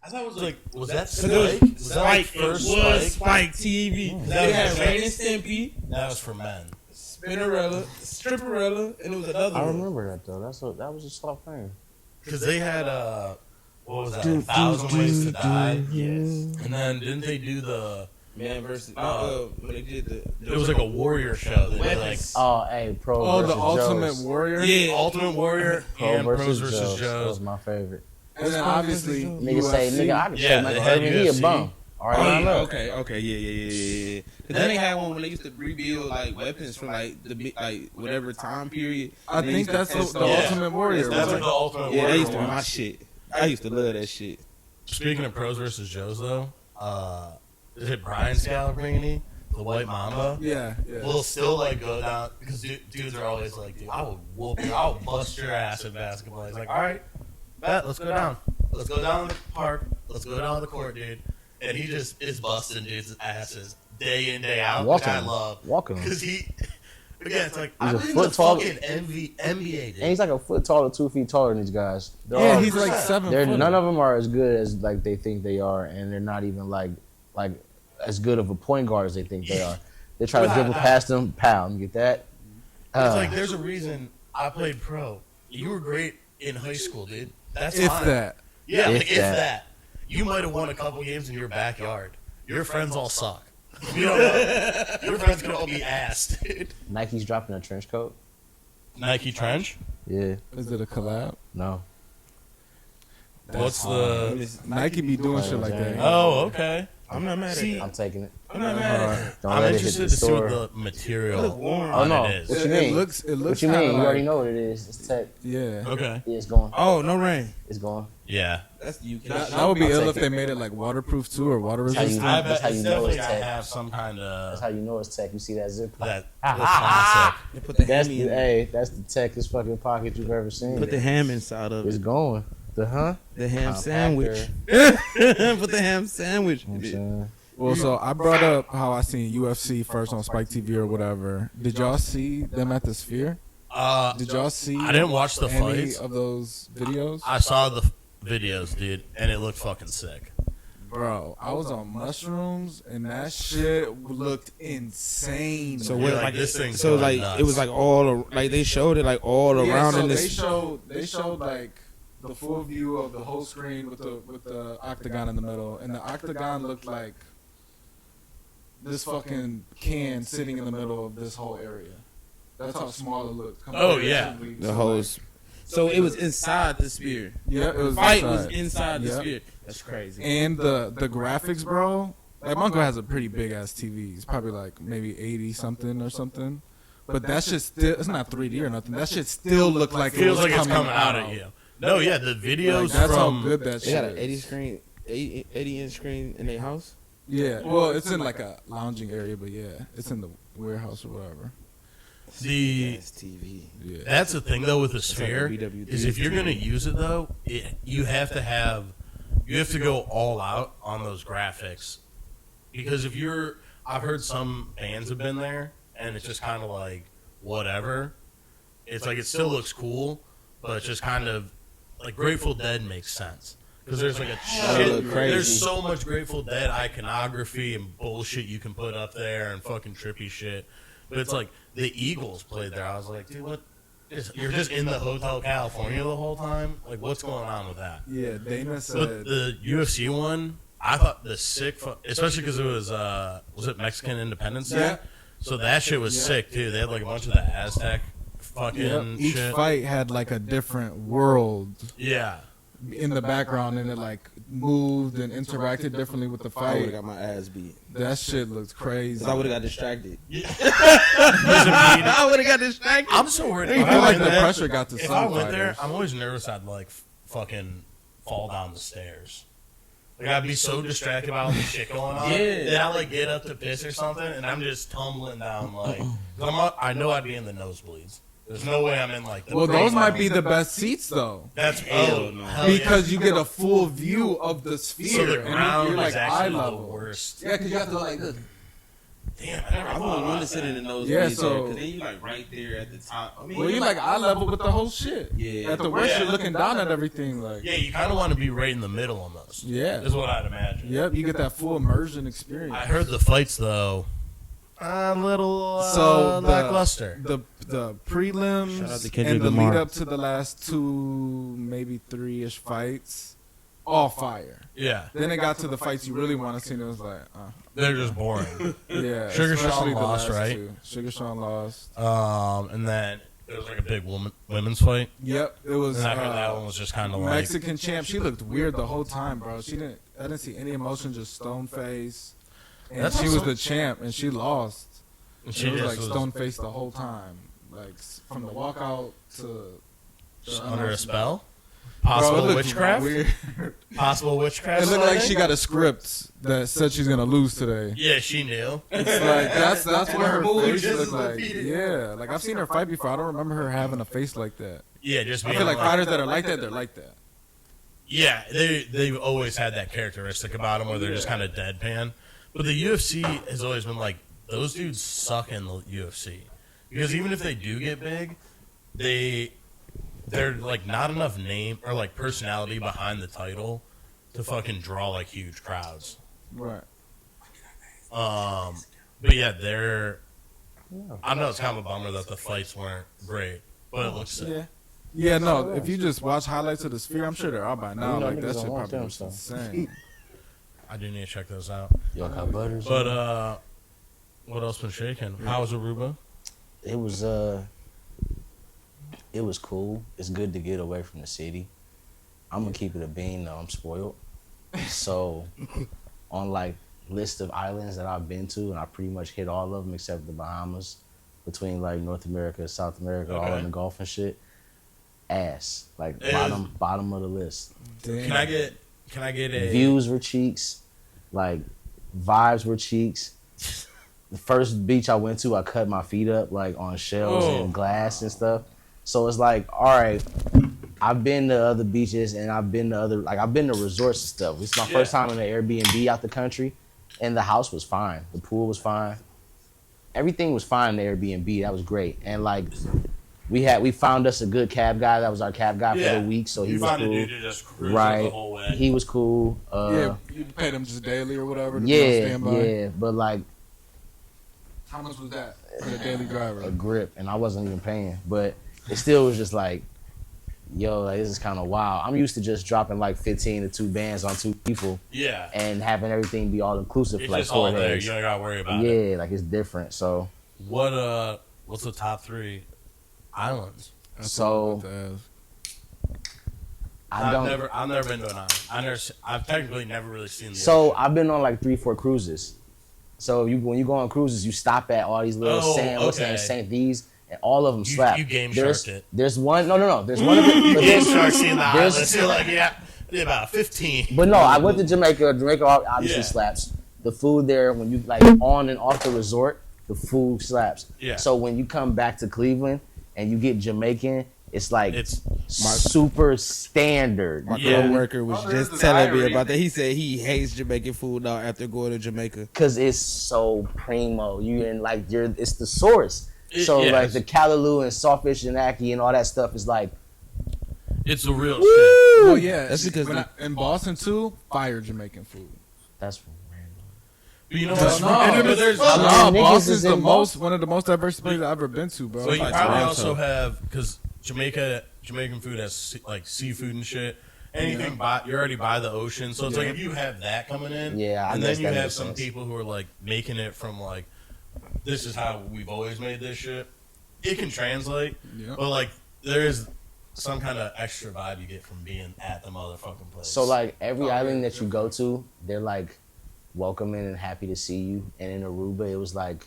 I thought it was like, was that Spike? Spike? Was that Spike. like first It was Spike? Spike TV. That They had was- Ren and Stimpy, That was for men. Spinnerella, Stripperella, and it was another I one. remember that though. That was a soft thing. Because they had, what was that? 1,000 Ways to Die. Yes. And then didn't they do the, Man versus when they did the it was like a warrior show. They did like, weapons. Oh, hey, Pro Oh, versus the Ultimate Joe's. Warrior. Yeah, Ultimate Warrior and Pros versus That was Joe's. my favorite. And then obviously Nigga say, UFC. nigga, I can Yeah, say they Michael had Irvin, he a UFC. bum. All right, Oh, I yeah, know. okay, yeah. Cause then they had one when they used to rebuild like weapons from like the like whatever time period. I And they think used to that's test the those. Ultimate Warrior. That's right? like the Ultimate Yeah, Warrior that used to be one. my shit. I used to love that shit. Speaking of Pros versus Joe's, though, is it Brian Scalabrine, the White Mamba? Yeah. Will still like go down because dudes are always like, dude, I will whoop you, I'll bust your ass in basketball. He's like, all right, bet, let's go down. Let's go down to the park. Let's go down to the court, dude. And he just is busting dudes' asses day in, day out, which I love. Walking him. Because he, again, it's like, He's I'm a in foot the tall. fucking NBA, dude. And he's like a foot taller, 2 feet taller than these guys. Yeah, he's 100%. like 7 They're foot. none of them are as good as like they think they are, and they're not even like as good of a point guard as they think they are. They try to dribble past them, pow, you get that? It's like, there's a reason I played pro. You were great in high school, dude. That's If fine. that. Yeah, If like, if that. that. You might have won a couple games in your backyard. Your friends all suck. You don't know. Your friends could all be ass, dude. Nike's dropping a trench coat. Nike Trench? Yeah, Is it a collab? no. What's the... Nike be doing shit like that. Oh, okay. I'm not mad at See, that. I'm taking it. I'm not mad at that. Don't I'm let interested it hit to the see what store. the material It look warm. Oh, no. on it What is. you mean? It looks What you mean? kinda You like, already know what it is. It's tech. Yeah. Okay. Yeah, it's going. Oh, no rain. It's going. Yeah. That's you. That would be I'll ill take if it. they made it like waterproof too or water That's how you resistant. know. I bet That's how it's you know definitely it's got to tech. have some kind That's of... how you know it's tech. You see that zip line. That classic. They put the That's ham the in. hey. That's the techest fucking pocket you've ever seen. Put the ham inside of It's it. going. The The ham Compactor. sandwich. Put the ham sandwich. You know what I'm saying? Well, so I brought up how I seen UFC first on Spike TV or whatever. Did y'all see them at the Sphere? Did y'all see? I didn't watch the any fights. of those videos. I saw the videos, dude, and it looked fucking sick. Bro, I was on mushrooms and that shit looked insane. So You're what? like, Like this thing's So going like nuts. it was like like they showed it like all yeah, around so in they this. showed like the full view of the whole screen with the octagon in the middle, and the octagon looked like this fucking can sitting in the middle of this whole area. That's how small it looked. Oh, yeah. comparatively The to, hose. So it was inside the spear. Yeah, it was Fight inside. was inside the Yep. spear. That's crazy. And the graphics, bro. Like my uncle has a pretty big ass TV. It's probably like maybe 80 something or something. But that shit still, it's not 3D or nothing. That shit still looked like Feels it was like it's coming out at you. No, yeah, the videos Like, that's from... how good that They shit got an is. 80 inch screen in their house. Yeah, well, it's in like a lounging area, but yeah, it's in the warehouse or whatever. The Yes, TV. Yeah. That's the thing though with the like a Sphere BWD. is if you're gonna use it though, you have to go all out on those graphics because I've heard some bands have been there and it's just kind of like whatever. It's like it still looks cool, but it's just kind of like Grateful Dead makes sense because there's like a shit. look crazy. There's so much Grateful Dead iconography and bullshit you can put up there and fucking trippy shit. But it's like the Eagles played there. I was like, dude, what? You're just in the Hotel California the whole time? Like, what's going on with that? Yeah, Dana But said. the UFC one, I thought the sick, especially because it was it Mexican Independence Day? Yeah. So that shit was sick too. They had like a bunch of the Aztec fucking Each shit. fight had like a different world Yeah. in the background, and it like moved and interacted differently with the I would have fight. got my ass beat. That shit looked crazy. 'Cause I would have got distracted. I I would have got distracted. I'm so worried. I If feel like went the there- pressure got to If some I went there, fighters. I'm always nervous I'd like fucking fall down the stairs. Like I'd be so distracted by all the shit going on. Yeah. That I like get up to piss or something, and I'm just tumbling down. Like 'cause I know I'd be in the nosebleeds. There's no way I'm in like the. Well, those might pre-round. be the best seats though, That's Hell no. hell because yeah. you get a full view of the sphere, So the and ground you're like is eye actually the level. worst. Yeah, because you have to like this. Damn, I never I thought wouldn't want about to sit in the nose. Yeah, so- because then you like right there at the top. I mean, Well, you like eye level with the whole shit. Yeah. At the worst, Yeah. you're looking down at everything. Like, Yeah, you kind of want to be right in the middle almost. Yeah. Is what I'd imagine. yep, you get that full immersion experience. I heard the fights, though, a little So, the- lackluster. the prelims Shout out to Kendrick and the Lamar. lead up to the last 2, maybe 3-ish fights, all fire. Yeah, Then it got to the fights you really want to see, and it was like, they're just boring. yeah. Sugar Sean especially the lost, last right? 2. Sugar Sean lost. And then it was like a big women's fight. Yep, it was. And after that one was just kind of like, Mexican champ. She looked weird the whole time, bro. I didn't see any emotion, just stone face. And That's she was also- the champ, and she lost. she She was just like stone faced the whole time, like from the walkout to just under a spell. Bro, it Possible looked witchcraft. weird. Possible witchcraft. It looked like starting? she got a script that said she's gonna lose today. Yeah, she knew. It's like that's what her Mood face just looked like. defeated. Yeah, like I've seen her fight before. I don't remember her having a face like that. Yeah, just I being feel like fighters that are like that, they're like that. Yeah, they've always had that characteristic about them where they're just kind of deadpan. But the UFC has always been like, those dudes suck in the UFC. Because even if they do get big, they're like not enough name or like personality behind the title to fucking draw like huge crowds. Right. But yeah, I know it's kind of a bummer that the fights weren't great, but it looks sick. Yeah. Yeah, no. If you just watch highlights of the Sphere, I'm sure they're out by now. You know, Like that niggas shit don't want probably them, was so. insane. I do need to check those out. Y'all got butters? But what else been shaking? How was Aruba? It was cool. It's good to get away from the city. I'm gonna keep it a bean though. I'm spoiled. So, on like list of islands that I've been to, and I pretty much hit all of them except the Bahamas, between like North America, South America, all Okay. in the Gulf and shit. Ass, like It bottom of the list. Damn. Can I get a Views were cheeks, like vibes were cheeks. The first beach I went to, I cut my feet up like on shells Oh. and glass and stuff. So it's like, all right, I've been to other beaches and I've been to resorts and stuff. This is my first time in an Airbnb out the country, and the house was fine. The pool was fine. Everything was fine in the Airbnb. That was great. And like, we found us a good cab guy. That was our cab guy for the week, so he you was found cool. a dude to just cruise the Right. whole way. He was cool. Yeah, you pay them just daily or whatever. To be on Yeah, standby. yeah. But like, How much was that for the daily driver? a grip, and I wasn't even paying, but it still was just like, yo, like, this is kind of wild. I'm used to just dropping like 15 to 2 bands on 2 people Yeah, and having everything be all inclusive it's for like just 4 all there. days. You don't gotta worry about it. Yeah, like it's different. So What's the top 3 islands? That's So- all I was about to ask. I've never been to an island. I've technically never really seen the So ocean. I've been on like 3-4 cruises. So when you go on cruises, you stop at all these little what's the name, okay. Saint These, and all of them You- slap. you game there's, sharked it. There's one, no. There's one of it. You but game there's- shark seeing the there's- islands. You're like, yeah, about 15. But no, I went to Jamaica. Jamaica obviously Yeah. slaps. The food there, when you like on and off the resort, the food slaps. Yeah. So when you come back to Cleveland and you get Jamaican, it's like It's super standard. My Yeah. coworker was Oh, there's just the telling me diary. about that. He said he hates Jamaican food now after going to Jamaica. Cause it's so primo. It's the source. So Yes. like the callaloo and sawfish and ackee and all that stuff is like, it's the real shit. Oh yeah, That's because in Boston too, fire Jamaican food. that's random. But you know No, what's no, but there's lot of no, niggas Boston's is the in most one of the most diverse places I've ever been to, bro. So you Like probably Toronto. also have, because Jamaican food has like seafood and shit. Anything you're already by the ocean, so it's like if you have that coming in, Yeah, I and guess then you that have makes some sense. people who are like making it from like, this is how we've always made this shit. It can translate, Yeah. but like there is some kind of extra vibe you get from being at the motherfucking place. So like every Oh, yeah, island that you go to, they're like welcoming and happy to see you. And in Aruba, it was like,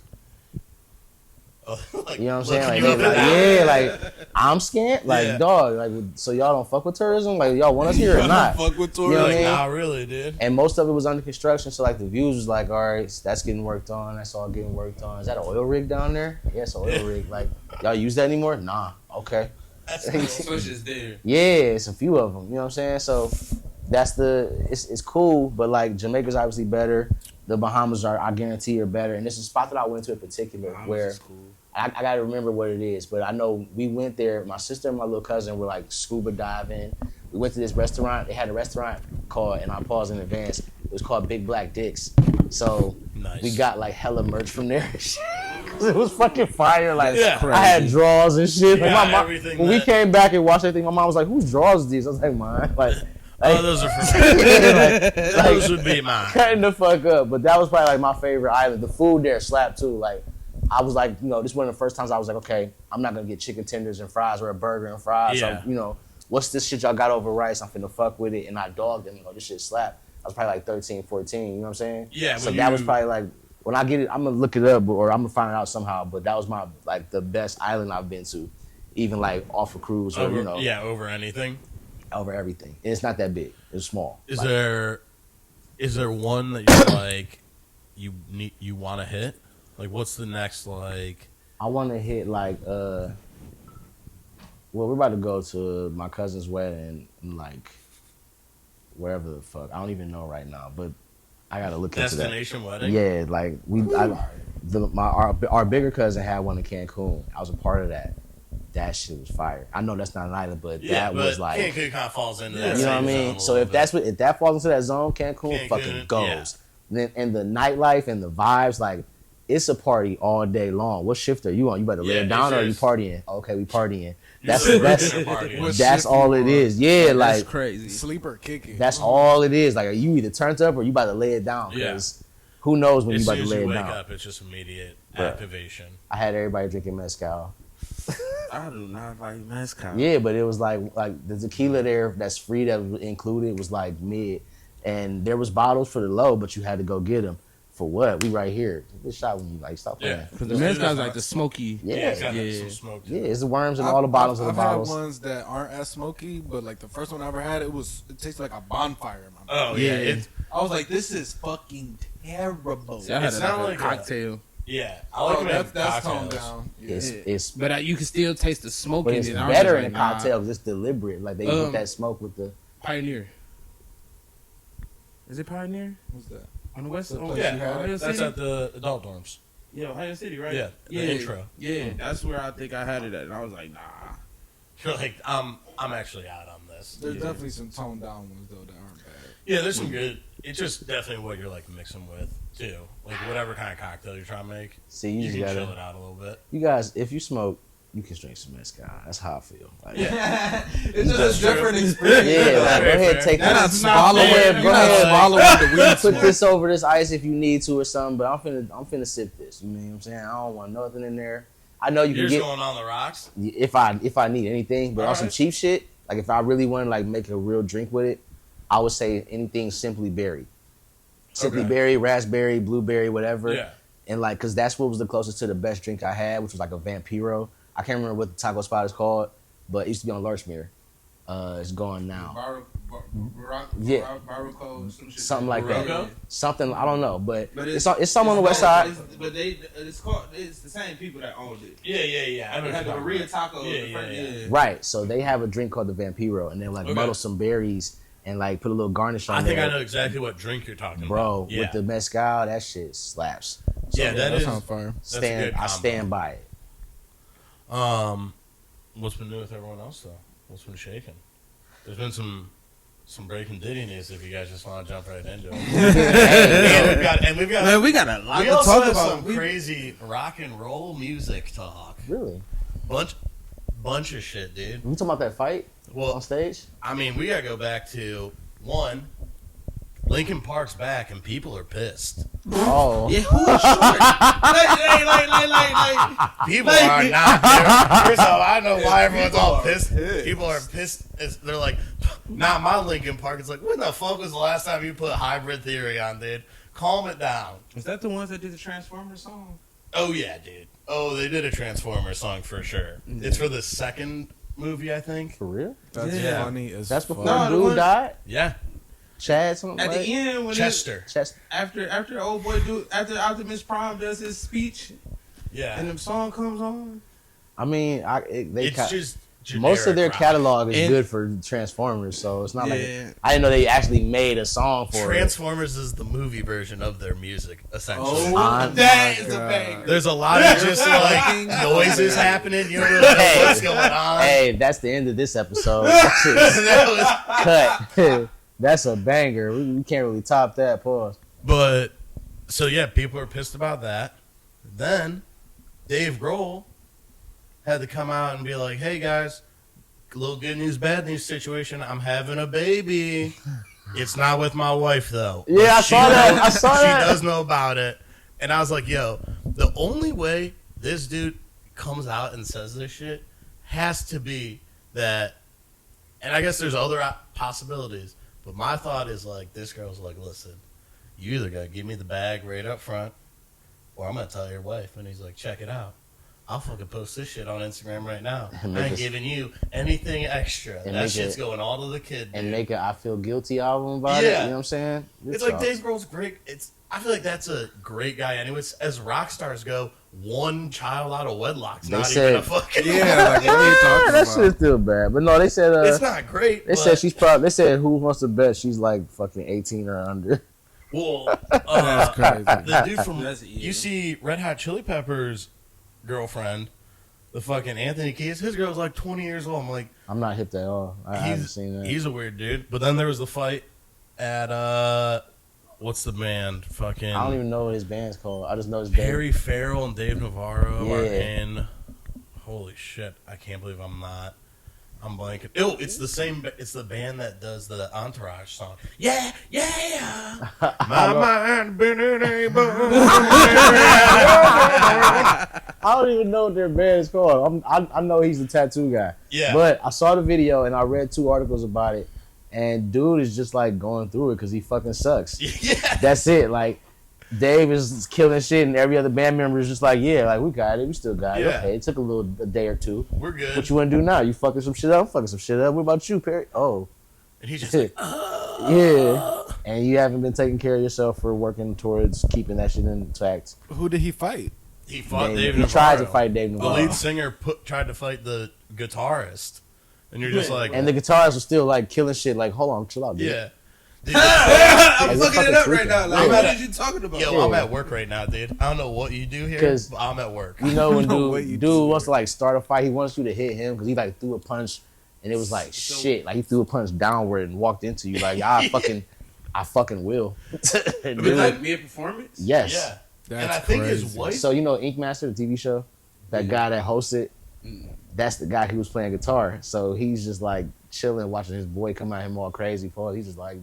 like, you know what I'm saying? looking Like, you up like, and down. yeah, like I'm scared. Like, Yeah. dog, like, so y'all don't fuck with tourism? Like, y'all want us here or not? Fuck with You know You're what like, I mean? nah, really, dude. And most of it was under construction, so like the views was like, all right, so that's getting worked on. That's all getting worked on. Is that an oil rig down there? Yeah, it's an oil rig. Like, y'all use that anymore? Nah. Okay. That's Switches there. Yeah, it's a few of them. You know what I'm saying? So it's cool, but like Jamaica's obviously better. The Bahamas are, I guarantee, are better. And this is a spot that I went to in particular where I gotta remember what it is, but I know we went there. My sister and my little cousin were like scuba diving. We went to this restaurant. They had a restaurant called, and I paused in advance. It was called Big Black Dicks. So we got like hella merch from there. It was fucking fire. Like I had drawers and shit. Like, my mom, when we came back and watched everything, my mom was like, "Whose drawers are these?" I was like, "Mine." Like, oh, those are for me. Those would be mine. Cutting the fuck up. But that was probably like my favorite island. The food there slapped too. Like I was like, you know, this was one of the first times I was like, okay, I'm not gonna get chicken tenders and fries or a burger and fries. Yeah. So, you know, what's this shit y'all got over rice? I'm finna fuck with it. And I dogged them. You know, this shit slapped. I was probably like 13, 14. You know what I'm saying? Yeah. So that was probably like, when I get it, I'm gonna look it up or I'm gonna find it out somehow. But that was my like the best island I've been to, even like off a cruise or over, you know, over anything, over everything. And it's not that big. It's small. Is like, there one that you're like you want to hit? Like, what's the next like? I want to hit like well, we're about to go to my cousin's wedding in like wherever the fuck. I don't even know right now, but I gotta look into that. Destination wedding? Yeah, like our bigger cousin had one in Cancun. I was a part of that. That shit was fire. I know that's not an island, but that was like Cancun kind of falls into that. You know what I mean? So if that falls into that zone, Cancun fucking goes. Then and the nightlife and the vibes, like it's a party all day long. What shift are you on? You better lay it down or are you partying? Okay, we partying. That's all it is. Yeah, like that's crazy. Sleeper kicking. That's all it is. Like, are you either turned up or you about to lay it down? Because who knows when you about to lay it down? As soon as you wake up, it's just immediate activation. I had everybody drinking mezcal. I do not like mezcal. Yeah, but it was like the tequila there that's free that was included was like mid, and there was bottles for the low, but you had to go get them. For what? We right here. This shot when you like stop playing. Yeah, because the mezcal is like the smoky. Yeah, some smoke yeah. It's the worms in all the bottles of the bottles. I've had ones that aren't as smoky, but like the first one I ever had, it tasted like a bonfire in my mouth. Oh yeah, I was like, this is fucking terrible. See, I had like a cocktail. Yeah, I like that's toned down. Yeah. It's but you can still taste the smoke but in it's it. better in a cocktail because it's deliberate. Like they get that smoke with the Pioneer. Is it Pioneer? What's that? On the west side? Yeah, that's at the adult dorms. Yeah, Ohio City, right? Yeah, the intro. Yeah, that's where I think I had it at, and I was like, nah. You're like, I'm actually out on this. There's definitely some toned down ones though that aren't bad. Yeah, there's some good. It's just definitely what you're like mixing with too. Like whatever kind of cocktail you're trying to make. See, you can chill it out a little bit. You guys, if you smoke, you can drink some mezcal. That's how I feel. Like, it's just a different experience. Yeah, like, go ahead, take this. Swallow it. Go ahead, swallow the put this over this ice if you need to or something. But I'm finna sip this. You know what I'm saying? I don't want nothing in there. I know you You're can get going on the rocks if I need anything, but on some cheap shit. Like if I really want to like make a real drink with it, I would say anything simply berry, berry, raspberry, blueberry, whatever. Yeah. And like, cause that's what was the closest to the best drink I had, which was like a Vampiro. I can't remember what the taco spot is called, but it used to be on Larchmere. It's gone now. Something like that. Something I don't know, but it's something on the west side. It's the same people that owned it. Yeah. I had the Maria Taco. Right. So they have a drink called the Vampiro, and they like muddle some berries and like put a little garnish on. I think there. I know exactly what drink you're talking about, bro. With the mezcal, that shit slaps. So, that sounds fire. I stand by it. What's been new with everyone else though? What's been shaking? There's been some breaking Diddy news if you guys just want to jump right into it. We got a lot we to also talk have about. Some crazy rock and roll music talk. Really? Bunch of shit, dude. You talking about that fight on stage? I mean, we gotta go back to one. Linkin Park's back and people are pissed. Oh. Yeah, who is short? People are not there. First of all, I know why everyone's all pissed. People are pissed. They're like, not my Linkin Park. It's like, when the fuck was the last time you put Hybrid Theory on, dude? Calm it down. Is that the ones that did the Transformers song? Oh, yeah, dude. Oh, they did a Transformers song for sure. Yeah. It's for the second movie, I think. For real? That's funny as That's before fuck. dude died? Yeah. Chad something at like? the end when Chester. After old boy after Optimus Prime does his speech, yeah, and the song comes on. I mean, most of their rock. catalog is And- good for Transformers, so it's not Yeah. like I didn't know they actually made a song for it. Transformers is the movie version of their music, essentially. Oh, That is a God. banger. There's a lot of just like noises happening. You don't really know Hey. what's going on. Hey, that's the end of this episode. That was- Cut. That's a banger. We can't really top that. Pause. But so yeah, people are pissed about that. Then Dave Grohl had to come out and be like, "Hey guys, little good news, bad news situation. I'm having a baby. It's not with my wife though. Yeah, I She saw that. knows- I saw that. She does know about it." And I was like, "Yo, the only way this dude comes out and says this shit has to be that." And I guess there's other possibilities. But my thought is like, this girl's like, listen, you either gotta give me the bag right up front, or I'm gonna tell your wife. And he's like, check it out. I'll fucking post this shit on Instagram right now. And I make ain't us- giving you anything extra. and That make shit's it- going all to the kid. And dude. make a I Feel Guilty album about it. You Yeah. know what I'm saying? It's like Dave Grohl's great. I feel like that's a great guy. Anyways, as rock stars go, one child out of wedlock's They not said- even a fucking. Yeah, like, what are you talking that about? shit's still bad. But no, they said It's not great. they but, said she's probably they said who wants to bet she's like fucking 18 or under. well, That's crazy. the dude from That's evil. you see Red Hot Chili Peppers' girlfriend, the fucking Anthony Kiedis, his girl's like 20 years old. I'm like, I'm not hip at all. I haven't he's seen that. he's a weird dude. But then there was the fight at what's the band? Fucking I don't even know what his band's called. I just know his band. Harry Farrell and Dave Navarro are Yeah. in. Holy shit! I can't believe I'm blanking. Oh, it's the same. It's the band that does the Entourage song. Yeah, yeah. My mind been in a I don't even know what their band is called. I know he's the tattoo guy. Yeah. But I saw the video and I read 2 articles about it. And dude is just like going through it because he fucking sucks. Yeah. That's it. Like Dave is killing shit and every other band member is just like, yeah, like we got it. We still got it. Yeah. Okay, it took a day or two. We're good. What you want to do now? You fucking some shit up? I'm fucking some shit up. What about you, Perry? Oh. And he's just like, Yeah. And you haven't been taking care of yourself for working towards keeping that shit intact. Who did he fight? he fought Dave He Navarro. tried to fight Dave The Navarro. lead singer tried to fight the guitarist, and you're just like, And the guitarist was still like killing shit. Like, hold on, chill out, dude. yeah. Dude, I'm Like, fucking fucking it up right tweaking. now. Like, Yeah. what are you talking about? yo, Yeah. I'm at work right now, dude. I don't know what you do here, 'Cause- but I'm at work. You know when No way you dude wants to like start a fight, he wants you to hit him because he like threw a punch and it was like shit. Like he threw a punch downward and walked into you. Like I fucking will. It was Dude, like mid performance. yes. Yeah. And That's I think his crazy. wife. So you know Ink Master, the TV show, that guy that hosts it. That's the guy who was playing guitar. So he's just like chilling, watching his boy come at him all crazy for it. He's just like,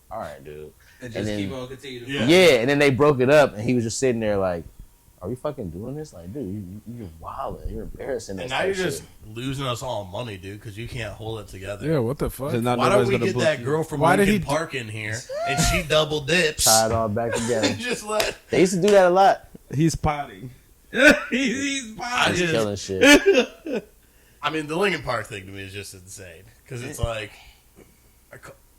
all right, dude. And just And then- keep on continuing. Yeah. Yeah. And then they broke it up, and he was just sitting there like, are we fucking doing this? Like, dude, you're wilding. You're embarrassing. and us now type you're shit. just losing us all money, dude, because you can't hold it together. Yeah, what the fuck? Because not Why don't nobody's we gonna get book that you. girl from Why did Lincoln he do- Park in here and she double dips? tie it all back together. Just let. They used to do that a lot. He's potting. he's I potting. just- Killing shit. I mean, the Lincoln Park thing to me is just insane because it's like,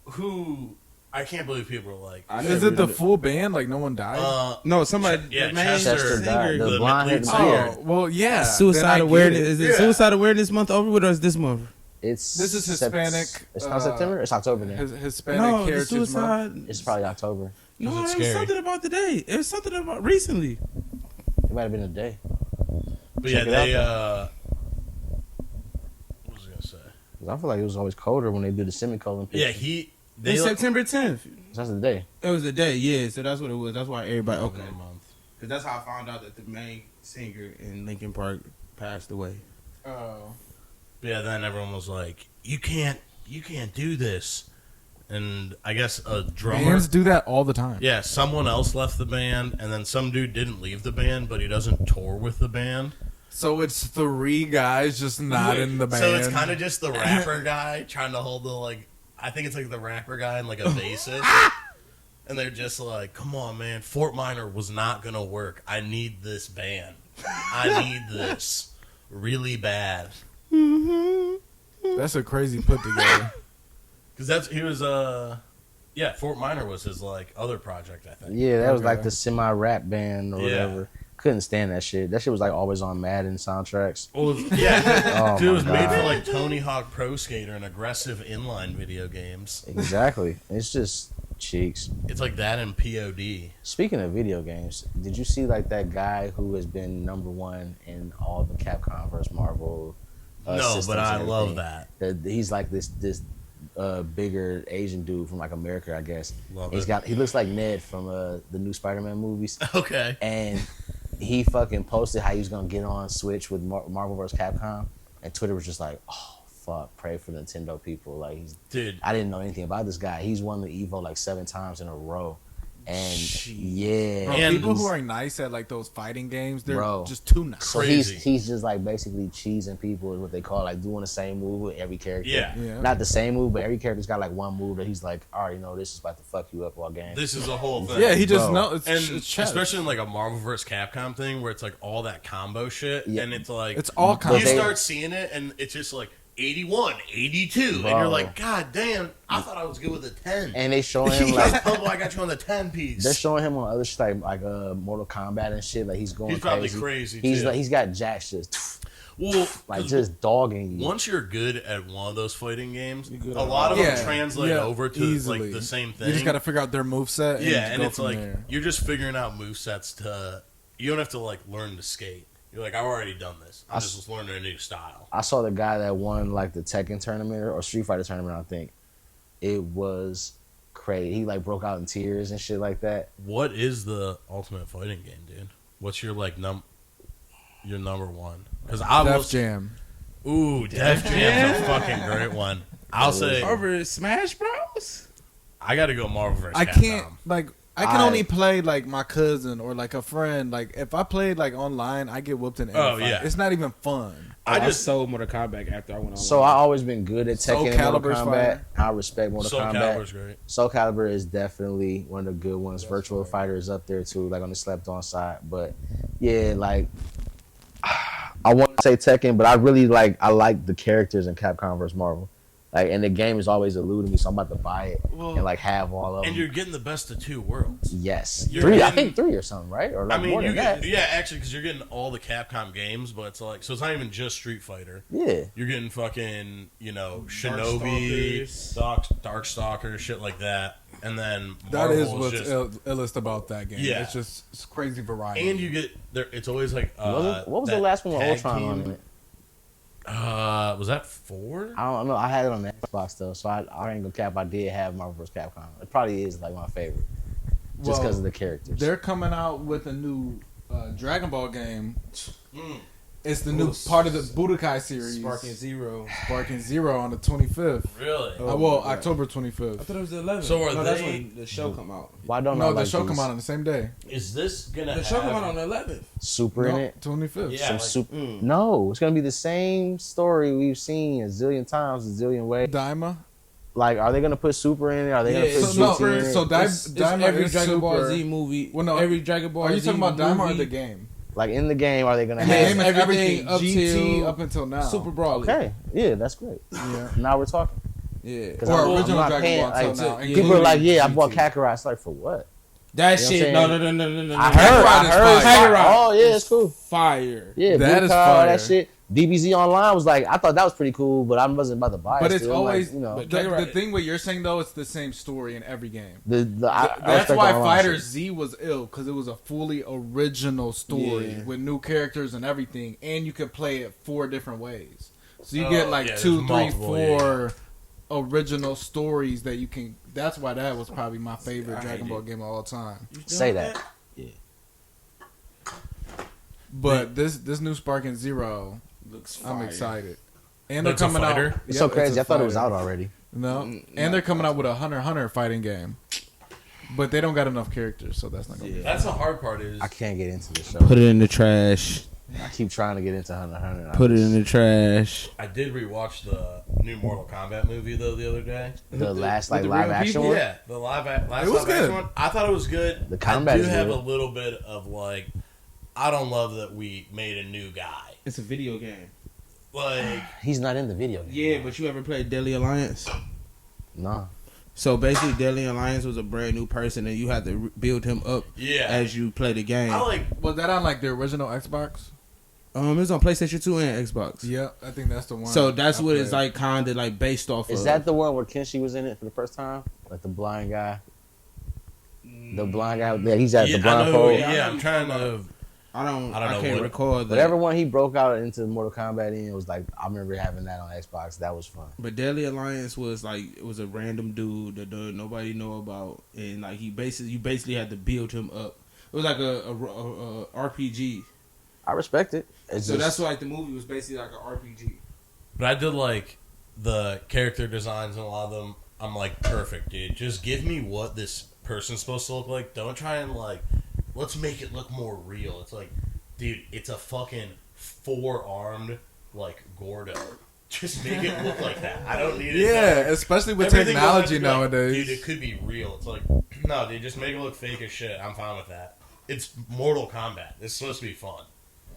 who? I can't believe people are like. I Is never it the did full band? Like no one died? No, somebody. Yeah, the main Chester died. singer. The the blonde lead haired singer. Oh, well, yeah. Suicide then I get awareness. it. Is it Yeah. Suicide Awareness Month over with, or is this month? It's This is Hispanic, It's not September. It's October now. Hispanic No, the Heritage Month. suicide. It's probably October. No, Is it there was scary? something about today. It was something about recently. It might have been a day. But yeah, Check it they. out, What was I gonna say? 'Cause I feel like it was always colder when they do the semicolon picture. Yeah, They It's September 10th. That's the day. It was the day, yeah. So that's what it was. That's why everybody. Okay. month. Because that's how I found out that the main singer in Linkin Park passed away. Oh. Yeah, then everyone was like, "You can't do this," and I guess a drummer. Bands do that all the time. Yeah, someone else left the band, and then some dude didn't leave the band, but he doesn't tour with the band. So it's 3 guys just not in the band. So it's kind of just the rapper guy trying to hold the like. I think it's like the rapper guy and like a bassist, and they're just like, "Come on, man, Fort Minor was not gonna work. I need this band. I need this really bad." That's a crazy put together. Because he was Fort Minor was his like other project, I think. Yeah, that was like Okay. the semi-rap band or Yeah. whatever. Couldn't stand that shit. That shit was like always on Madden soundtracks. Well, yeah, Oh dude, it my was made for God. like Tony Hawk Pro Skater and aggressive inline video games. Exactly. It's just cheeks. It's like that and POD. Speaking of video games, did you see like that guy who has been #1 in all the Capcom vs Marvel? No, systems but I and love everything? that. He's like this bigger Asian dude from like America, I guess. Love He it. looks like Ned from the new Spider-Man movies, Okay. and he fucking posted how he was gonna get on Switch with Marvel vs Capcom, and Twitter was just like, oh fuck, pray for Nintendo people. Like Dude. I didn't know anything about this guy. He's won the Evo like 7 times in a row, and Jeez. yeah, Bro, And- people who are nice at like those fighting games, they're Bro. just too nice. so Crazy. he's just like basically cheesing people is what they call like doing the same move with every character. Yeah. Yeah. Not the same move, but every character's got like one move that he's like, I already know this is about to fuck you up all game. This is a whole thing. Yeah, he just Bro. knows. And It's chess. especially in like a Marvel vs. Capcom thing where it's like all that combo shit, Yeah. and it's like It's all you combo. start seeing it, and it's just like 81, 82, and Bro. you're like, God damn, I thought I was good with a 10. And they showing him Like, like Pumble, I got you on the 10 piece. they're showing him on other shit like Mortal Kombat and shit. Like he's going He's probably crazy. crazy, He's too. like he's got jacks just Well, like 'cause just dogging you. once you're good at one of those fighting games, good a at lot of Yeah, them translate yeah, over to easily. like the same thing. You just got to figure out their moveset. yeah, and go it's from like there. you're just figuring out movesets to. You don't have to like learn to skate. You're like, I've already done this. I'm just learning a new style. I saw the guy that won like the Tekken tournament or Street Fighter tournament. I think it was crazy. He like broke out in tears and shit like that. What is the ultimate fighting game, dude? What's your like your number one? Because I Def was Jam. ooh, Def Jam's a fucking great one. I'll say Over Smash Bros. I got to go Marvel vs. I Capcom. can't like. I can I- only play like my cousin or like a friend. Like if I played like online, I get whooped in any Oh, fight. yeah. It's not even fun. I I just sold Mortal Kombat after I went on. So I always been good at Soul Tekken and Mortal Calibur's Kombat. fire. I respect Mortal Soul Kombat. Calibur's great. Soul Calibur is definitely one of the good ones. Virtual Fighter is up there too, like on the slept on side. But yeah, like I want to say Tekken, but I really I like the characters in Capcom vs Marvel. Like, and the game is always eluding me, so I'm about to buy it Well, and like have all of and them. you're getting the best of two worlds. Yes, you're 3. I getting- think 3 or something, right? Or like I mean, more you than get, that. yeah, actually, because you're getting all the Capcom games, but it's like, so it's not even just Street Fighter. Yeah, You're getting fucking, Shinobi, Darkstalker, shit like that, and then That is Marvel's what's just, illest about that game. Yeah. It's crazy variety. and you get there. It's always like, what was the that last one with tag Ultron on team- it? Was that 4? I don't know. I had it on the Xbox though, so I ain't gonna cap. I did have Marvel vs. Capcom. It probably is like my favorite, just Well, because of the characters. They're coming out with a new Dragon Ball game. Mm. It's the new part of the Budokai series. Sparking Zero. Sparking Zero on the 25th. Really? Oh, Well, my God. October I 25th. thought it was the 11th. So are no, that's they- when the show come out. Why don't I No, the like show these come out on the same day. Is this gonna The show come have- out on the 11th. Super in No, it? 25th. Yeah. Some like- super. Mm. No, it's gonna be the same story we've seen a zillion times, a zillion ways. Daima. Like, are they gonna put Super in it? Are they Yeah, gonna put so GT no, in it? so It's Daima every is Dragon Ball Super. Z movie. Well, no, every Dragon Ball Are you Z talking about Daima or movie, the game? Like in the game, are they gonna And the Yeah, game have? is everything everything up GT till up until now. Super Brawl. Okay, yeah, that's great. Yeah. Now we're talking. Yeah. 'Cause Or I'm original not Dragon paying, Ball until like, now. yeah. People are like, including yeah, I bought GT. Kakarot. It's like, for what? That You know shit. what No, I'm no, no, no, no, no. I no. heard. Kakarot Oh yeah, it's cool. Fire. Yeah, That Blue is Card, all fire. that shit. DBZ Online was like, I thought that was pretty cool, but I wasn't about to buy it. But it's still. always like, you know, but- the thing what you're saying though. It's the same story in every game. I That's respect why the online Fighter shit. Z was ill because it was a fully original story Yeah. with new characters and everything, and you could play it 4 different ways. So you Oh, get like yeah, 2, there's 3, multiple, 4 original stories that you can. That's why that was probably my favorite I Dragon hate Ball it. game of all time. Say that. But this new Sparking Zero, Looks fire. I'm excited. And they're It's a coming fighter? out. It's Yep, so crazy. a I thought it was fighter. out already. No, Mm, and they're no. coming out with a Hunter fighting game. But they don't got enough characters, so that's not gonna be. Yeah. That's the hard part is I can't get into this show. Put it in the trash. I keep trying to get into Hunter x Hunter. Put it in the trash. I did rewatch the new Mortal Kombat movie though the other day. The last With like the live real action people? one. Yeah, the last It was live good. action one. I thought it was good. The combat I do is have good. a little bit of like, I don't love that we made a new guy. It's a video game. Like, He's not in the video game. Yeah, but you ever played Deadly Alliance? No. So basically, Deadly Alliance was a brand new person, and you had to build him up as you play the game. Was that on like the original Xbox? It was on PlayStation 2 and Xbox. Yeah, I think that's the one. So that's what it's like, kind of like based off of. Is that the one where Kenshi was in it for the first time? Like the blind guy? The blind guy, yeah, he's at the blindfold. Yeah, I'm trying to. I know can't recall that. Whatever one he broke out into Mortal Kombat in, it was like, I remember having that on Xbox. That was fun. But Deadly Alliance was like, it was a random dude that nobody know about, and like you basically had to build him up. It was like a RPG. I respect it. That's why like the movie was basically like an RPG. But I did like the character designs and a lot of them. I'm like, perfect, dude. Just give me what this person's supposed to look like. Don't try and like, let's make it look more real. It's like, dude, it's a fucking 4-armed like Gordo. Just make it look like that. I don't need it. Yeah, especially with Everything technology like, nowadays. dude, it could be real. It's like, no, dude, just make it look fake as shit. I'm fine with that. It's Mortal Kombat. It's supposed to be fun.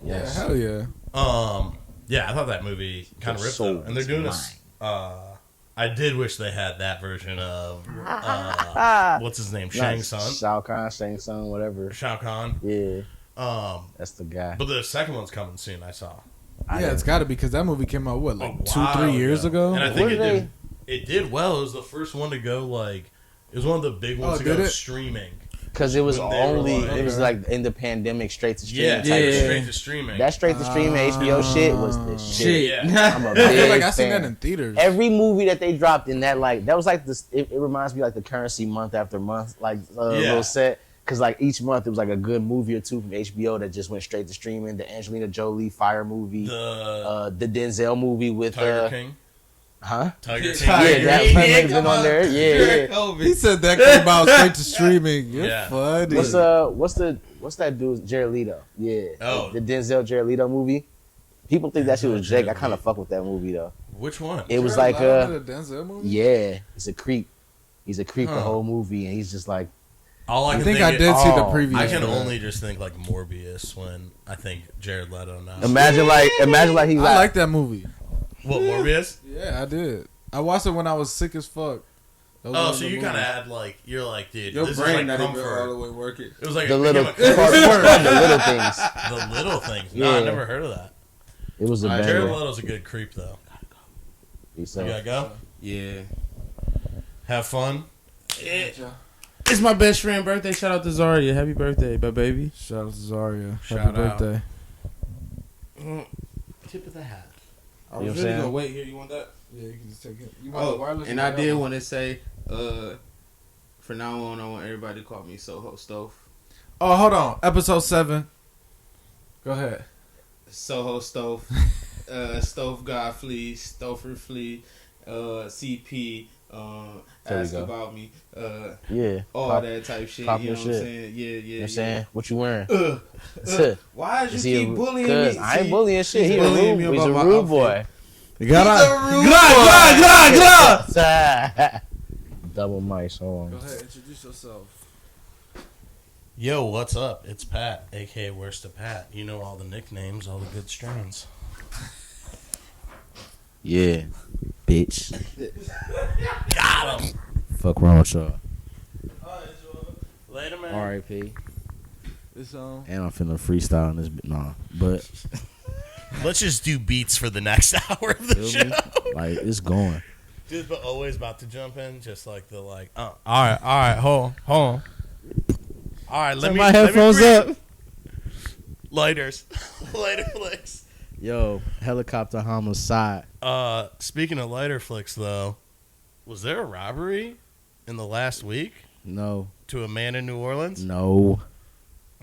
Yes. Yeah, hell yeah. Yeah, I thought that movie kind of ripped though. And they're doing this. I did wish they had that version of what's his name, Shang Tsung, Shao Kahn, Shang Tsung, whatever. Shao Kahn. Yeah, that's the guy. But the second one's coming soon. I saw. Yeah, it's got to be because that movie came out what, like 2-3 years ago. And I think it did well. It was the first one to go like. It was one of the big ones to go streaming. Because it was it was like in the pandemic, straight to streaming. Straight to streaming. That straight to streaming HBO shit was the shit. Yeah. I'm a I big feel like I fan. seen that in theaters. Every movie that they dropped in that, like, that was like this. It reminds me like the Currency month after month, like little set. Because like each month it was like a good movie or two from HBO that just went straight to streaming. The Angelina Jolie Fire movie, the Denzel movie with Tiger King. Huh? Tiger King. Yeah, that might have been on there. Yeah. He said that came out straight to streaming. You're funny. What's that dude? Jared Leto. Yeah. Oh. The Denzel Jared Leto movie. People think that shit was Jake. I kind of fuck with that movie though. Which one? It was like the Denzel movie? Yeah, he's a creep. He's a creep the whole movie, and he's just like. I think I did see the preview. I can only just think like Morbius when I think Jared Leto now. Imagine like he's I like that movie. What, Morbius? Yeah, I did. I watched it when I was sick as fuck. Oh, so you kind of had like, you're like, dude, your this brain is like not even comfort. all the way working. It was like the little the little things. little things. No, I Yeah. never heard of that. It was a Jared banger. Leto's a good creep though. You gotta go. Yeah. Have fun. It's my best friend's birthday. Shout out to Zaria. Happy birthday, my baby. Shout out to Zaria. Shout Happy out. birthday. Tip of the hat. I You know was what I'm really saying? gonna wait here. You want that? Yeah, you can just take it. You want the wireless? And I did want to say, from now on, I want everybody to call me Soho Stove. Oh, hold on. Episode 7. Go ahead. Soho Stove, Stove God Flea, Stouffer Flea, CP, There we ask go. about me, Yeah. all that type shit. You know pop what your I'm shit. saying? Yeah. You know what I'm saying? What you wearing? Why is Is you he keep a- bullying Cause me? I ain't See, bullying shit. he's He a bullying rude, me he's a about my rude outfit. boy. You Double mics. Hold Go on. ahead. Introduce yourself. Yo, what's up? It's Pat, aka Where's the Pat? You know all the nicknames, all the good strains. Yeah, bitch. Got him. Fuck wrong with y'all. Later, man. R.I.P. It's on. And I'm finna freestyle in this. Nah, but Let's just do beats for the next hour of the feel show. me? Like it's going. Just but always about to jump in, just like the like. All right, hold on. All right, let Turn me. my let me headphones breathe. up. Lighters, lighter flicks. Yo, helicopter homicide. Speaking of lighter flicks, though, was there a robbery in the last week No, to a man in New Orleans? no,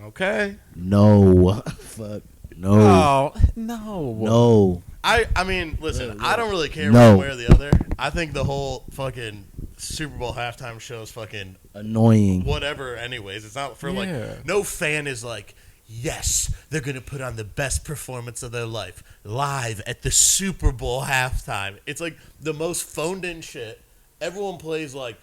Okay. no. Fuck. No. Oh No. No. I mean, listen, I don't really care No. one way or the other. I think the whole fucking Super Bowl halftime show is fucking Annoying. whatever. Anyways, it's not for Yeah. like no fan is like, yes, they're gonna put on the best performance of their life live at the Super Bowl halftime. It's like the most phoned in shit. Everyone plays like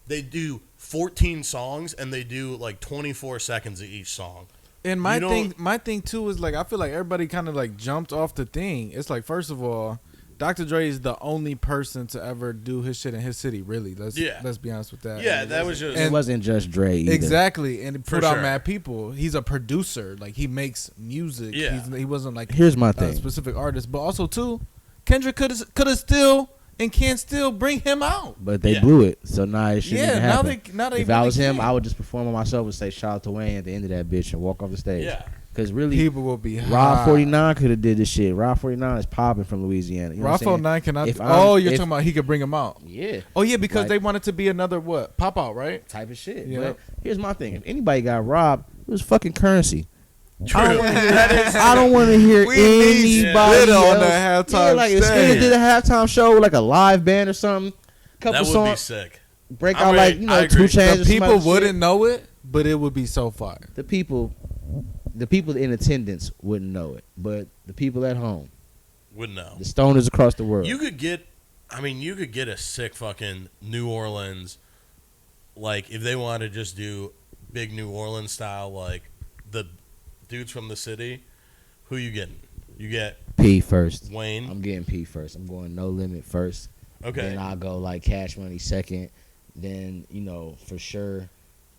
they do 14 songs and they do like 24 seconds of each song. And my You thing too is like I feel like everybody kind of like jumped off the thing. It's like first of all, Dr. Dre is the only person to ever do his shit in his city. Really, let's be honest with that. Yeah, that was just. It wasn't just Dre either. Exactly, and he For put out sure. mad people. He's a producer, like he makes music. Yeah. He wasn't like Here's my a thing. specific artist, but also too, Kendrick could have still and can still bring him out. But they Yeah. blew it, so now it shouldn't even now happen. now they If I really was him, can. I would just perform on myself and say shout out to Wayne at the end of that bitch and walk off the stage. Yeah. Because really, people will be Rob high. 49 could have did this shit. Rob 49 is popping from Louisiana. You know Rob what I'm saying? 49 cannot. If Oh, I'm- you're if- talking about he could bring him out. Yeah. Oh yeah, because Like- they wanted to be another what pop out, right? Type of shit. Yeah. But here's my thing. If anybody got robbed, it was fucking Currency. True. I don't want to hear We need anybody Spitta on else. the halftime Yeah, like if Spitta stage. did a halftime show with like a live band or something, couple That would be songs, sick. break I'm out ready. like, you I know, agree. 2 Chainz. The people wouldn't know it, but it would be so fire. The people in attendance wouldn't know it, but the people at home, Would know. the stoners across the world. You could get a sick fucking New Orleans, like if they want to just do big New Orleans style, like the dudes from the city. Who you getting? You get P first. Wayne. I'm getting P first. I'm going No Limit first. Okay. Then I'll go like Cash Money second. Then, you know, for sure,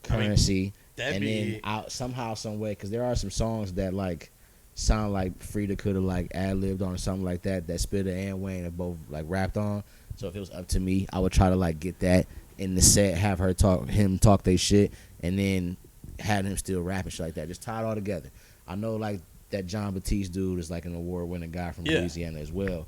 Currency. That'd And be then out somehow, some way, because there are some songs that like sound like Frida could have like ad libbed on or something like that. That Spitta and Wayne have both like rapped on. So if it was up to me, I would try to like get that in the set, have him talk they shit, and then have him still rap and shit like that. Just tie it all together. I know like that John Batiste dude is like an award-winning guy from Yeah. Louisiana as well.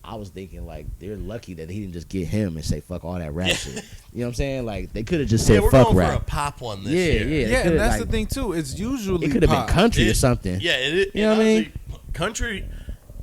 I was thinking like they're lucky that he didn't just get him and say fuck all that rap shit. You know what I'm saying? Like they could have just said we're fuck going rap. for a pop one this Yeah, year. yeah. they Yeah, and coulda, that's like, the thing too. It's usually It could have been pop. country or something. Yeah, You know what I mean? Country,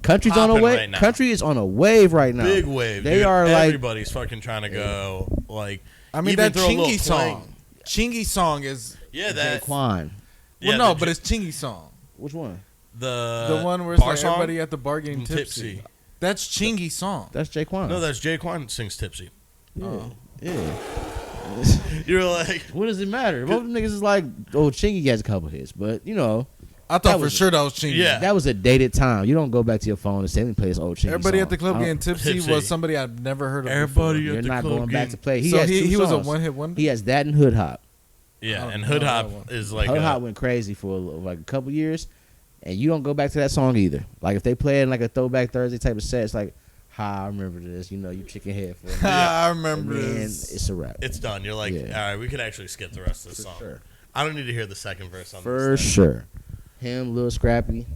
Country's on a popping wave. right now. Country is on a wave right now. big wave. They dude. are like everybody's fucking trying to go. Like, I mean even that throw a little Chingy twang. song. Chingy song is Yeah, that. Jaquan. Yeah, well, no, the but it's Chingy song. Which one? The one where it's bar like song? everybody at the bar getting From tipsy. That's Chingy song. That's Jaquan. No, that's Jay Quan sings Tipsy. yeah. Oh. Yeah. You're like, What does it matter? Most niggas is like, oh, Chingy has a couple hits, but you know, I thought That for was- sure that was Chingy. Yeah. that was a dated time. You don't go back to your phone and say, let me play this old Chingy Everybody song. at the club I don't- getting tipsy Tipsy. was somebody I've never heard of. Everybody before. at You're the not club going back game. to play. So has two he was a songs. one-hit wonder. He has that and Hood Hop. yeah, I and don't Hood know Hop that one. is like, Hood a, Hop went crazy for like a couple years, and you don't go back to that song either. Like if they play it in like a Throwback Thursday type of set, it's like, ha, I remember this. You know, you chicken head for a minute. I And remember then this. it's a wrap. it's done. You're like, Yeah. all right, we could actually skip the rest of the song. Sure. I don't need to hear the second verse on For this. thing. sure. Him, Lil Scrappy.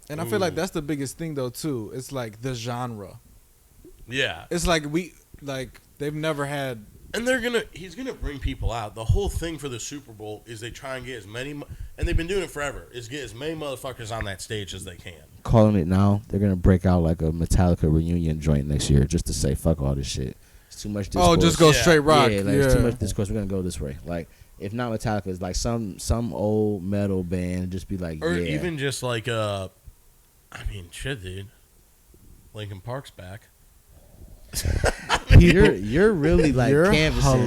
And I feel like that's the biggest thing though too. It's like the genre. Yeah, It's like they've never had. and he's gonna bring people out. The whole thing for the Super Bowl is they try and get as many, and they've been doing it forever. Is get as many motherfuckers on that stage as they can. Calling it now. They're gonna break out like a Metallica reunion joint next year just to say fuck all this shit. It's too much discourse. Oh, just go Yeah. straight rock. Yeah, like it's too much discourse. We're gonna go this way. Like if not Metallica, it's like some old metal band. Just be like, Or yeah. even just like I mean, shit, dude. Linkin Park's back. You're really like You're canvassing. You know what I'm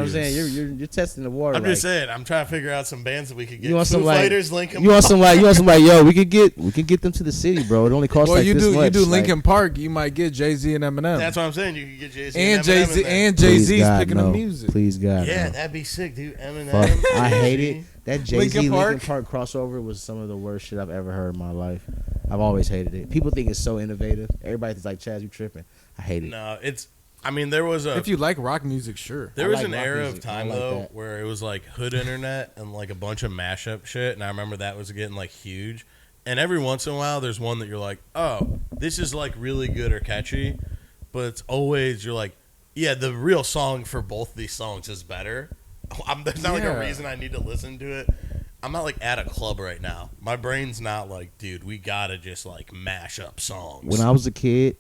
hilarious. saying? You're testing the water. I'm like, just saying. I'm trying to figure out some bands that we could get. You want Foo some, like- Fighters, Linkin You want Park. some like yo, we could get them to the city, bro. It only costs Well, like you this do much. you do Like, Linkin Park, you might get Jay-Z and Eminem. That's what I'm saying. You could get Jay-Z and Jay-Z and please, Jay-Z's God, picking no. the music. Please God, Yeah, no. that'd be sick, dude. Eminem. Fuck, I hate Jay-Z. it. That Jay-Z Linkin Linkin Park? Park crossover was some of the worst shit I've ever heard in my life. I've always hated it. People think it's so innovative. Everybody's like, Chaz, you tripping. I hate it. No, it's. I mean, there was a. If you like rock music, sure. There I was like an rock era music. of I time like though that. where it was like hood internet and like a bunch of mashup shit, and I remember that was getting like huge. And every once in a while, there's one that you're like, oh, this is like really good or catchy, but it's always you're like, yeah, the real song for both these songs is better. There's not like Yeah. a reason I need to listen to it. I'm not like at a club right now. My brain's not like, dude, we gotta just like mash up songs. When I was a kid,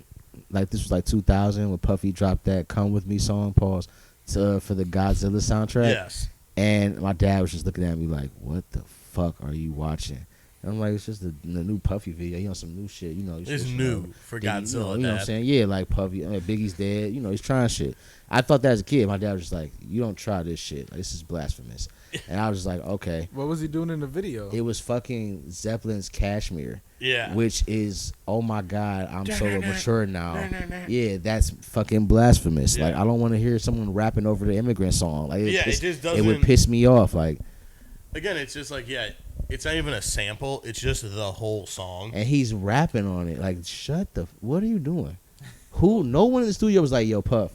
like this was like 2000 when Puffy dropped that "Come With Me" song, pause, for the Godzilla soundtrack. yes, And my dad was just looking at me like, "What the fuck are you watching?" And I'm like, it's just the new Puffy video. He on some new shit, you know. It's new for Godzilla. You know what I'm saying? Yeah, like Puffy, Biggie's dead. You know, he's trying shit. I thought that as a kid. My dad was just like, you don't try this shit. Like, this is blasphemous. And I was just like, okay. What was he doing in the video? It was fucking Zeppelin's Cashmere. Yeah. Which is, oh my God, I'm so mature now. Yeah, that's fucking blasphemous. Yeah. Like, I don't want to hear someone rapping over the immigrant song. Like, Yeah, it just doesn't. It would piss me off. Like, again, it's just like, yeah, it's not even a sample. It's just the whole song. and he's rapping on it. Like, what are you doing? No one in the studio was like, yo, Puff.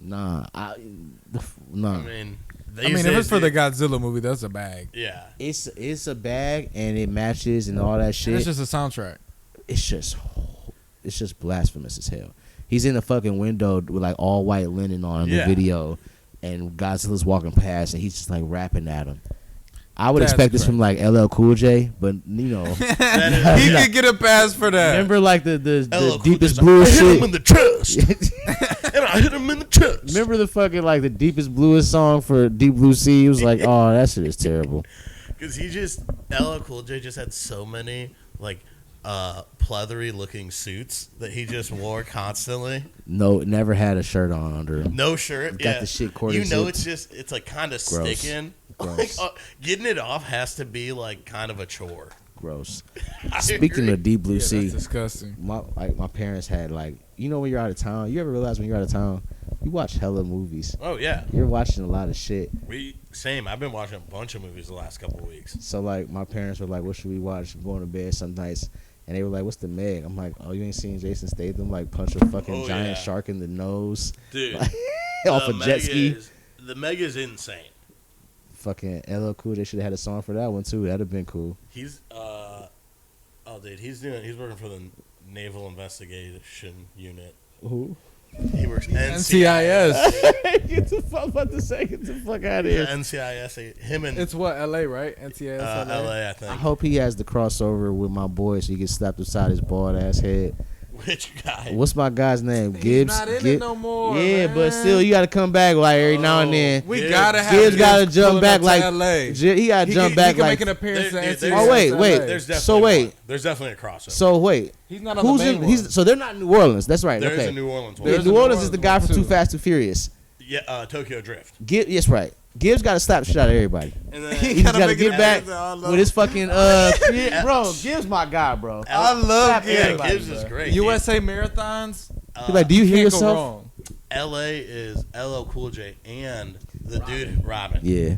Nah. I mean, if it's for the Godzilla movie, that's a bag. Yeah. It's a bag, and it matches and all that shit. And it's just a soundtrack. It's just blasphemous as hell. He's in the fucking window with like all white linen on in the video, and Godzilla's walking past, and he's just like rapping at him. I would expect this from like LL Cool J, but you know, he could get a pass for that. Remember like the deepest like, bluest I hit him shit. in the chest, and I hit him in the chest. Remember the fucking like the deepest bluest song for Deep Blue Sea? It was like, oh, that shit is terrible. Because LL Cool J just had so many like pleathery looking suits that he just wore constantly. No, never had a shirt on under him. No shirt. Got the shit corded. You know, it's like kind of sticking. Like, Gross. Getting it off has to be like kind of a chore. Gross. I Speaking agree. of Deep Blue Sea, That's disgusting. my parents had like, you know, when you're out of town, you ever realize when you're out of town, you watch hella movies. Oh yeah, You're watching a lot of shit. Same. I've been watching a bunch of movies the last couple of weeks. So like my parents were like, what should we watch? I'm going to bed some nights. And they were like, what's the Meg? I'm like, oh, you ain't seen Jason Statham like punch a fucking giant shark in the nose? Dude. Like, off a jet ski. The Meg is insane. Fucking LL Cool, they should have had a song for that one too. That'd have been cool. He's he's working for the Naval Investigation Unit. Who? He works NCIS. Get the fuck about to say, get the fuck out of here. NCIS. Him and It's what, LA, right? NCIS LA, I think. I hope he has the crossover with my boy so he gets slapped upside his bald ass head. Which guy? What's my guy's name? He's Gibbs. not in it no more. Yeah, man. but still, you got to come back like every now and then. We Gibbs. gotta have Gibbs got to jump pulling back up to like LA. He got to jump back he can like. make an appearance There- at there- NCIS. Oh, wait. There's definitely So wait. one. There's definitely a crossover. So wait, He's not on who's the main in? one. So they're not in New Orleans. That's right. There's okay. a New Orleans one. Yeah, There's New a New Orleans is the guy Orleans from one, Too too. Fast, Too Furious. Yeah, Tokyo Drift. Yes, right. Gibbs got to slap the shit out of everybody. And then He just got to make get it back happen. I love with his fucking bro. Gibbs my guy, bro. I love Slap Gibbs. everybody, Gibbs is bro. great. USA marathons. He like, do you hear Can't go yourself? wrong. LA is LL Cool J and the dude Robin. Yeah.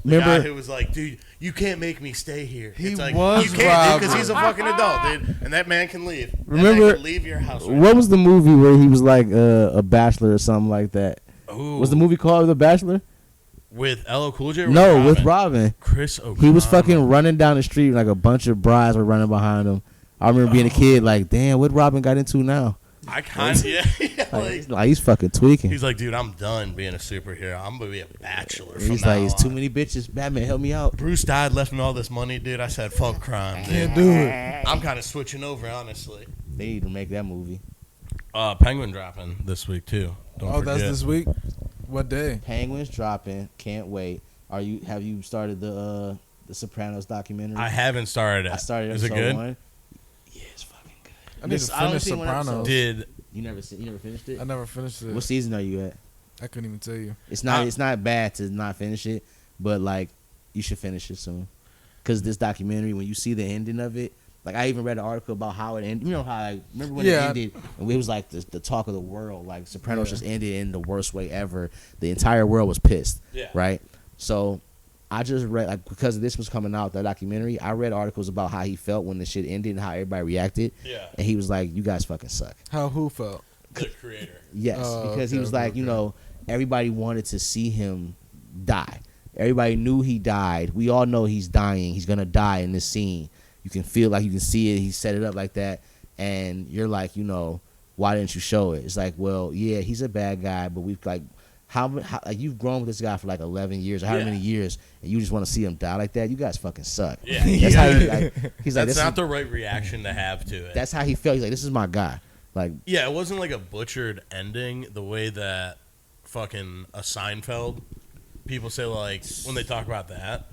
The guy Remember? who was like, dude, you can't make me stay here. He It's like, was you can't, because Robin. he's a fucking adult, dude, and that man can leave. That Remember- man can leave your house. Right What was the movie where he was like a bachelor or something like that? Ooh. Was the movie called The Bachelor? with LL Cool J? Or No, Robin? with Robin. Chris O'Connor. He was fucking running down the street like a bunch of brides were running behind him. I remember being a kid like, damn, what Robin got into now? I kind of yeah. Like he's fucking tweaking. He's like, dude, I'm done being a superhero. I'm gonna be a bachelor. From He's now like, it's too on." many bitches. Batman, help me out. Bruce died, left me all this money, dude. I said, fuck crime, dude. Can't do it. I'm kind of switching over, honestly. They need to make that movie. Penguin dropping this week too. Don't Oh, forget. that's this week. What day? Penguins dropping. Can't wait. Have you started the Sopranos documentary? I haven't started it. I started Is it episode good? 1. Yeah, it's fucking good. I need to I only finish seen one episode. Sopranos. Did You never finished it? I never finished it. What season are you at? I couldn't even tell you. It's not bad to not finish it, but like you should finish it soon. Cause this documentary, when you see the ending of it, like I even read an article about how it ended. You know how remember when it ended, and it was like the talk of the world. Like Sopranos just ended in the worst way ever. The entire world was pissed. Yeah. Right. So I just read like because this was coming out that documentary. I read articles about how he felt when the shit ended and how everybody reacted. Yeah. And he was like, "You guys fucking suck." How who felt? the creator? Yes, Oh, because he okay, was okay, like, you okay. know, everybody wanted to see him die. Everybody knew he died. We all know he's dying. He's gonna die in this scene. You can feel like you can see it. He set it up like that, and you're like, you know, why didn't you show it? It's like, well, yeah, he's a bad guy, but we've like, how like you've grown with this guy for like 11 years or however Yeah. many years, and you just want to see him die like that? You guys fucking suck. Yeah. That's how he, like, he's like, That's this not is, the right reaction to have to it. that's how he felt. He's like, this is my guy. Like, Yeah, it wasn't like a butchered ending the way that fucking a Seinfeld people say, like, when they talk about that.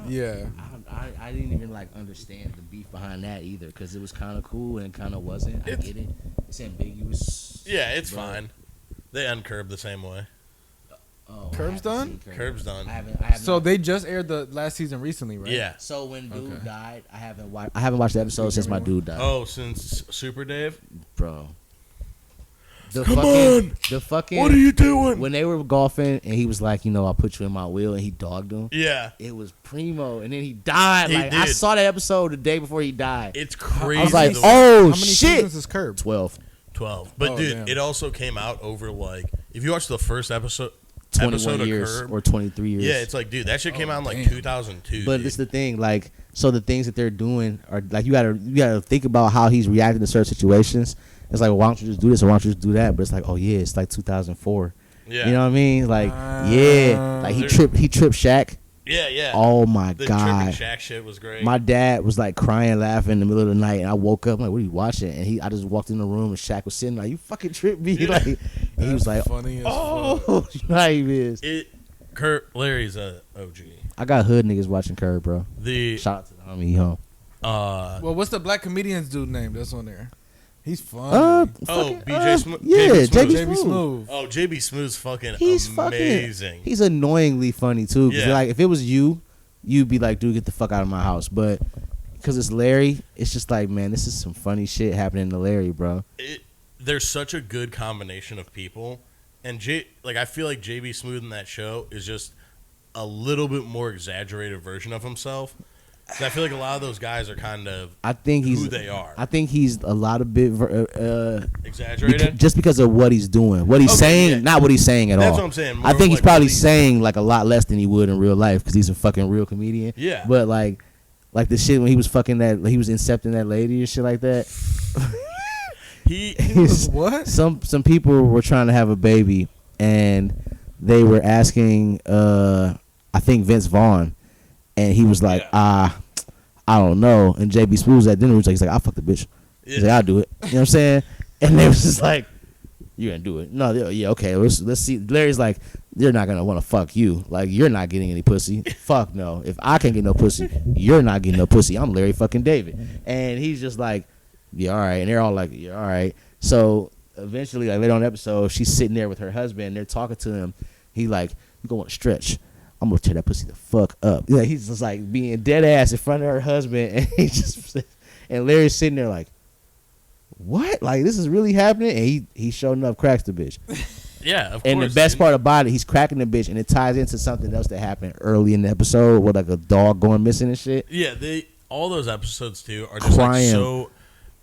Yeah. I I didn't even like understand the beef behind that either, because it was kind of cool and kind of wasn't. I get it. It's ambiguous. Yeah, it's fine. They end Curb the same way. Oh, Curb's done? Curb's done. I haven't. So they just aired the last season recently, right? Yeah. So when dude Okay. died, I haven't watched the episode since my dude died. Oh, since Super Dave? Bro. The fucking. What are you doing? When they were golfing and he was like, I'll put you in my wheel, and he dogged him. Yeah. It was primo, and then he died. He I did. saw that episode the day before he died. It's crazy. I was like, the- oh How many shit. seasons is Curb? 12. 12. But Oh, dude, damn. it also came out over like if you watch the first episode 21 of years Curb, or 23 years. yeah, it's like dude, that shit came out in like damn. 2002. But dude. it's the thing, like, so the things that they're doing are like you gotta think about how he's reacting to certain situations. It's like, well, why don't you just do this or why don't you just do that? But it's like, oh yeah, it's like 2004. yeah. You know what I mean? Like, yeah, like he tripped Shaq. Yeah, yeah. Oh my the god. tripping Shaq shit was great. My dad was like crying, laughing in the middle of the night, and I woke up I'm like, "What are you watching?" And I just walked in the room, and Shaq was sitting like, "You fucking tripped me!" Yeah. Like, and he was like, funny as fuck. "Oh, you know how he is." Larry's a OG. I got hood niggas watching Curb, bro. The Shout out to the homie, he home. Well, what's the black comedian's dude name that's on there? He's funny. BJ Smooth. Yeah, JB JB Smooth. JB Smooth. Oh, JB Smooth's fucking He's amazing. fucking. He's annoyingly funny too. 'Cause Yeah. like if it was you, you'd be like, "Dude, get the fuck out of my house." But because it's Larry, it's just like, man, this is some funny shit happening to Larry, bro. There's such a good combination of people, and I feel like JB Smooth in that show is just a little bit more exaggerated version of himself. So I feel like a lot of those guys are kind of I think he's who they are. I think he's a lot of bit Exaggerated. just because of what he's doing, what he's Okay, saying, yeah. not what he's saying at That's all. what I'm saying. More I think of, he's like, probably what he- saying like a lot less than he would in real life because he's a fucking real comedian. Yeah. But like the shit when he was fucking he was incepting that lady and shit like that. He What? Some people were trying to have a baby and they were asking I think Vince Vaughn, and he was like, I don't know. And JB Smooth was at dinner, he's like, I'll fuck the bitch. He's like, I'll do it. You know what I'm saying? And they was just like, you're gonna do it. No, yeah, okay, let's see. Larry's like, they're not gonna want to fuck you. Like, you're not getting any pussy. Fuck no. If I can't get no pussy, you're not getting no pussy. I'm Larry fucking David. And he's just like, yeah, all right. And they're all like, yeah, all right. So eventually, like later on in the episode, she's sitting there with her husband. They're talking to him. He like, you gonna want to stretch. I'm gonna tear that pussy the fuck up. Yeah, he's just like being dead ass in front of her husband, and and Larry's sitting there like, what? Like, this is really happening? And he sure enough cracks the bitch. Yeah, of course. And the best part about it, he's cracking the bitch, and it ties into something else that happened early in the episode with like a dog going missing and shit. Yeah, all those episodes too are just Crying. like so.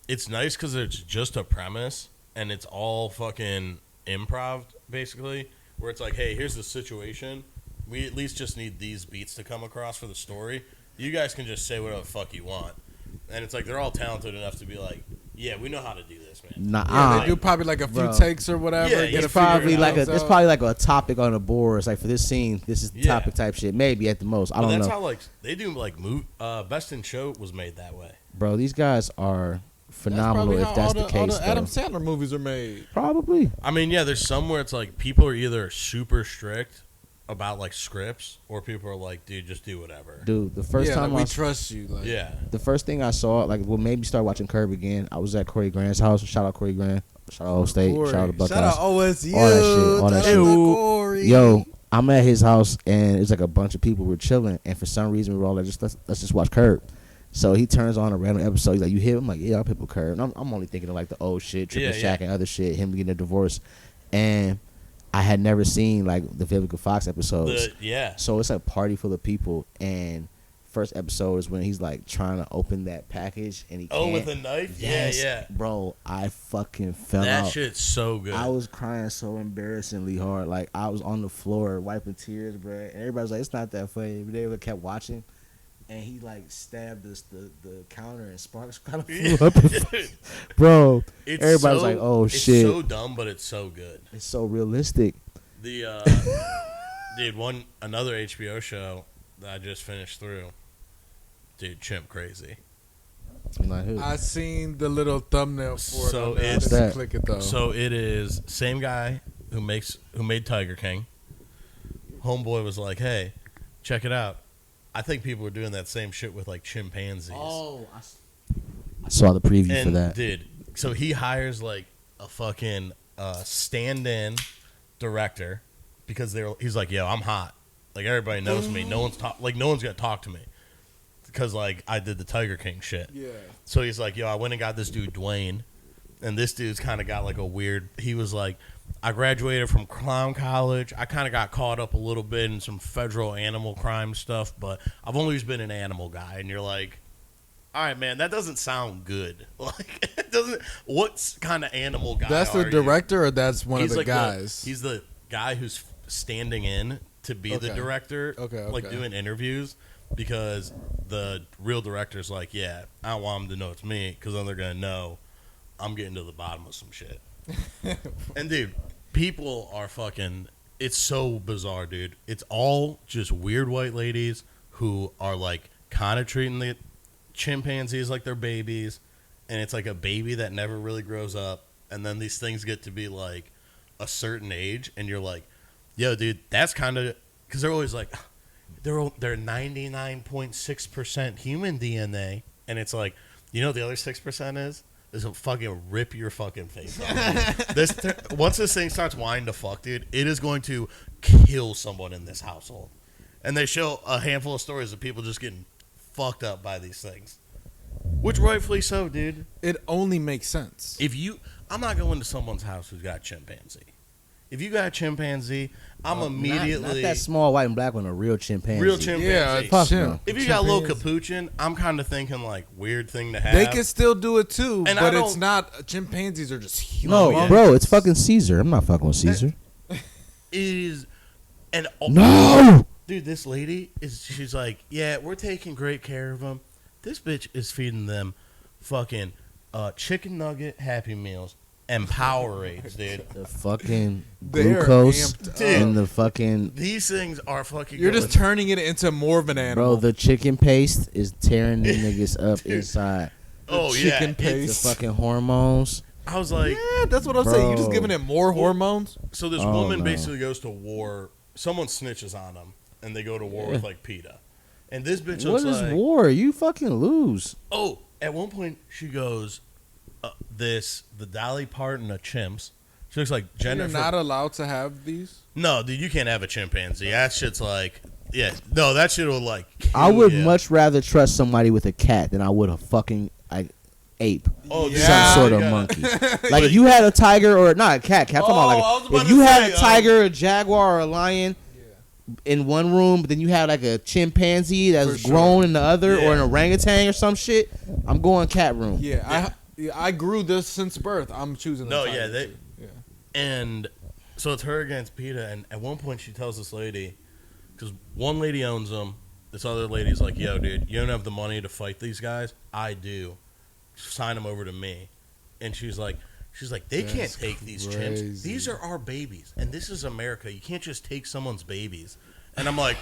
It's nice because it's just a premise and it's all fucking improv basically. Where it's like, hey, here's the situation. We at least just need these beats to come across for the story. You guys can just say whatever the fuck you want, and it's like they're all talented enough to be like, yeah, we know how to do this, man. Nah, Yeah, they do probably like a few bro. takes or whatever. Yeah, get it's it probably figured like out. there's probably like a topic on the board. It's like for this scene, this is the Yeah. topic type shit. Maybe at the most, I But don't that's know, how like they do like Best in Show was made that way. bro. These guys are phenomenal. If that's the all case, the Adam though. Sandler movies are made. Probably. I mean, yeah, there's some where it's like people are either super strict about like scripts, or people are like, dude, just do whatever. Dude, the first yeah, time like, I we trust you. Like, Yeah. the first thing I saw, like, what made me start watching Curb again, I was at Corey Grant's house. Shout out Corey Grant. Shout out Old State. Corey. Shout out to Buckeyes. Shout out OSU. All that shit, all that Shout out shit. to Corey. Yo, I'm at his house, and it's like a bunch of people were chilling, and for some reason we were all like, let's just watch Curb. So he turns on a random episode. He's like, you hit him? I'm like, yeah, I'm people Curb. And I'm only thinking of like the old shit, Triple Yeah, Shaq and other shit, him getting a divorce. And I had never seen like the Vivica Fox episodes. Yeah. So it's a party full of people, and first episode is when he's like trying to open that package, and he Oh, can't. with a knife? Yes, Yeah. bro, I fucking fell That out. shit's so good. I was crying so embarrassingly hard, like I was on the floor wiping tears, bro. And everybody was like, "It's not that funny," but they kept watching. And he like stabbed the counter, and sparks kind of flew up. Bro, It's everybody's so- like, "Oh it's shit!" so dumb, but it's so good. It's so realistic. The dude, another HBO show that I just finished through. Dude, Chimp Crazy. I'm like, who? I seen the little thumbnail for So it. I it's- didn't that? click it though. So it is same guy who made Tiger King. Homeboy was like, "Hey, check it out. I think people are doing that same shit with like chimpanzees. Oh, I saw the preview and for that. So he hires like a fucking stand-in director because he's like, yo, I'm hot. Like everybody knows me. No one's gonna talk to me because like I did the Tiger King shit. Yeah. So he's like, yo, I went and got this dude Dwayne, and this dude's kind of got like a weird. He was like, I graduated from clown college. I kind of got caught up a little bit in some federal animal crime stuff, but I've always been an animal guy. And you're like, all right, man, that doesn't sound good. Like, it doesn't. What kind of animal guy? That's the director, or that's one of the like guys. He's the guy who's standing in to be the director. Okay. Like doing interviews because the real director's like, yeah, I don't want them to know it's me because then they're gonna know I'm getting to the bottom of some shit. And dude, people are fucking. It's so bizarre, dude. It's all just weird white ladies who are like kind of treating the chimpanzees like they're babies, and it's like a baby that never really grows up, and then these things get to be like a certain age, and you're like, yo, dude, that's kind of because they're always like they're 99.6% human DNA, and it's like, you know what the other 6% is it'll fucking rip your fucking face off. Once this thing starts whining to fuck, dude, it is going to kill someone in this household. And they show a handful of stories of people just getting fucked up by these things, which rightfully so, dude. It only makes sense. I'm not going to someone's house who's got a chimpanzee. If you got a chimpanzee, I'm immediately not that small white and black one, a real chimpanzee. real chimpanzee. Yeah, Fuck chimp. no. If you got a little capuchin, I'm kind of thinking like weird thing to have. They can still do it too, And but I it's don't- not. Chimpanzees are just huge. No, bro, it's fucking Caesar. I'm not fucking with Caesar. is and No. dude, this lady she's like, yeah, we're taking great care of them. This bitch is feeding them fucking chicken nugget Happy Meals and Powerades, dude. The fucking They're glucose amped and the fucking These things are fucking. You're going- just turning it into more of an animal. bro. The chicken paste is tearing the niggas up inside. oh chicken yeah. paste. The fucking hormones. I was like, Yeah, that's what I'm saying. You're just Bro. giving it more hormones. so this Oh, woman no. basically goes to war. Someone snitches on them, and they go to war with like PETA. And this bitch What looks is like, war? You fucking lose. oh, at one point she goes, the Dolly Parton of chimps. She looks like Jennifer. You're not allowed to have these. No, dude, you can't have a chimpanzee. That shit's like, yeah, no, that shit will like. Kill I would you. much rather trust somebody with a cat than I would a fucking like ape. Oh, Yeah. Some sort of yeah. monkey. Like if you had a tiger or not a cat. Cat. I'm Oh, I was talking about about like to if you had say, a tiger, a jaguar, or a lion in one room, but then you had like a chimpanzee that's For sure. grown in the other, or an Yeah. orangutan or some shit. I'm going cat room. Yeah, I grew this since birth. I'm choosing. No, the yeah, tiger, too. And so it's her against PETA, and at one point she tells this lady, because one lady owns them, this other lady's like, yo, dude, you don't have the money to fight these guys? I do. Sign them over to me. And she's like, they can't That's take these chimps. crazy. These are our babies, and this is America. You can't just take someone's babies. And I'm like,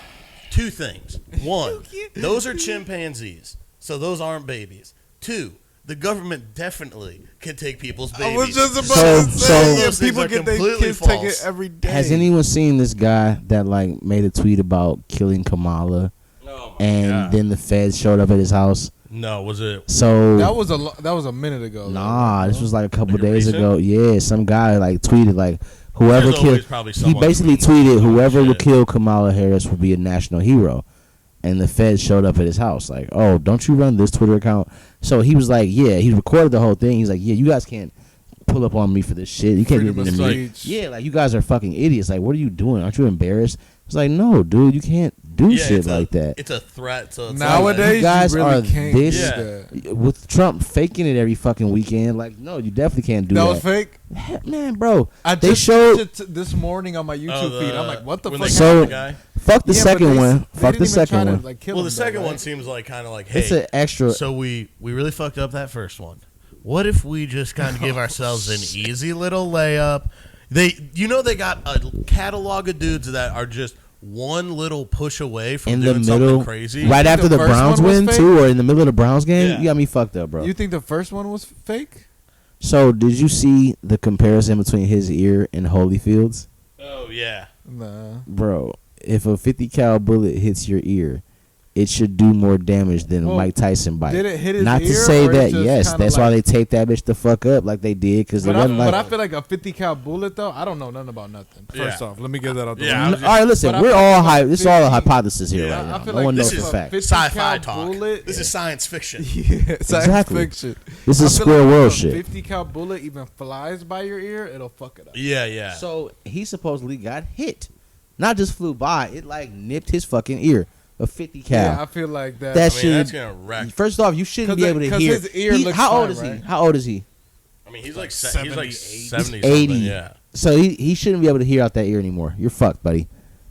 two things. One, those are chimpanzees, so those aren't babies. Two, the government definitely can take people's babies. I was just about So- to say, so- yeah, Those things people are get their completely kids taken false. every day. Has anyone seen this guy that like made a tweet about killing Kamala, Oh my and God. then the feds showed up at his house? No, was it? So That was a minute ago. nah, this was like a couple Like days recent? ago. Yeah, some guy like tweeted like whoever There's always killed. probably He someone basically doing tweeted some whoever would shit. kill Kamala Harris would be a national hero, and the feds showed up at his house like, oh, don't you run this Twitter account? So he was like, yeah, he recorded the whole thing. He's like, yeah, you guys can't pull up on me for this shit. You can't do Freedom anything of to me. speech. Yeah, like you guys are fucking idiots. Like, what are you doing? Aren't you embarrassed? It's like, no, dude, you can't do Yeah, shit it's like that. It's a threat. So it's Nowadays, you guys you really are can't this- do that. With Trump faking it every fucking weekend, like, no, you definitely can't do That that. was fake. Man, bro, I they just showed. watched it this morning on my YouTube feed. I'm like, what the when fuck? they So- got the guy? Fuck the Yeah, but second they- one. they Fuck didn't the even try second to, one. like, kill Well, the him, though, second right? one seems like kind of like, hey, It's an extra. so we really fucked up that first one. What if we just kind of give ourselves an easy little layup? They got a catalog of dudes that are just one little push away from in the doing something middle, crazy. right think after the the first Browns one was win fake? too, or in the middle of the Browns game, Yeah. you got me fucked up, bro. You think the first one was fake? So did you see the comparison between his ear and Holyfield's, Oh yeah, Nah. bro? If a 50 cal bullet hits your ear, it should do more damage than a Well, Mike Tyson bite. did it hit his Not to ear, say or it that, just yes, kinda that's why like- they taped that bitch the fuck up like they did, because it But I, wasn't like. but I feel like a 50 cal bullet though. I don't know nothing about nothing. First Yeah. off, let me get that out the Yeah, way. I was All right, listen, But I we're feel all like this is all a 50 hypothesis here Yeah, right now. I feel No like one this knows is for is a fact. 50 Sci-fi cal talk. bullet. This is science fiction. Yeah, science Exactly. fiction. This I is feel square like world if a shit. 50 cal bullet even flies by your ear, it'll fuck it up. Yeah. So he supposedly got hit, not just flew by. It like nipped his fucking ear. A 50 cal. Yeah, I feel like that. That I mean, shit. that's gonna wreck. First off, you shouldn't be able to 'Cause hear. his ear looks how old fine, is he? right? How old is he? I mean, he's like Like he's like 78. 70 80. something. Yeah. So he shouldn't be able to hear out that ear anymore. You're fucked, buddy.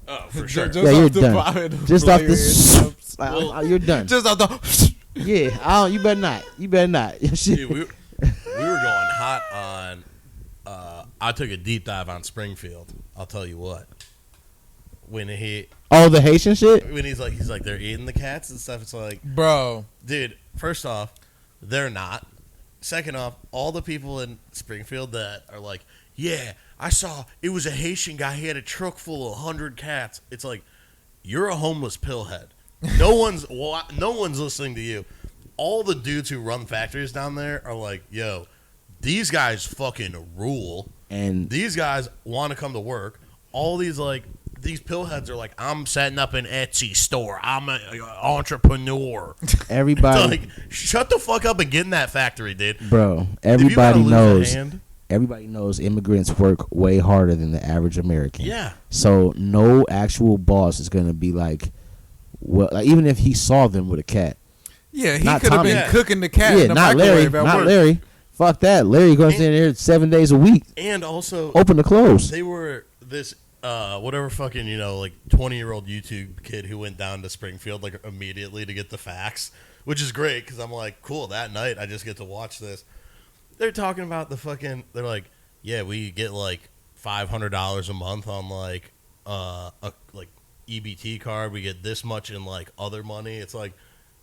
Oh, for sure. Just Yeah, off you're the done. bottom, Just blow off your the. eardrums. You're done. Just off the. Yeah, you better not. You better not. Dude, we were going hot on. I took a deep dive on Springfield. I'll tell you what. When The Haitian shit. when he's like they're eating the cats and stuff. It's like, Bro, dude. First off, they're not. Second off, all the people in Springfield that are like, yeah, I saw it was a Haitian guy. He had a truck full of 100 cats. It's like, you're a homeless pillhead. No one's listening to you. All the dudes who run factories down there are like, yo, these guys fucking rule. And These guys want to come to work. All these pillheads are like, I'm setting up an Etsy store. I'm an entrepreneur. everybody, Like, shut the fuck up and get in that factory, dude. bro, If you everybody gotta lose a knows. hand- Everybody knows immigrants work way harder than the average American. Yeah. So no actual boss is gonna be like, well, like, even if he saw them with a cat. yeah, he Not could have Tommy. been Yeah. cooking the cat in Yeah, the not microwave Larry. at Not work. Larry. Fuck that. Larry goes in there 7 days a week, And also, open to close. they were this whatever fucking 20-year-old YouTube kid who went down to Springfield like immediately to get the facts, which is great because I'm like, cool. That night I just get to watch this. They're talking about they're like, yeah, we get like $500 a month on like a like EBT card. We get this much in like other money. It's like,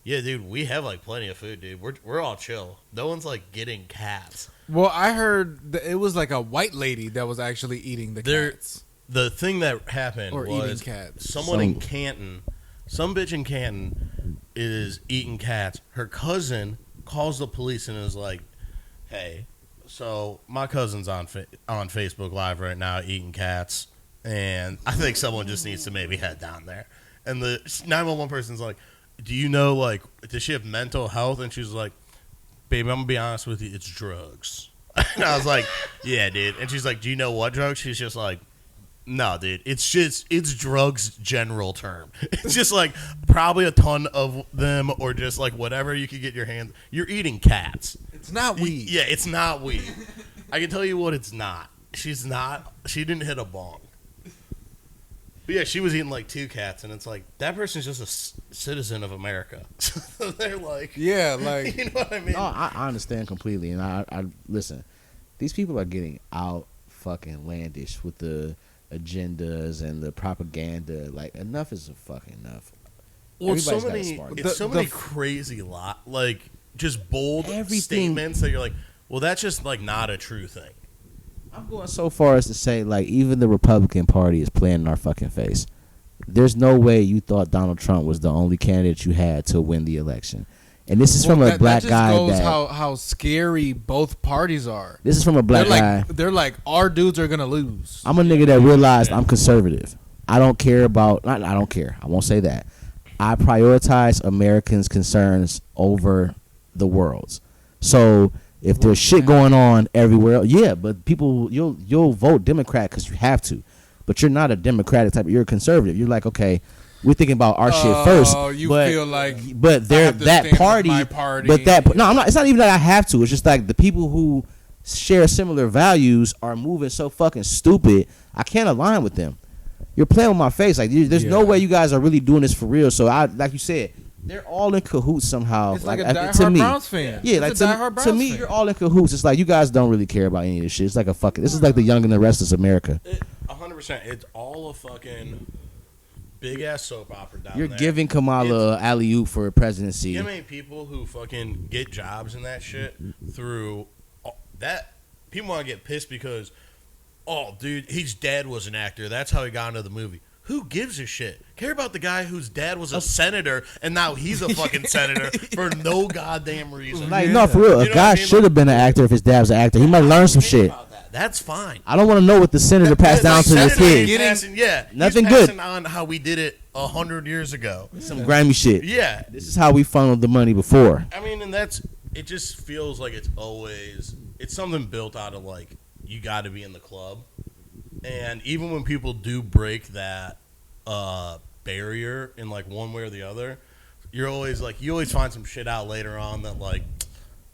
yeah, dude, we have like plenty of food, dude. We're all chill. No one's like getting cats. Well, I heard that it was like a white lady that was actually eating the There- cats. The thing that happened Or eating was cats. someone in Canton, some bitch in Canton is eating cats. Her cousin calls the police and is like, hey, so my cousin's on Facebook Live right now eating cats, and I think someone just needs to maybe head down there. And the 911 person's like, do you know, like, does she have mental health? And she's like, baby, I'm going to be honest with you, it's drugs. And I was like, yeah, dude. And she's like, do you know what drugs? She's just like, no, dude. It's drugs general term. It's just like probably a ton of them or just like whatever you could get your hands. You're eating cats. It's not weed. Yeah, it's not weed. I can tell you what it's not. She didn't hit a bong. But yeah, she was eating like 2 cats, and it's like, that person's just a citizen of America. So they're like, Yeah, like you know what I mean? No, I understand completely, and I listen. These people are getting out fucking landish with the agendas and the propaganda. Like, enough is fucking enough. Well, it's so Everybody's many, got a spark. it's so The- many the- crazy like just bold Everything- statements that you're like, well, that's just like not a true thing. I'm going so far as to say, like, even the Republican Party is playing in our fucking face. There's no way you thought Donald Trump was the only candidate you had to win the election. And this is from a black that just guy goes that. how scary both parties are. This is from a black they're guy. like they're like our dudes are gonna lose. I'm a nigga that realized I'm conservative. I don't care about. I don't care. I won't say that. I prioritize Americans' concerns over the world's. So if there's shit going on everywhere, yeah, but people, you'll vote Democrat because you have to, but you're not a Democratic type. You're a conservative. You're like, okay, we're thinking about our shit first. Oh, you but, feel like but I they're have to that stand with party, my party. but that no, I'm not. It's not even that I have to. It's just like the people who share similar values are moving so fucking stupid. I can't align with them. You're playing with my face. Like, there's no Yeah. way you guys are really doing this for real. So I, like you said, they're all in cahoots somehow. It's like a to diehard me, Browns fan. yeah, like It's a diehard to Browns me, fan. you're all in cahoots. It's like you guys don't really care about any of this shit. It's like a fucking. This is like the Young and the Restless America. 100%. It's all a fucking big ass soap opera down You're there. giving Kamala alley oop for presidency. You know how many people who fucking get jobs and that shit through that? People want to get pissed because, oh, dude, his dad was an actor. That's how he got into the movie. who gives a shit? Care about the guy whose dad was a senator and now he's a fucking senator for no goddamn reason. Like, no, for real. You A know what guy I mean? should have been an actor if his dad was an actor. He might learn some Think shit. about that. That's fine. I don't want to know what the senator passed down to his Senator ain't kid. passing- yeah, Nothing he's good. passing on how we did it 100 years ago. Some grimy shit. Yeah, This is how we funneled the money before. I mean, and it just feels like it's something built out of like you got to be in the club, and even when people do break that barrier in like one way or the other, you always find some shit out later on that like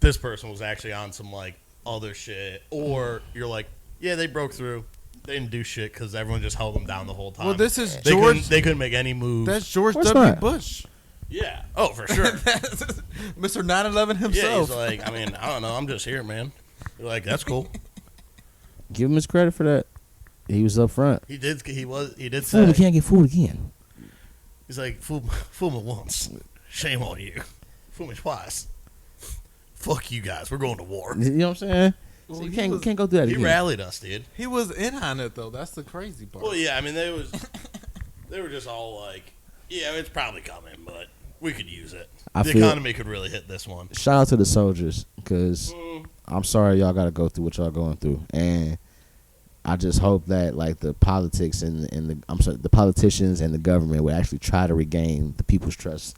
this person was actually on some like other shit, or you're like, yeah, they broke through. They didn't do shit because everyone just held them down the whole time. Well, this is they George. They couldn't make any moves. That's George Of course W. not. Bush. Yeah. Oh, for sure. Mr. 9/11 Yeah, himself. he's like, I mean, I don't know. I'm just here, man. You're like, that's cool. Give him his credit for that. He was up front. He did Fool, we say. can't get fooled again. He's like, fool me once. Shame on you. Fool me twice. Fuck you guys. We're going to war. You know what I'm saying? Well, So you he can't, was- can't go through that He again. rallied us, dude. He was in on it though. That's the crazy part. Well, yeah, I mean, they were just all like, yeah, it's probably coming, but we could use it. I The feel- economy could really hit this one. Shout out to the soldiers, because I'm sorry y'all got to go through what y'all going through, and I just hope that like the politics and the politicians and the government would actually try to regain the people's trust,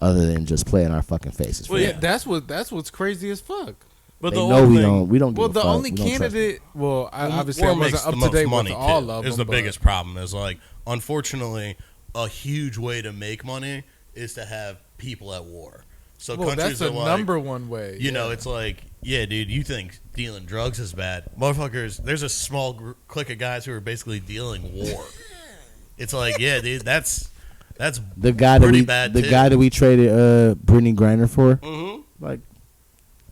other than just play in our fucking faces. Well, yeah, yeah. that's what's crazy as fuck. But They the know whole we thing, don't. We don't. Well, give a the fuck. only We don't trust them. candidate. Well, obviously, I war makes wasn't the up to date most money with all too, of is them. the biggest problem. Is like, unfortunately, a huge way to make money is to have people at war. So Well, countries that's are the like, number one way. you know, it's like, yeah, dude, you think dealing drugs is bad, motherfuckers? There's a small clique of guys who are basically dealing war. It's like, yeah, dude, that's The guy that pretty we bad, the too. guy that we traded Brittany Griner for. Mhm. Like,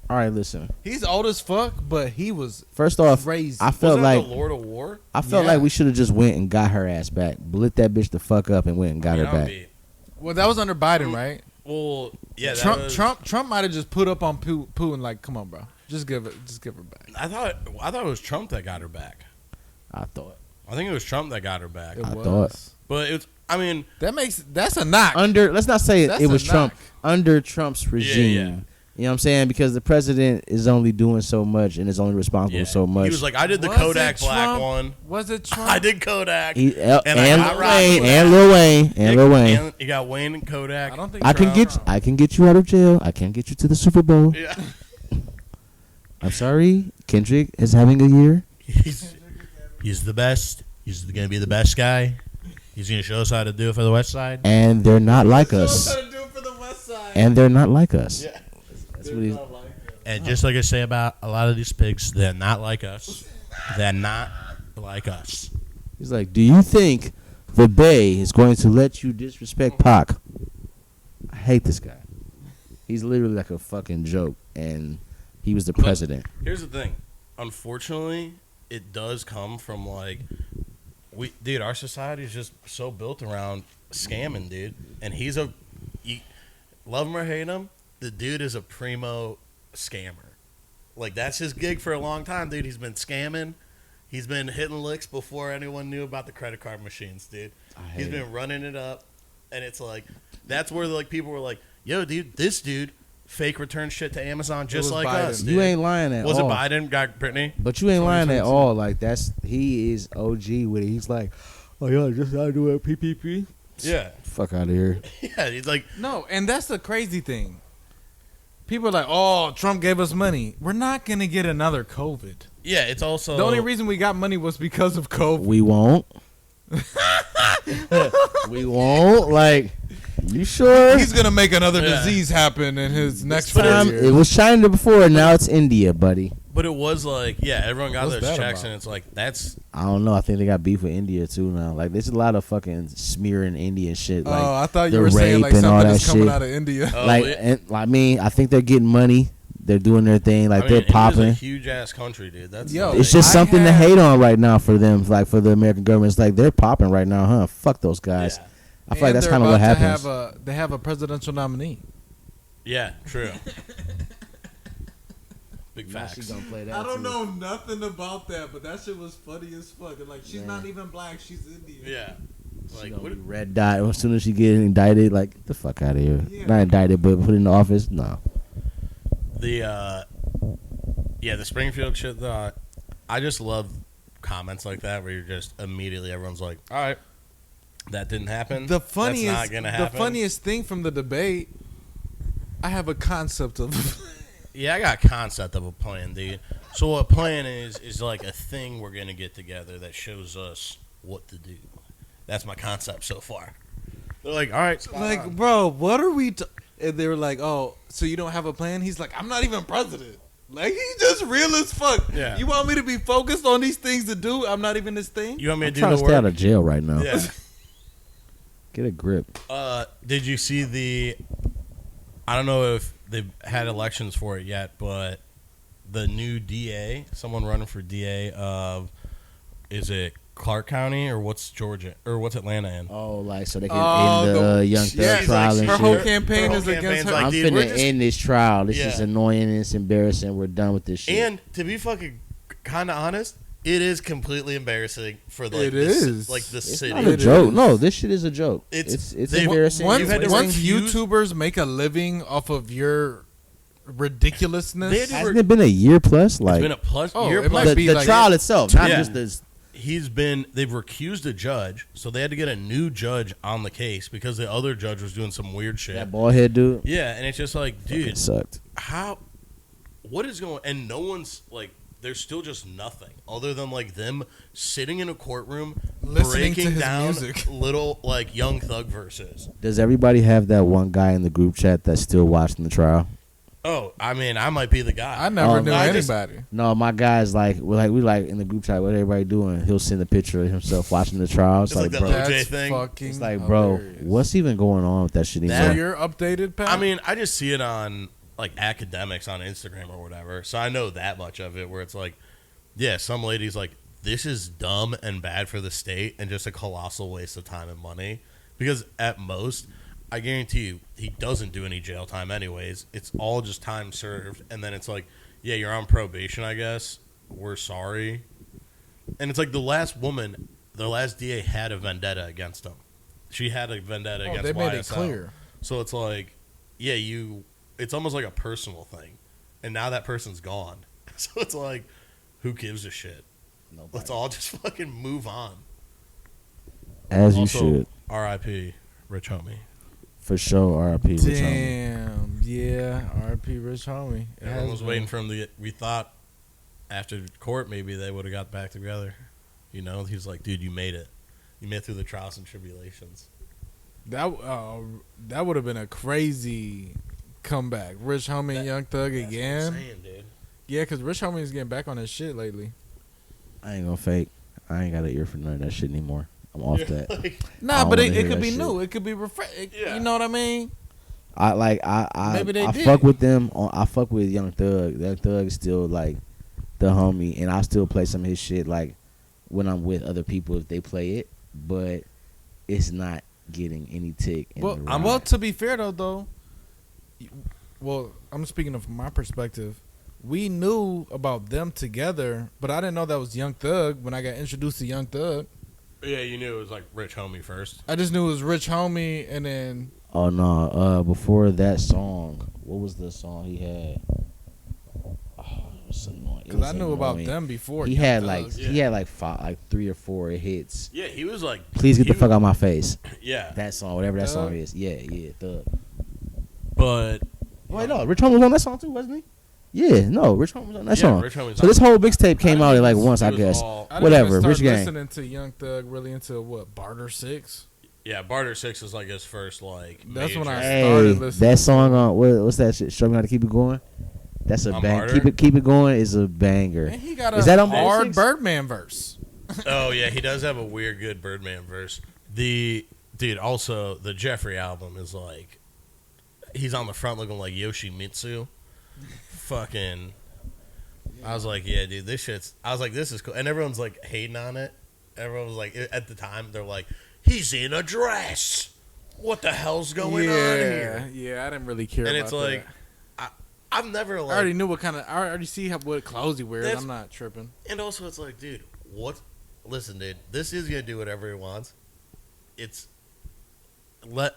all right, listen. he's old as fuck, but he was First off, crazy. I Was felt that like the Lord of War? I felt Yeah. like we should have just went and got her ass back, lit that bitch the fuck up, and went and got her I mean, back. I'd be- well, that was under Biden, right? Well, yeah, that Trump, was- Trump might have just put up on Putin like, come on, bro, just give her back. I thought it was Trump that got her back. I thought I think it was Trump that got her back. It I was. thought. But it's, I mean, That's a knock. under. Let's not say That's it a was Trump. knock. Under Trump's regime. yeah. You know what I'm saying? Because the president is only doing so much and is only responsible yeah. for so much. He was like, I did the Was it Kodak Black Trump? one. Was it Trump? I did Kodak. and and I got Lil rocked Wayne with and that. Lil Wayne and Lil Wayne. And you got Wayne and Kodak. I don't think I can Trump. get you out of jail. I can get you to the Super Bowl. Yeah. I'm sorry, Kendrick is having a year. He's the best. He's going to be the best guy. He's going to show us how to do it for the West Side. And they're not like us. do it for the West Side. And they're not like us. Yeah. That's what he's. And just like I say about a lot of these pigs, they're not like us. They're not like us. He's like, do you think the Bay is going to let you disrespect Pac? I hate this guy. He's literally like a fucking joke, and he was the But- president. Here's the thing. Unfortunately, it does come from like dude, our society is just so built around scamming, dude. And he's love him or hate him, the dude is a primo scammer. Like that's his gig for a long time, dude. He's been scamming. He's been hitting licks before anyone knew about the credit card machines, dude. He's been running it up, and it's like that's where like people were like, "Yo, dude, this dude fake return shit to Amazon just was like Biden. us." Dude. You ain't lying at Was all. it Biden got Brittany? But you ain't lying at 2022. all. Like he is OG with it. He's like, oh yeah, just gotta do a PPP. Yeah, Fuck out of here. yeah. He's like, No, and that's the crazy thing. People are like, "Oh, Trump gave us money. We're not gonna get another COVID." yeah. It's also The only reason we got money was because of COVID. We won't. We won't. Like, you sure? He's gonna make another Yeah. disease happen in his next This time, 4 years. it was China before, now it's India, buddy. But it was like, yeah, everyone got What's those that checks, about? and it's like that's I don't know. I think they got beef with India too now. Like, there's a lot of fucking smearing Indian shit. Like, Oh, I thought you the were saying like rape and all something that is coming shit. out of India. oh, like, it- and, I mean, I think they're getting money. They're doing their thing. Like, I mean, they're India's popping. a huge ass country, dude. That's Yo, the It's thing. just I something to had- hate on right now for them. Like, for the American government, it's like they're popping right now, huh? Fuck those guys. Yeah. I feel like And that's they're kind of what about to happens. they have a presidential nominee. Yeah, true. Big facts. I don't know nothing about that, but that shit was funny as fuck. And like, she's Yeah. not even black; she's Indian. Yeah. Like, Gonna what? be red dot as soon as she get indicted. Like, get the fuck out of here. Yeah. Not indicted, but put in the office. No. The the Springfield shit though. I just love comments like that where you're just immediately everyone's like, all right, that didn't happen. The That's funniest, not gonna happen. the funniest thing from the debate, I have a concept of. Yeah, I got a concept of a plan, dude. So what a plan is like a thing we're gonna get together that shows us what to do. That's my concept so far. They're like, all right, spot Like, on. bro, what are we? And they were like, oh, so you don't have a plan? He's like, I'm not even president. Like, he's just real as fuck. Yeah. You want me to be focused on these things to do? I'm not even this thing. You want me I'm to do trying the to stay out work? of jail right now. Yeah. Get a grip. Did you see the? I don't know if they've had elections for it yet, but the new DA, someone running for DA of, is it Clark County or what's Georgia or what's Atlanta in? Oh, like so they can Oh, end the Young Thug yes, trial like, and her shit. whole campaign Her is whole against campaign's her. like, I'm dude, we're finna just- end this trial. This is Yeah. annoying and it's embarrassing. We're done with this shit. And to be fucking kind of honest, it is completely embarrassing for like It the, is. like the it's city. not a It joke. is. No, this shit is a joke. It's- It's they- embarrassing. You've Once, had to once refuse- YouTubers make a living off of your ridiculousness, They had to Hasn't it been a year plus? It's Like been a plus Oh, year it plus. might the, be the like- trial itself, not Yeah. just this. They've recused a judge, so they had to get a new judge on the case because the other judge was doing some weird shit. That bald head dude. Yeah, and it's just like, Fucking dude, sucked. what is going? And no one's like, there's still just nothing other than like them sitting in a courtroom Listening to breaking his down music. little like Young Thug verses. Does everybody have that one guy in the group chat that's still watching the trial? Oh, I mean, I might be the guy. I never Oh, knew no, I just- anybody. No, my guy's like we like in the group chat. What everybody doing? He'll send a picture of himself watching the trial. It's It's like, like bro, that OJ That's thing. fucking. it's like, bro, hilarious. what's even going on with that shit That- So anymore? you're updated, Pat? I mean, I just see it on like academics on Instagram or whatever, so I know that much of it. Where it's like, yeah, some ladies like this is dumb and bad for the state and just a colossal waste of time and money. Because at most, I guarantee you, he doesn't do any jail time anyways. It's all just time served, and then it's like, yeah, you're on probation, I guess. We're sorry. And it's like the last DA had a vendetta against him. She had a vendetta Oh, against they made it YSL. clear. So it's like, yeah, it's almost like a personal thing. And now that person's gone. So it's like, who gives a shit? Nobody. Let's all just fucking move on. As you Also, should, R.I.P. Rich Homie. for sure. R.I.P. Rich Homie. Damn. Yeah. R.P. Rich Homie. It Everyone has was been. waiting for him to get, we thought after court maybe they would have got back together. You know, he's like, dude, you made it. You made it through the trials and tribulations. That would have been a crazy comeback. Rich Homie and Young Thug That's what I'm again. saying, dude. Yeah, because Rich Homie is getting back on his shit lately. I ain't gonna fake. I ain't got an ear for none of that shit anymore. I'm off that. Like, Nah, don't but wanna it hear could that be shit. new. It could be refresh. Yeah. You know what I mean? I Maybe they did. fuck with them. I fuck with Young Thug. Young Thug is still like the homie, and I still play some of his shit like when I'm with other people if they play it. But it's not getting any tick. In Well, the well, ride. to be fair though, well, I'm speaking of my perspective. We knew about them together, but I didn't know that was Young Thug when I got introduced to Young Thug. yeah, you knew it was like Rich Homie first. I just knew it was Rich Homie, and then Oh no! Before that song, what was the song he had? Oh, it was annoying. It because I was knew about annoying. them before. He Young had Thug. like Yeah. he had like 3 or 4 hits. Yeah, he was like, Please get he the fuck out of my face. Yeah, That song, whatever that song Thug? is. Yeah, Thug. but Wait, no, Rich Homie was on that song too, wasn't he? Yeah, no, Rich Homie was on that yeah, song. Rich Homie's So this whole mixtape came I out think at like it's- once, it I was guess. all- I didn't whatever, even start Rich Gang. listening to Young Thug really into what Barter 6. Yeah, Barter 6 is like his first like. That's when major- I Hey, started listening that to song on what's that shit? Show me how to keep it going. That's a On bang. Barter? Keep it going is a banger. And he got a Is that on Barter hard 6? Birdman verse. Oh yeah, he does have a weird good Birdman verse. Also the Jeffrey album is like, he's on the front looking like Yoshimitsu. Fucking, I was like, yeah, dude, this shit's. I was like, this is cool, and everyone's like hating on it. Everyone was like, at the time, they're like, he's in a dress. What the hell's going on here? Yeah, I didn't really care And about it's like, that. I've never like. I already knew what kind of. I already see what clothes he wears. That's- I'm not tripping. And also, it's like, dude, what? Listen, dude, this is gonna do whatever he wants. it's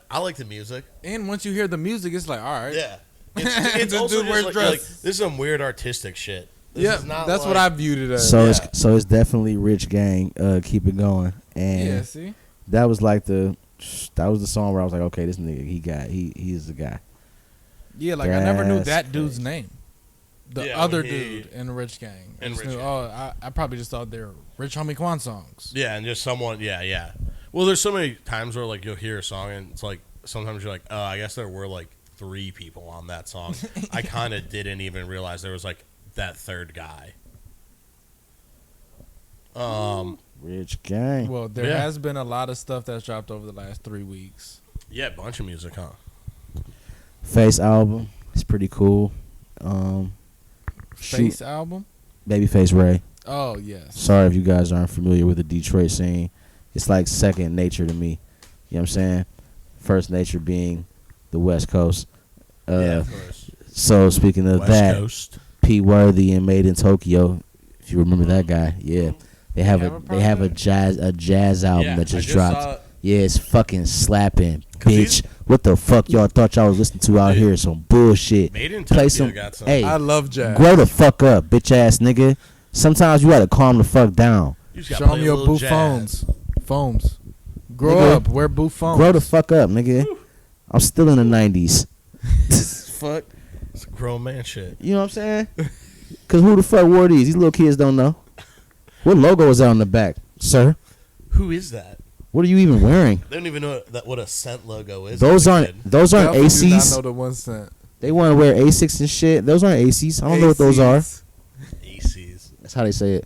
I like the music. And once you hear the music, it's like, all right. Yeah. It's The also dude wears just dress. like, this is some weird artistic shit. This Yeah, is not that's what like- I viewed it as. So Yeah. it's definitely Rich Gang. Keep it going. And yeah, see? that was like the song where I was like, okay, this nigga, he's the guy. Yeah, like I never knew That's that dude's crazy. name. The Yeah, other when he- dude in Rich Gang. I in just Rich knew, Gang. I probably just thought they were Rich Homie Quan songs. Yeah, and just someone, yeah. Well, there's so many times where like you'll hear a song and it's like sometimes you're like, oh, I guess there were like 3 people on that song. I kind of didn't even realize there was like that third guy. Rich Gang. Well, there Yeah. has been a lot of stuff that's dropped over the last 3 weeks. Yeah, bunch of music, huh? Face album. It's pretty cool. Face album? Babyface Ray. Oh, yes. Sorry if you guys aren't familiar with the Detroit scene. It's like second nature to me. You know what I'm saying? First nature being the West Coast. Yeah, of course. So speaking of West that, Coast. P Worthy and Made in Tokyo. If you remember that guy, yeah, they have a jazz album Yeah, that just I dropped. saw- Yeah, it's fucking slapping, 'Cause bitch. What the fuck y'all thought y'all was listening to out Dude. here? Some bullshit. Made in Play Tokyo some. got some. Hey, I love jazz. grow the fuck up, bitch ass nigga. Sometimes you gotta calm the fuck down. You just gotta Show play me a your little boo jazz. phones. Phones. Grow Nigga, up. Wear boo phones. Grow the fuck up, nigga. I'm still in the 90s. Fuck. It's grown man shit. You know what I'm saying? Cause who the fuck wore these? These little kids don't know. What logo is that on the back, sir? Who is that? What are you even wearing? They don't even know what a scent logo is. Those as a aren't kid. Definitely do not ACs. know the 1 cent. They want to wear Asics and shit. Those aren't ACs. I don't know what those are. ACs. That's how they say it.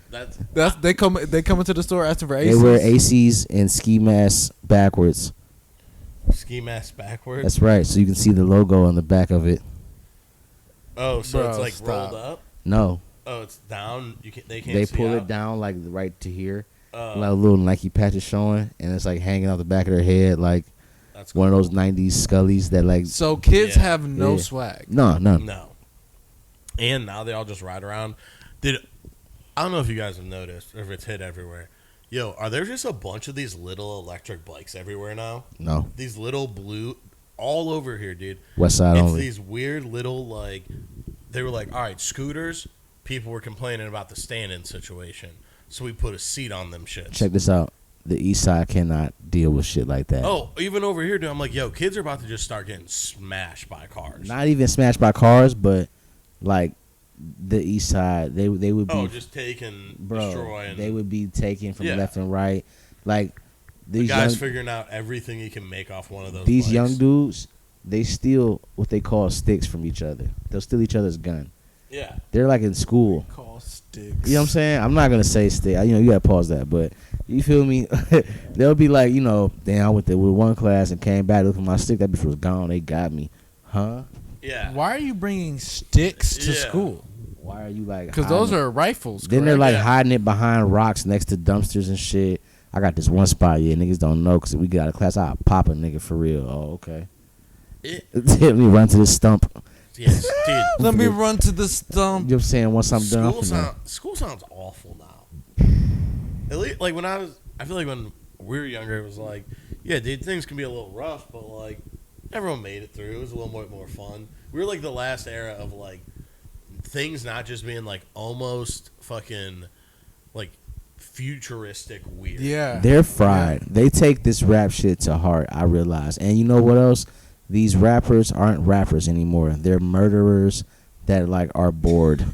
That's They come into the store asking for They ACs. wear ACs and ski masks backwards. ski mask backwards. That's right. So you can see the logo on the back of it. Oh, so Bro, it's like stop. rolled up. No, Oh, it's down. They can't. they see pull out. it down like right to here, Oh, like a little Nike patch is showing, and it's like hanging out the back of their head, like that's one of cool. those '90s Scullies that like. So kids Yeah. have no Yeah. swag. No. No. And now they all just ride around. I don't know if you guys have noticed or if it's hit everywhere. Yo, are there just a bunch of these little electric bikes everywhere now? No. These little blue, all over here, dude. West Side It's only. these weird little like. They were like, all right, scooters. People were complaining about the stand-in situation, so we put a seat on them shits. Check this out. The East Side cannot deal with shit like that. Oh, even over here, dude. I'm like, yo, kids are about to just start getting smashed by cars. Not even smashed by cars, but like the East Side, they would be. Oh, just take and destroy. And they would be taken from Yeah. left and right. Like the these guy's young, figuring out everything he can make off one of those. these bikes. young dudes, they steal what they call sticks from each other. They'll steal each other's gun. Yeah. They're like in school. Call sticks. You know what I'm saying? I'm not gonna say stick. You know, you gotta pause that. But you feel me? They'll be like, you know, damn, I went there with one class and came back, looked at my stick. That bitch was gone. They got me, huh? Yeah. Why are you bringing sticks to Yeah. school? Why are you like? Because hiding those it? are rifles. Then they're correct? like Yeah. hiding it behind rocks next to dumpsters and shit. I got this one spot, yeah, niggas don't know because we get out of class, I'll pop a nigga for real. Oh, okay. Let me run to this stump. Yes, dude. Let me run to the You stump. know what I'm saying? Once I'm done, School sounds awful now. At least, like when I feel like when we were younger, it was like, yeah, dude, things can be a little rough, but like everyone made it through. It was a little more fun. We were like the last era of like things not just being like almost fucking like futuristic weird. Yeah. they're fried. They take this rap shit to heart, I realize. And you know what else? These rappers aren't rappers anymore. They're murderers that like are bored.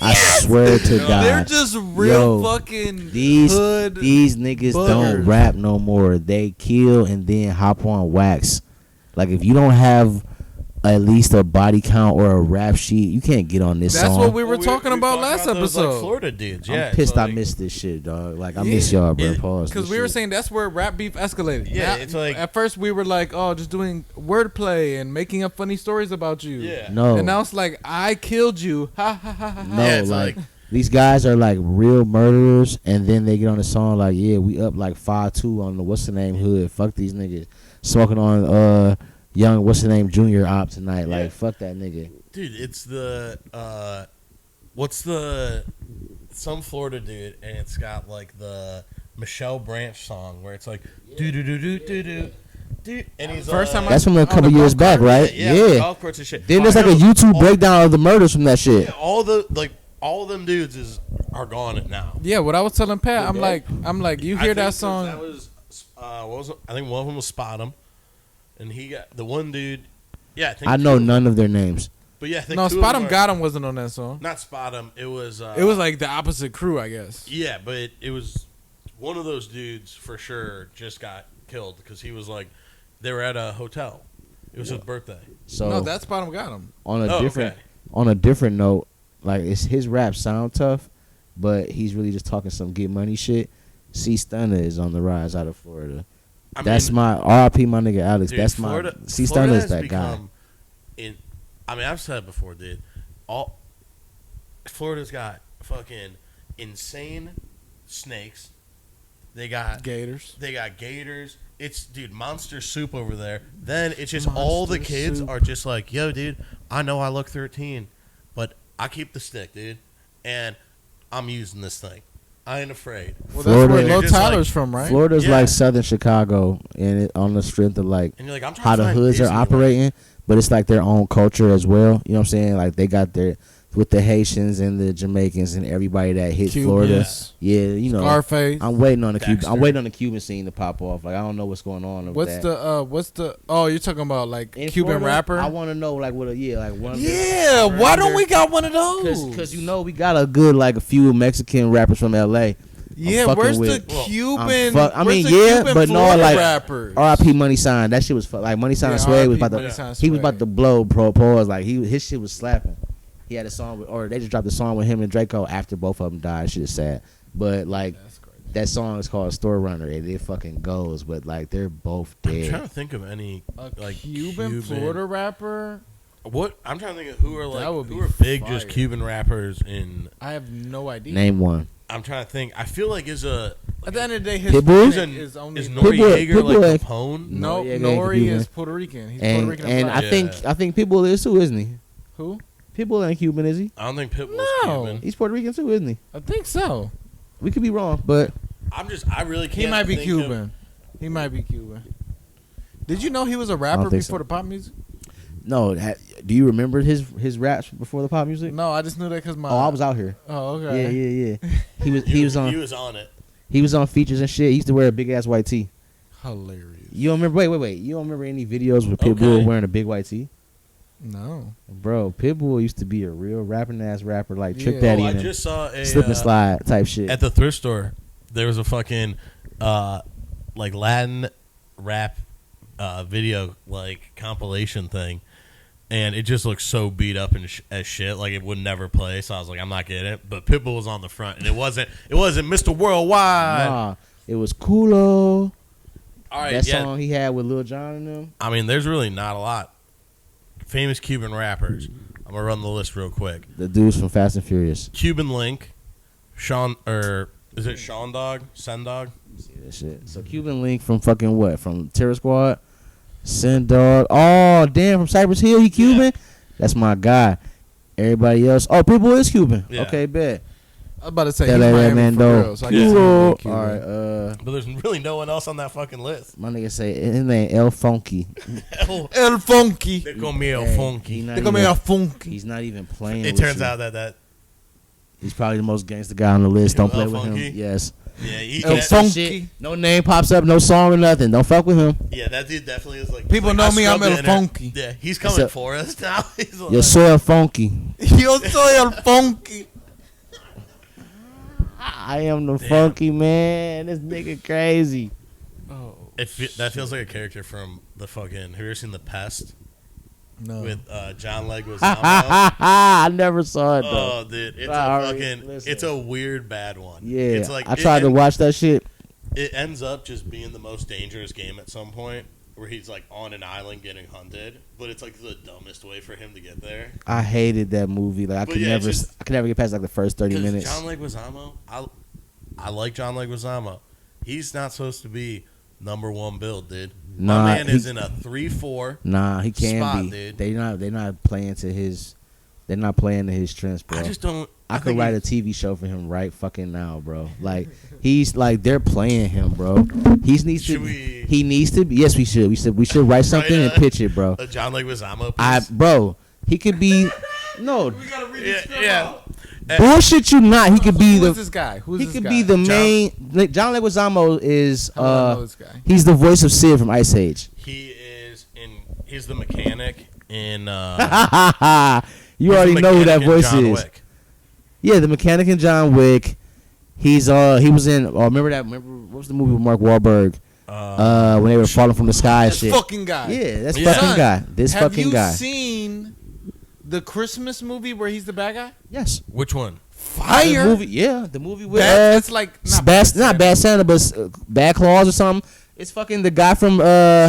I swear to God. They're just real Yo, fucking These hood. niggas don't buggers. rap no more. They kill and then hop on wax. Like if you don't have at least a body count or a rap sheet, you can't get on this That's song. what we were talking about talked last those, like, episode. Florida dudes. I'm Yeah, pissed it's I like- missed this shit, dog. Like I Yeah. miss y'all, bro. It- Pause. Because this we were shit. saying that's where rap beef escalated. Yeah, Now- it's like- at first we were like, oh, just doing wordplay and making up funny stories about you. Yeah. No. And now it's like, I killed you. Ha ha ha ha. No, Yeah, it's like, like- these guys are like real murderers, and then they get on the song like, yeah, we up like 5-2 on the what's the name hood. Fuck these niggas. Smoking on young what's the name Junior op tonight. Yeah. Like fuck that nigga. Dude, it's the what's the some Florida dude, and it's got like the Michelle Branch song where it's like do do do do do do. And he's First time That's from a on couple the years golf back, cart? right? yeah, golf courts and shit. Then there's like a YouTube breakdown of the murders from that shit. All of them dudes are gone now. Yeah, what I was telling Pat, I'm like, you hear I that think song? That was what was it? I think one of them was Spot 'em, and he got the one dude. Yeah, I think I know none of their names. But yeah, I think No, two of Spot them 'em are- Got 'em wasn't on that song. Not Spot 'em. It was. It was like the opposite crew, I guess. Yeah, but it was one of those dudes for sure just got killed because he was like they were at a hotel. It was his birthday. So No, that Spot 'em Got 'em. on a Okay. different note, like his raps sound tough, but he's really just talking some get money shit. C Stunner is on the rise out of Florida. That's my RIP, my nigga Alex. Dude, That's Florida, my C Florida Stunner is has that guy. become I've said it before, dude. Florida's got fucking insane snakes. They got Gators. They got gators. It's dude, monster soup over there. Then it's just all the Monster kids soup. are just like, yo, dude. I know I look 13, but I keep the stick, dude, and I'm using this thing. I ain't afraid. Well, Florida- that's where Low Just like- Tyler's from, right? Florida's Yeah. like Southern Chicago, and it, on the strength of like And you're like, I'm trying how to the find hoods are Disneyland. operating, but it's like their own culture as well. You know what I'm saying? Like they got their with the Haitians and the Jamaicans and everybody that hit Cubans. Florida. Yeah, you know. Scarface. I'm waiting on the Cuban. Dexter. I'm waiting on the Cuban scene to pop off. Like I don't know what's going on. Over that. What's the oh, you're talking about like In Cuban Florida, rapper? I want to know like what like one. Of Yeah, why don't we got one of those? Because you know we got a good like a few Mexican rappers from L.A. Yeah, fucking where's the with- Cuban? I where's mean, the yeah, Cuban but no, Florida like rappers. R.I.P. Money Sign. That shit was like Money Sign Yeah, Sway was R.I.P. about Money to. Sign He was Sway. about to blow pause. Like his shit was slapping. He had a song with, or they just dropped a song with him and Draco after both of them died. Shit is sad, but like That's crazy. that song is called Store Runner and it fucking goes. But like they're both I'm trying dead. to think of any A like Cuban Florida rapper? What I'm trying to think of who are That would like be who are big fire. just Cuban rappers in. I have no idea. Name one. I'm trying to think. I feel like is a At the end of the day, his Pitbull? name is only is Pitbull- Noriega Pitbull like ain't- Capone? no. Noriega ain't Nori Cuban. is Puerto Rican. He's Puerto Rican. And black. I think Pitbull is too, isn't he? Who? Pitbull ain't Cuban, is he? I don't think Pitbull's No. Cuban. He's Puerto Rican too, isn't he? I think so. We could be wrong, but I really can't. He might be think of- Cuban. He might be Cuban. Did you know he was a rapper think before so. the pop music? no. Do you remember his raps before the pop music? No, I just knew that because my. Oh, I was out here. Oh, Yeah, okay. yeah. He was on He was on it. features and shit. He used to wear a big ass white tee. Hilarious. You don't remember? Wait. You don't remember any videos with Pitbull Okay. wearing a big white tee? No. Bro, Pitbull used to be a real rapping ass rapper like Trick Yeah. Daddy I and them. just saw a Slip and slide type shit. at the thrift store. There was a fucking like Latin rap video like compilation thing, and it just looked so beat up and as shit. Like it would never play. So I was like, I'm not getting it. But Pitbull was on the front, and it wasn't Mr. Worldwide. Nah, it was Culo. All right, That yeah. song he had with Lil Jon and them. I mean, there's really not a lot. Famous Cuban rappers. I'm gonna run the list real quick. The dudes from Fast and Furious. Cuban Link, Sean, or is it Sean Dog? Sen Dog? See that shit. So Cuban Link from fucking what? From Terror Squad? Sin Dog. Oh, damn, from Cypress Hill, he Cuban? That's my guy. Everybody else. Oh, Pitbull is Cuban. Yeah. Okay, bet. I was about to say That he's like that Miami man for though. real, so I guess he would be All Cuban. right, But there's really no one else on that fucking list. my nigga say his name El Funky. El Funky. They call me El Hey, Funky. he not They call me even- El Funky. He's not even playing. It with turns you. out that He's probably the most gangster guy on the list. Don't El play with Funky? him. Yes. yeah, El that, Funky. Shit, no name pops up, no song or nothing. Don't fuck with him. yeah, that dude definitely is like. People like, know I me, I'm scrubbed El the internet. Funky. Yeah, he's coming Except- for us now. He's like, Yo soy El Funky. Yo soy El Funky. I am the funky man. This nigga crazy. Oh, that feels like a character from the fucking. Have you ever seen The Pest no. with John Leguizamo? I never saw it though. Oh, dude, it's Sorry, a fucking. listen. It's a weird bad one. Yeah, it's like I tried to watch that shit. It ends up just being the most dangerous game at some point, where he's like on an island getting hunted, but it's like the dumbest way for him to get there. I hated that movie. Like I But could yeah, never, it's just- I could never get past like the first 30 'Cause minutes. John Leguizamo, I like John Leguizamo. He's not supposed to be number one build, dude. Nah, My man he- is in a 3-4. Nah, he can Spot, be. dude. They not playing to his They're not playing to his strengths, bro. I just don't. I could write a TV show for him right fucking now, bro. Like he's like they're playing him, bro. He needs to be. Yes, we should. We should write something and pitch it, bro. A John Leguizamo. Bro, he could be. No, We gotta read this yeah. bullshit you not. He could be Who the. is this guy? Who's He this could guy? be the main. John Leguizamo is. How do I know this guy? He's the voice of Sid from Ice Age. He's the mechanic in. You already know who that voice John is. Wick. Yeah, the mechanic in John Wick. He was in. Oh, remember what was the movie with Mark Wahlberg? When they were falling from the sky and This shit. fucking guy. Yeah, that's Yeah. fucking Son, guy. This fucking guy. Have you seen the Christmas movie where he's the bad guy? Yes. Which one? The movie with It's like not Bad Santa, but Bad Claus or something. It's fucking the guy from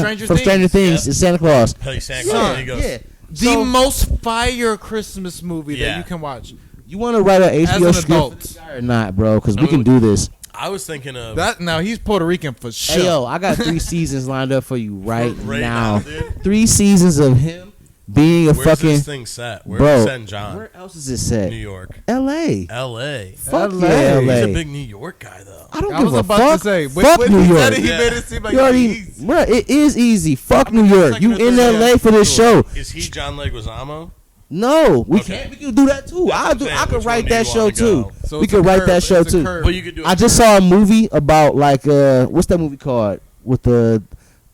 Stranger Things. Yep. It's Santa Claus. Hey, Santa Yeah, Claus. He goes, yeah. the So, most fire Christmas movie Yeah. that you can watch. you want to write an HBO an script adult. for this guy or not, bro? Because we can do this. I was thinking of That now he's Puerto Rican for sure. Hey, yo, I got 3 seasons lined up for you right now. dude. 3 seasons of him being a Where's fucking this thing set? Where's bro. it set in John? Where else is it set? New York. L.A. L.A. Fuck LA. yeah, He's LA. a big New York guy, though. I don't I give was a about fuck. to say, Fuck when New he York. said it, he Yeah. made it seem like You already, easy. bro, it is easy. Fuck I mean, New York. second You or in third LA for this show? Is he John Leguizamo? No, we Okay. can't. We can do that too. That's what I I'm saying. could Which write one do that you show wanna too. go? So We it's a could write curve. that show It's a too. curve. Well, you could do. I just saw a movie about like what's that movie called with the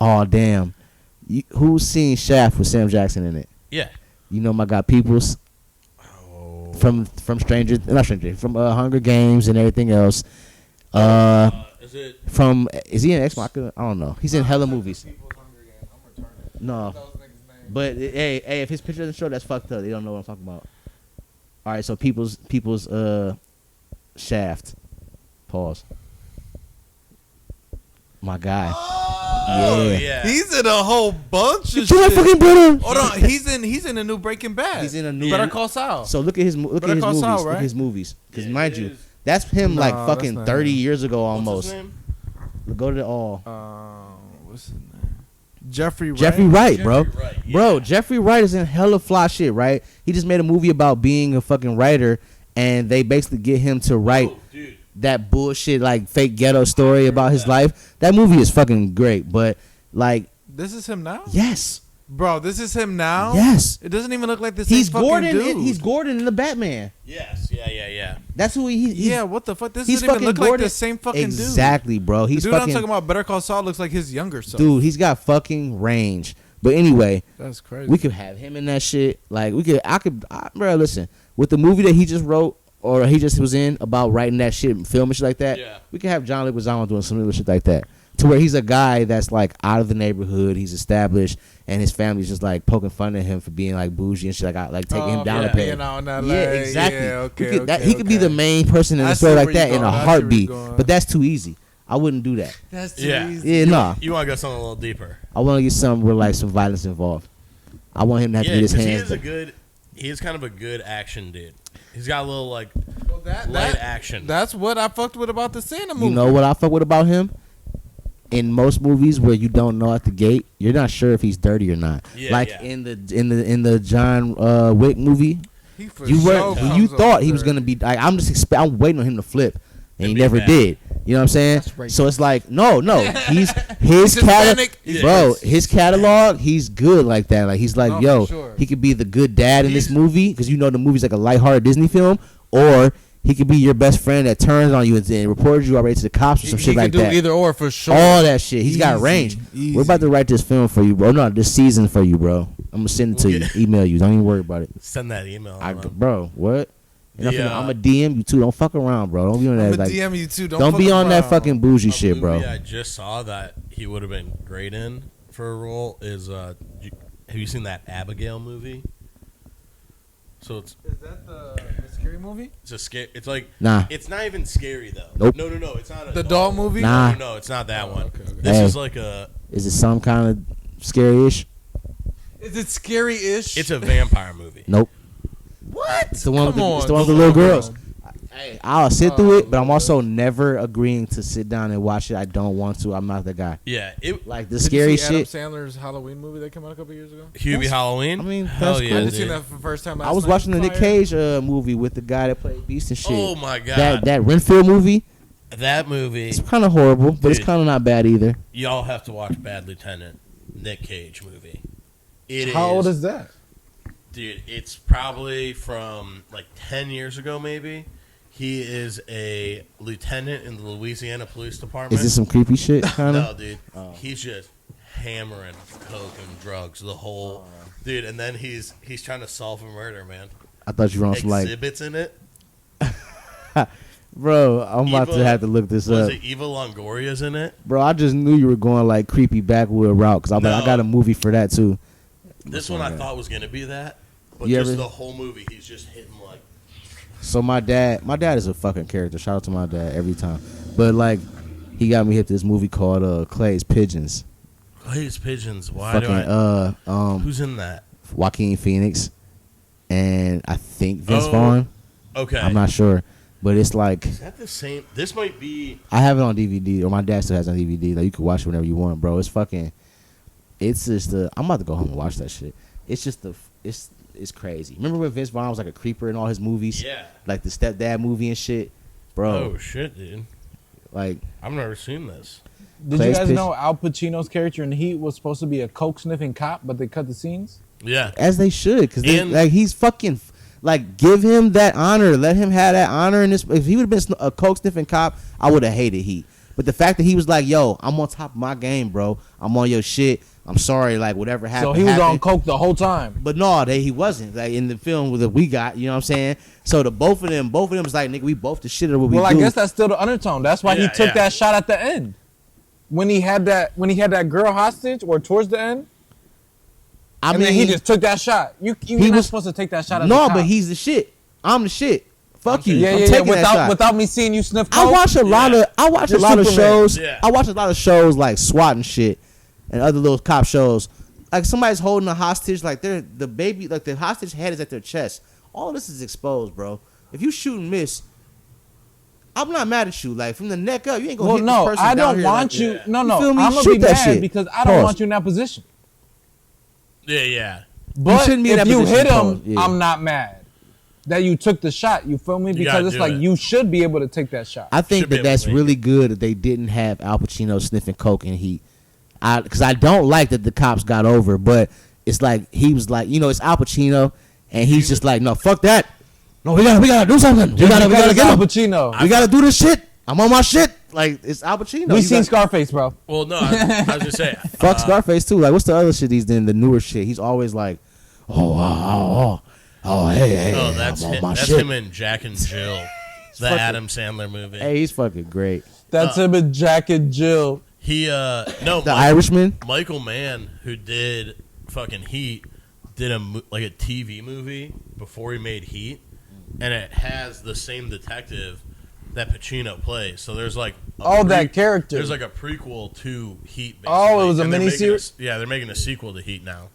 oh damn, who's seen Shaft with Sam Jackson in it? Yeah. You know my guy Peoples Oh. from Hunger Games and everything else. Is it? Is he in Ex Machina? I don't know. He's in hella movies. No, but hey, if his picture doesn't show, that's fucked up. They don't know what I'm talking about. All right, so people's Shaft. Pause. My guy. Oh yeah. He's in a whole bunch of Get my shit. fucking brother. Hold on, he's in a new Breaking Bad. He's in a new. Better Call Saul. So look at his Better Call movies. Saul, Look right? at his movies. Because Yeah, mind it you, is. that's him No, like that's fucking not 30 him. years ago What's almost. his name? Go to the all. What's his name? Jeffrey Wright. Jeffrey Wright, bro. Jeffrey Wright, yeah. Bro, Jeffrey Wright is in hella fly shit, right? He just made a movie about being a fucking writer, and they basically get him to write Oh, dude. that bullshit, like, fake ghetto story about his life. That movie is fucking great, but, like, This is him now, yes. bro. This is him now. Yes. It doesn't even look like this. He's fucking Gordon. Dude. He's Gordon in the Batman. Yes. Yeah. That's who he's yeah. What the fuck? This he's doesn't even fucking look like Gordon. the same fucking Exactly, bro. dude. He's The dude fucking I'm talking about, Better Call Saul, looks like his younger self. dude. He's got fucking range. But anyway, That's crazy. we could have him in that shit. Like bro. Listen, with the movie that he just wrote or he just was in about writing that shit, and filming shit like that. Yeah. We could have John Leguizamo doing some little shit like that, to where he's a guy that's like out of the neighborhood. He's established, and his family's just like poking fun at him for being like bougie and shit. Like taking him down yeah. a peg. Being out in LA. Yeah, exactly. Yeah, okay, We could- okay, he could be okay. the main person in I the see story where like you're that in going. a I see where you're heartbeat. going. But that's too easy. I wouldn't do that. That's too Yeah. easy. Yeah, nah. You want to go something a little deeper? I want to get something with like some violence involved. I want him to have to Yeah, get his because hands. he is kind of a good action dude. He's got a little like Well, light action. That's what I fucked with about the Santa movie. You know what I fuck with about him? In most movies where you don't know at the gate, you're not sure if he's dirty or not. Yeah, like yeah. in the John Wick movie, He for you sure were comes you off thought he was dirty. gonna be. I'm waiting on him to flip, and he be never bad. did. You know what I'm saying? That's racist. So it's like no, he's his He's catalog, Hispanic, he's bro. racist. His catalog, he's good like that. Like he's like, No, yo, for sure. he could be the good dad in this He's- movie because you know the movie's like a lighthearted Disney film, or he could be your best friend that turns on you and reports you already to the cops or some He shit could like do that. either or for sure. All that shit. He's got Easy, range. easy. We're about to write this film for you, bro. No, this season for you, bro. I'm gonna send it to We'll you. get- Email you. Don't even worry about it. Send that email. Bro, what? And The, I'm a DM you too. Don't fuck around, bro. Don't be on I'm that. gonna Like, DM you too. don't be fuck on that around. fucking bougie A shit, bro. movie I just saw that he would have been great in for a role is have you seen that Abigail movie? So Is that the scary movie? it's a scare. It's like Nah. It's not even scary though. Nope. No. It's not a The doll movie? Nah. No, it's not that Oh, one. okay. This Hey. is like a. Is it some kind of scary-ish? Is it scary-ish? It's a vampire movie. Nope. what? It's the one with Come the, on. it's the one with the little girls. I'll sit through it, but I'm also never agreeing to sit down and watch it. I don't want to. I'm not the guy. Yeah, Like the Did scary you see shit. Adam Sandler's Halloween movie that came out a couple years ago? Hubie Halloween. I mean, hell that's yeah, cool. I dude. just seen that for the first time last I was night. watching the Nick Fire. Cage movie with the guy that played Beast and shit. Oh my god, that Renfield movie. that movie. It's kind of horrible, but it's Dude. kind of not bad either. Y'all have to watch Bad Lieutenant, Nick Cage movie. It How old is that? Dude, it's probably from like 10 years ago, maybe. He is a lieutenant in the Louisiana Police Department. Is this some creepy shit? Kind No, of. dude. He's just hammering coke and drugs the whole dude, and then he's trying to solve a murder, man. I thought you were on some like, Exhibits in it. bro. I'm about Eva- to have to look this Was up, it Eva Longoria's in it? bro. I just knew you were going like creepy backwood route because I'm like, I No. got a movie for that too. This one I thought was gonna be that, but You just ever- the whole movie, he's just hitting like. So my dad is a fucking character. Shout out to my dad every time. But like, he got me hip to this movie called Clay's Pigeons. Clay's Pigeons. Why Fucking do I? Who's in that? Joaquin Phoenix and I think Vince Oh. Vaughn. Okay. I'm not sure, but it's like Is that the same? This might be. I have it on DVD, or my dad still has it on DVD. Like you can watch it whenever you want, bro. It's fucking. It's just the. I'm about to go home and watch that shit. It's just the. It's crazy. Remember when Vince Vaughn was like a creeper in all his movies? Yeah. Like the Stepdad movie and shit, bro. Oh shit, dude! Like I've never seen this. Did Clay's you guys Pigeon- know Al Pacino's character in Heat was supposed to be a coke sniffing cop, but they cut the scenes? Yeah. as they should, because And- like he's fucking. Like give him that honor. Let him have that honor in this. If he would have been a coke sniffing cop, I would have hated Heat. But the fact that he was like, "Yo, I'm on top of my game, bro. I'm on your shit. I'm sorry, like whatever happened." So he was on happened." coke the whole time. But no, he wasn't. Like in the film that we got, you know what I'm saying? So the both of them was like, nigga, we both the shit of what we Well, do. I guess that's still the undertone. That's why he Yeah, took yeah. that shot at the end. When he had that girl hostage, or towards the end, I and then he just took that shot. You're not was- supposed to take that shot at the no, cop. but he's the shit. I'm the shit. Fuck you. Yeah, I'm yeah, taking that Without shot. without me seeing you sniff coke. I watch a lot Yeah. of You're Superman. shows. Yeah. I watch a lot of shows like SWAT and shit, and other little cop shows. Like somebody's holding a hostage, like they're the baby, like the hostage head is at their chest. All of this is exposed, bro. If you shoot and miss, I'm not mad at you. Like from the neck up, you ain't gonna Well, hit no, this person I down don't here want like, you. Yeah. No, You no, feel me? I'm gonna Shoot be that mad shit. because I don't Pause. want you in that position. Yeah. But shouldn't be in if that you position, hit him, Pause. Yeah. I'm not mad that you took the shot. You feel me? You Because gotta it's do like it. you should be able to take that shot. I think Should be that able that's to make really good that they didn't have Al Pacino sniffing coke in Heat. Because I don't like that the cops got over, but it's like he was like, it's Al Pacino, and he's just like, no, fuck that. No, we gotta do something. We gotta Because get Al him. Pacino. We gotta do this shit. I'm on my shit. Like it's Al Pacino. We You seen got- Scarface, bro. Well, no, I was just saying. Fuck Scarface too. Like what's the other shit he's in? The newer shit. He's always like, hey, Oh, that's I'm on him. my That's shit. him in Jack and Jill, the fucking- Adam Sandler movie. Hey, he's fucking great. That's him and Jack and Jill. He no, The Irishman. Michael Mann, who did fucking Heat, did like a TV movie before he made Heat, and it has the same detective that Pacino plays. So there's like That character. There's like a prequel to Heat. Basically. Oh, it was a And they're making miniseries? Yeah, they're making a sequel to Heat now.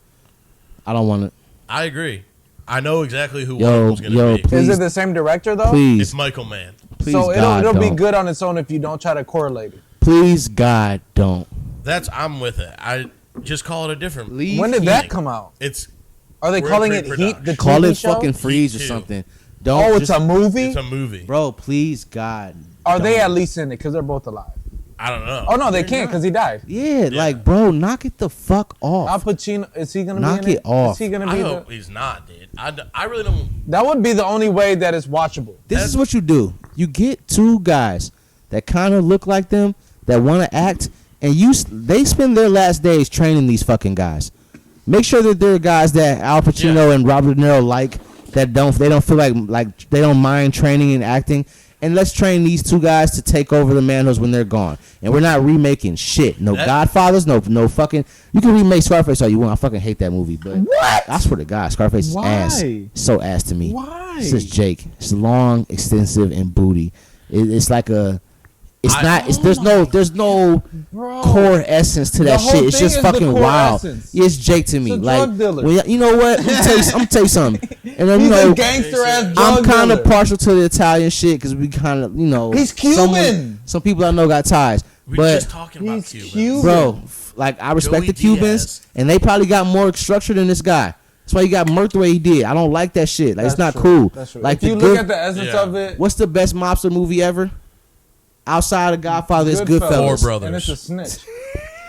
I don't want it. I agree. I know exactly who Yo, one of them's gonna yo, be. please. Is it the same director though? Please, It's Michael Mann. please, So God, it'll be don't. good on its own if you don't try to correlate it. Please, God, don't. I'm with it. I just call it a different. Leave When did Heat. that come out? It's Are they We're in calling it pre-production. Heat? The Call TV it show? fucking Freeze or Heat 2. something. Don't. Oh, it's just- a movie. it's a movie. Bro, please, God. Are they don't. at least in it? Because they're both alive. I don't know. Oh no, they can't because he died. Yeah, Yeah. like, bro, knock it the fuck Al off. Pacino, is he gonna Knock be in it off. Is he gonna I be hope he's not, dude. I really don't. That would be the only way that it's watchable. This is what you do. You get two guys that kind of look like them, that want to act, and they spend their last days training these fucking guys. Make sure that they're guys that Al Pacino and Robert De Niro like, they don't feel like they don't mind training and acting. And let's train these two guys to take over the manhoods when they're gone. And we're not remaking shit. No Godfathers, no fucking. You can remake Scarface all you want. I fucking hate that movie, but What? I swear to God, Scarface is ass. Why? So ass to me. Why? It's just Jake. It's long, extensive, and booty. It's like a. There's no Bro. core essence to that The whole shit. It's thing just is the fucking core wild. essence. Yeah, it's Jake to me. It's a Like, drug dealer. well, you know what? I'm gonna tell you something. And then, He's you know, a gangster ass drug I'm kind dealer. of partial to the Italian shit because we kind of, you know, He's Cuban. Some people I know got ties, We're but just talking about He's Cubans. Cuban. bro, like I respect Joey the Cubans, Diaz. and they probably got more structure than this guy. That's why he got murked the way he did. I don't like that shit. Like, it's not That's cool. That's true. Like if you the look good, at the essence Yeah. of it, what's the best mobster movie ever? Outside of Godfather, it's Goodfellas. Goodfellas. Four Brothers. and it's a snitch.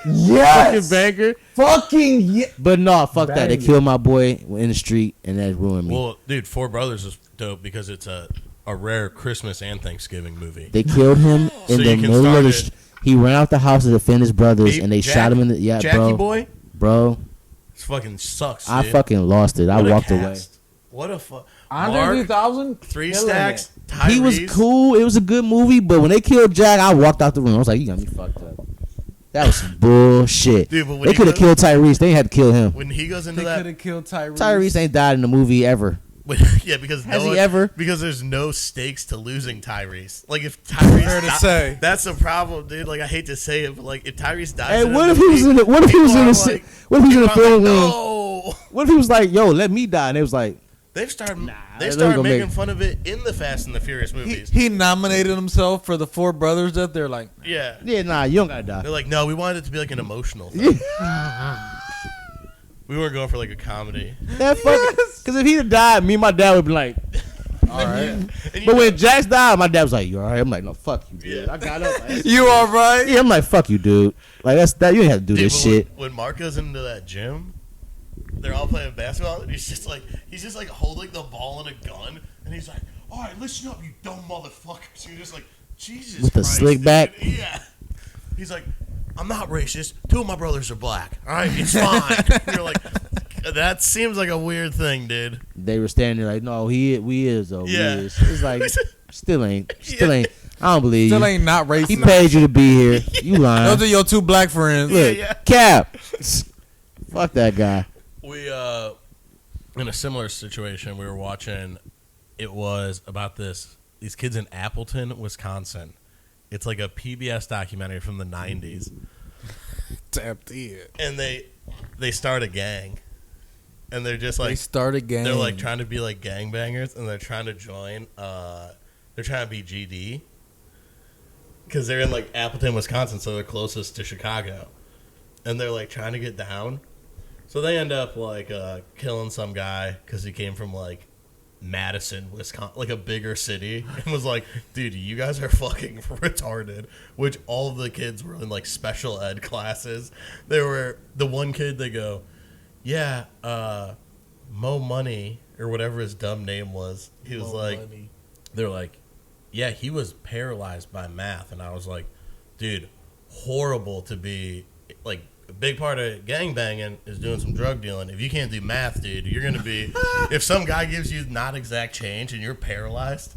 Fucking Yes, banger. fucking yeah. But no, fuck that. They Banger. killed my boy in the street, and that ruined me. Well, dude, Four Brothers is dope because it's a rare Christmas and Thanksgiving movie. They killed him So in you the can middle of the. start He ran out the house to defend his brothers, Hey, and they Jack- shot him in the. Yeah, Jackie bro, boy, bro. this fucking sucks. I dude. fucking lost it. I What a walked away. cast. What a fuck. Andre Mark, 3000, Three killing Stacks. it. Tyrese. He was cool. It was a good movie, but when they killed Jack, I walked out the room. I was like, "You got me fucked up." That was some bullshit. Dude, but when They he could have goes- killed Tyrese. They had to kill him. When he goes into They could that, have killed Tyrese. Tyrese ain't died in the movie ever. yeah, because Has no he one, ever? Because there's no stakes to losing Tyrese. Like if Tyrese, Fair to say. that's the problem, dude. Like I hate to say it, but like if Tyrese dies, Hey, in what a if he was movie, in the? What if he was people in are the? like- What if he was in the people are film like, room? No. What if he was like, "Yo, let me die," and it was like, They've started. Nah, they they're started gonna making make- fun of it in the Fast and the Furious movies. He nominated himself for the Four Brothers death. They're like, Yeah. "Yeah, nah, you don't gotta die." They're like, no, we wanted it to be like an emotional thing. We weren't going for like a comedy. That fucking. Because if he'd have died, me and my dad would be like. All right. And you But know- when Jax died, my dad was like, "You all right?" I'm like, "No, fuck you, dude." Yeah. I got up. Like, "You all right?" yeah, I'm like, "Fuck you, dude." Like that's that. You ain't have to do Dude, this but shit. When Mark goes into that gym, they're all playing basketball, and he's just like holding the ball and a gun, and he's like, "All right, listen up, you dumb motherfuckers." You're just like, Jesus With the Christ, slick dude. back? Yeah. He's like, "I'm not racist. Two of my brothers are black. All right, it's fine." You're like, that seems like a weird thing, dude. They were standing there like, "No, we is though. Yeah. We is." It's like, still ain't. I don't believe Still you. ain't not racist. He paid you to be here. You lying. Those are your two black friends. Look, Yeah. Cap. Fuck that guy. We in a similar situation, we were watching. It was about these kids in Appleton, Wisconsin. It's like a PBS documentary from the '90s, Tapped in. and they start a gang, and they're just They like start a gang. they're like trying to be like gangbangers, and they're trying to join. They're trying to be GD because they're in like Appleton, Wisconsin, so they're closest to Chicago, and they're like trying to get down. So they end up like killing some guy because he came from like Madison, Wisconsin, like a bigger city, and was like, "Dude, you guys are fucking retarded." Which all of the kids were in like special ed classes. They were the one kid. They go, "Yeah, Mo Money or whatever his dumb name was." He was like, "They're like, yeah, he was paralyzed by math," and I was like, "Dude, horrible to be like." A big part of gangbanging is doing some drug dealing. If you can't do math, dude, you're gonna be. If some guy gives you not exact change and you're paralyzed,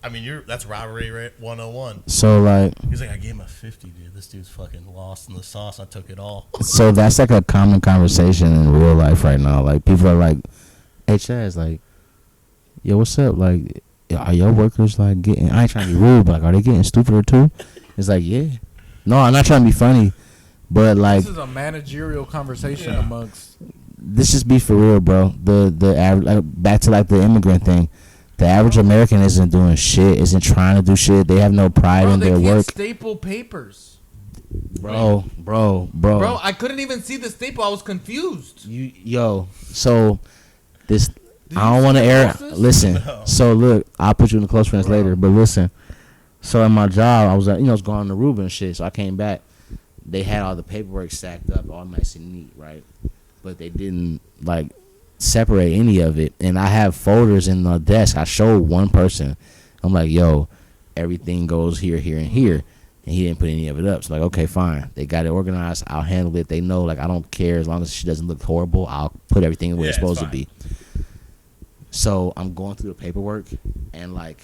I mean, that's robbery rate 101. So like, He's like, I gave him a 50, dude. This dude's fucking lost in the sauce. I took it all. so that's like a common conversation in real life right now. Like people are like, "Hey Chaz, like, yo, what's up? Like, are your workers like getting? I ain't trying to be rude, but like, are they getting stupider too?" It's like, yeah. No, I'm not trying to be funny. But like, This is a managerial conversation amongst. this just be for real, bro. The average, like, back to like the immigrant thing. The average American isn't doing shit. Isn't trying to do shit. They have no pride in they their can't work, staple papers. bro. Bro, I couldn't even see the staple. I was confused. So this, I don't want to air. Listen. No. So look, I'll put you in the close friends later. But listen. So in my job, I was I was going on the Ruben and shit. So I came back. They had all the paperwork stacked up, all nice and neat, right? But they didn't like separate any of it. And I have folders in the desk. I showed one person. I'm like, "Yo, everything goes here, here, and here." And he didn't put any of it up. So like, okay, fine. They got it organized. I'll handle it. They know, like, I don't care as long as she doesn't look horrible. I'll put everything where it's supposed to be. So I'm going through the paperwork, and like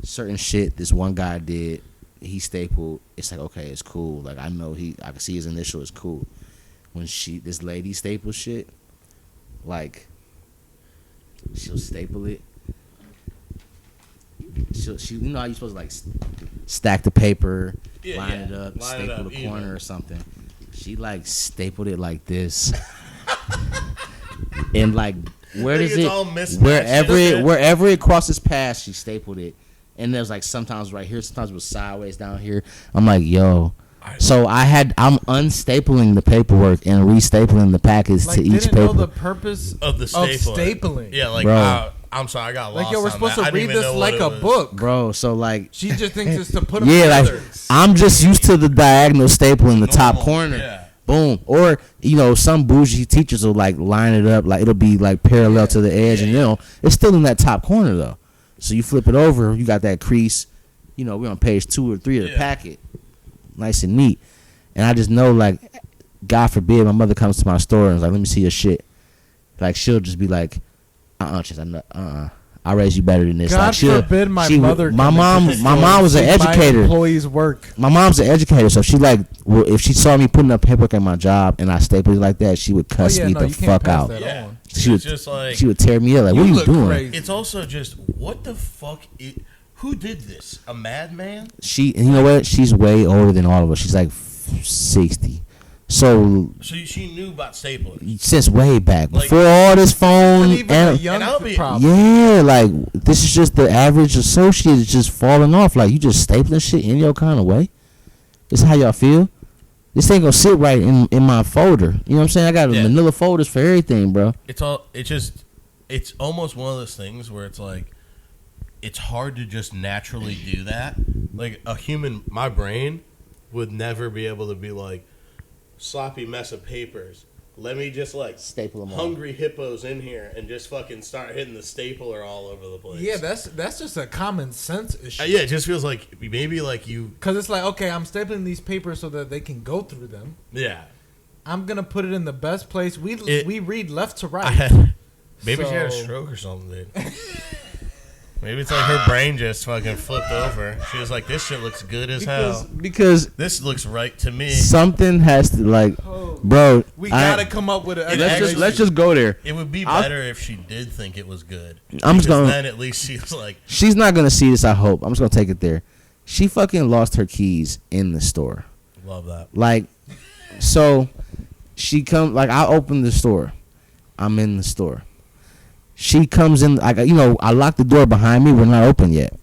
certain shit this one guy did. He stapled. It's like, okay, it's cool. Like I know I can see his initial. It's cool. When this lady staples shit, like she'll staple it. She you know how you supposed to like stack the paper, line it up, Line it staple up, the corner or something. She like stapled it like this, and like where Like, does it's it? all mismatched. Wherever it crosses past, she stapled it. And there's like sometimes right here, sometimes it was sideways down here. I'm like, yo. So I'm unstapling the paperwork and restapling the packets Like, to each didn't know paper. the purpose of the stapling. Yeah, like Bro. I'm sorry, I got lost. Like, yo, we're on supposed that. I to didn't read even this know like what a it was. book. Bro, so like She just thinks it's to put them yeah, together. like I'm just used to the diagonal staple in the top Normal, corner. yeah. Boom. Or, some bougie teachers will like line it up, like it'll be like parallel to the edge, and it's still in that top corner though. So you flip it over, you got that crease. We're on page 2 or 3 of the packet. Nice and neat. And I just know, like, God forbid my mother comes to my store and is like, let me see your shit. Like, she'll just be like, I'll raise you better than this. God like, forbid my she, mother. my come mom, into the my store mom and was an see my educator. employees work. My mom's an educator, so she like, if she saw me putting up paperwork at my job and I stapled it like that, she would cuss me the you can't fuck pass out. that Yeah. on. She would just like she would tear me up. Like, what are you look doing? crazy. it's also just what the fuck? Who did this? A madman? And you know what? She's way older than all of us. She's like 60. So She knew about stapling. since way back, Like- before all this phone, But even a and young and I'll be- problem. yeah, like this is just the average associate is just falling off. Like, you just stapling shit in your kind of way. This is how y'all feel. This ain't gonna sit right in my folder. You know what I'm saying? I got manila folders for everything, bro. It's almost one of those things where it's like it's hard to just naturally do that. Like my brain would never be able to be like sloppy mess of papers. Let me just like Staple them all. hungry hippos in here and just fucking start hitting the stapler all over the place. Yeah, that's just a common sense issue. Yeah, it just feels like maybe like you. Because it's like, okay, I'm stapling these papers so that they can go through them. Yeah. I'm gonna put it in the best place. We read left to right. Maybe she had a So- stroke or something, dude. Maybe it's like her brain just fucking flipped over. She was like, "This shit looks good as hell. Because This looks right to me." something has to, like, Oh, bro. we gotta come up with an let's just go there. It would be I'll- better if she did think it was good. I'm just Because gonna. then at least she was like, She's not gonna see this. I hope. I'm just gonna take it there. She fucking lost her keys in the store. "Love that." Like, so she come, like, I open the store. I'm in the store. She comes in, like, I locked the door behind me. We're not open yet.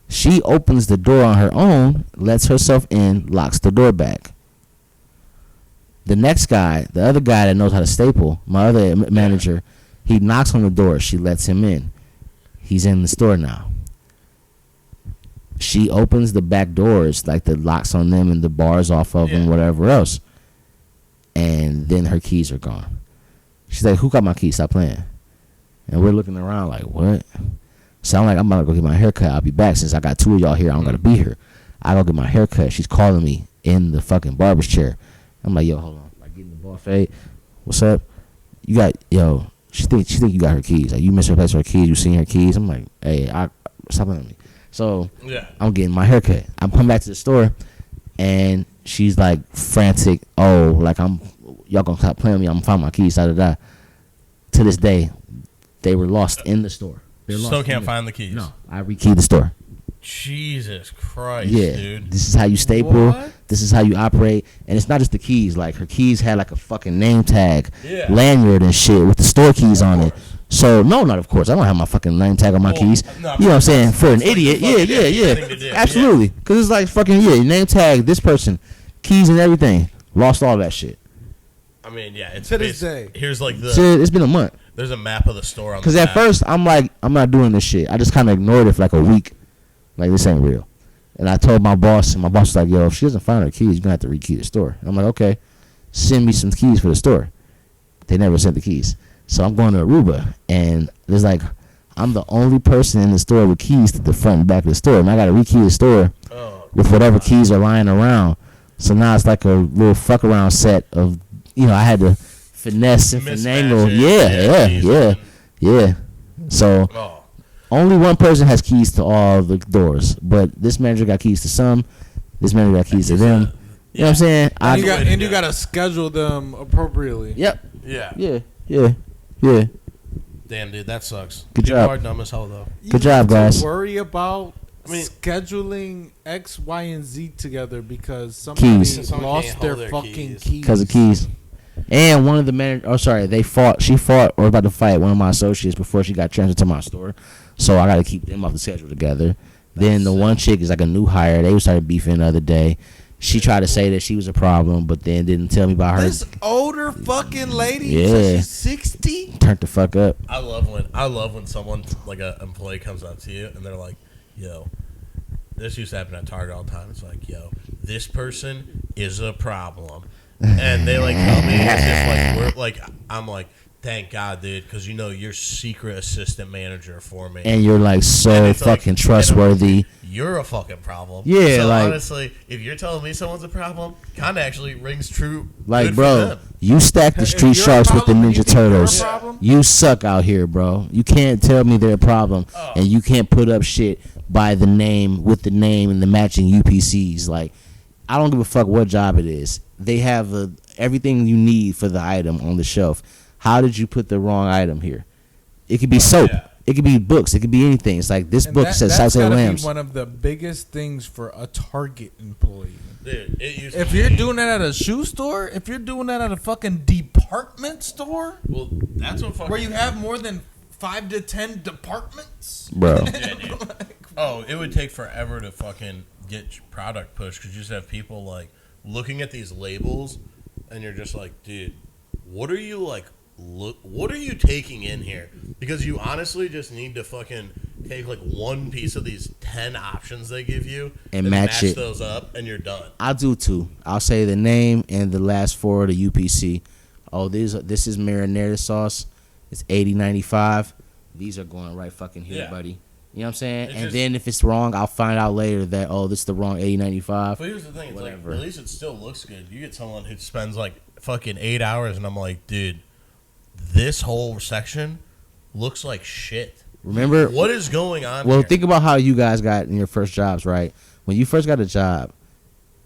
She opens the door on her own, lets herself in, locks the door back. The next guy, the other guy that knows how to staple, my other manager, he knocks on the door. She lets him in. He's in the store now. She opens the back doors, like the locks on them and the bars off of them, whatever else. And then her keys are gone. She's like, "Who got my keys? Stop playing." And we're looking around like, what? So I'm like, I'm about to go get my hair cut. I'll be back. Since I got 2 of y'all here, I don't got to be here. I go get my hair cut. She's calling me in the fucking barber's chair. I'm like, yo, hold on. Like, getting the ball fade. What's up? She think you got her keys. Like, you miss her place for her keys. You seen her keys. I'm like, hey, stop playing with me. So I'm getting my hair cut. I'm coming back to the store, and she's like frantic. Oh, like, y'all gonna stop playing with me. I'm gonna find my keys. Da da da. To this day, they were lost in the store. Still can't find the keys. No, I rekeyed the store. Jesus Christ, Yeah, dude. this is how you staple. What? This is how you operate, and it's not just the keys. Like, her keys had like a fucking name tag, Yeah. lanyard and shit with the store keys on it. So no, not of course. I don't have my fucking name tag on my Well, keys. no, You know what I'm saying? For an like idiot, the fucking thing to yeah, do, absolutely. Because it's like fucking your name tag, this person, keys and everything. Lost all that shit. I mean, yeah, it's To this basic- day. Here's like the Shit, it's been a month. there's a map of the store on the Because at back. first I'm like, I'm not doing this shit. I just kind of ignored it for like a week. Like, this ain't real. And I told my boss, and my boss was like, yo, if she doesn't find her keys, you're going to have to rekey the store. And I'm like, okay, send me some keys for the store. They never sent the keys. So I'm going to Aruba, and there's like, I'm the only person in the store with keys to the front and back of the store. And I got to rekey the store with whatever keys are lying around. So now it's like a little fuck around set of, I had to finesse and finagle. Yeah. So Oh, only one person has keys to all the doors, but this manager got keys to some. This manager got keys to them. You know what I'm saying? And you gotta schedule them appropriately. Yep. yeah. Yeah. Damn, dude, that sucks. Good People job. are dumb as hell, though. You Good job, have to guys. Worry about I mean- scheduling X, Y, and Z together because somebody Keys. Someone lost can't their hold their fucking keys. keys. Because of keys. And one of the managers, they fought. She fought or about to fight one of my associates before she got transferred to my store. So I got to keep them off the schedule together. Then the one chick is like a new hire. They started beefing the other day. She tried to say that she was a problem, but then didn't tell me about her. This older fucking lady. Yeah. So she's 60. Turned the fuck up. I love when someone like an employee comes up to you and they're like, "Yo, this used to happen at Target all the time." It's like, "Yo, this person is a problem," and they like tell me it's just like we're like I'm like, "Thank God, dude," because you know you're secret assistant manager for me, And you're like And so it's like, fucking trustworthy. you're a fucking problem. Yeah, so like- honestly, if you're telling me someone's a problem, kind of actually rings true. Like, good for bro, them. you stack the If Street you're a Sharks with the problem, you Ninja think you're a Turtles. problem? You suck out here, bro. You can't tell me they're a problem, Oh. and you can't put up shit by the name with the name and the matching UPCs. Like, I don't give a fuck what job it is. They have everything you need for the item on the shelf. How did you put the wrong item here? It could be soap. yeah. It could be books. It could be anything. It's like this And book says that's Southside gotta Lambs. be one of the biggest things for a Target employee. Dude, it used If to you're be- doing that at a shoe store, if you're doing that at a fucking department store, well, that's what fucking where you have more than 5 to 10 departments, Bro. Yeah, dude. Oh, it would take forever to fucking get product pushed because you just have people like looking at these labels, and you're just like, dude, what are you like? What are you taking in here? Because you honestly just need to fucking take like one piece of these 10 options they give you And match it. those up, and you're done. I'll do two. I'll say the name and the last four of the UPC. Oh, this is marinara sauce. It's 80.95. These are going right fucking here, Yeah. buddy. You know what I'm saying? It's And just- then if it's wrong, I'll find out later that this is the wrong 80.95. But here's the thing: it's Whatever. like at least it still looks good. You get someone who spends like fucking 8 hours, and I'm like, dude, this whole section looks like shit. Remember? What is going on? Well, here? think about how you guys got in your first jobs, right? When you first got a job,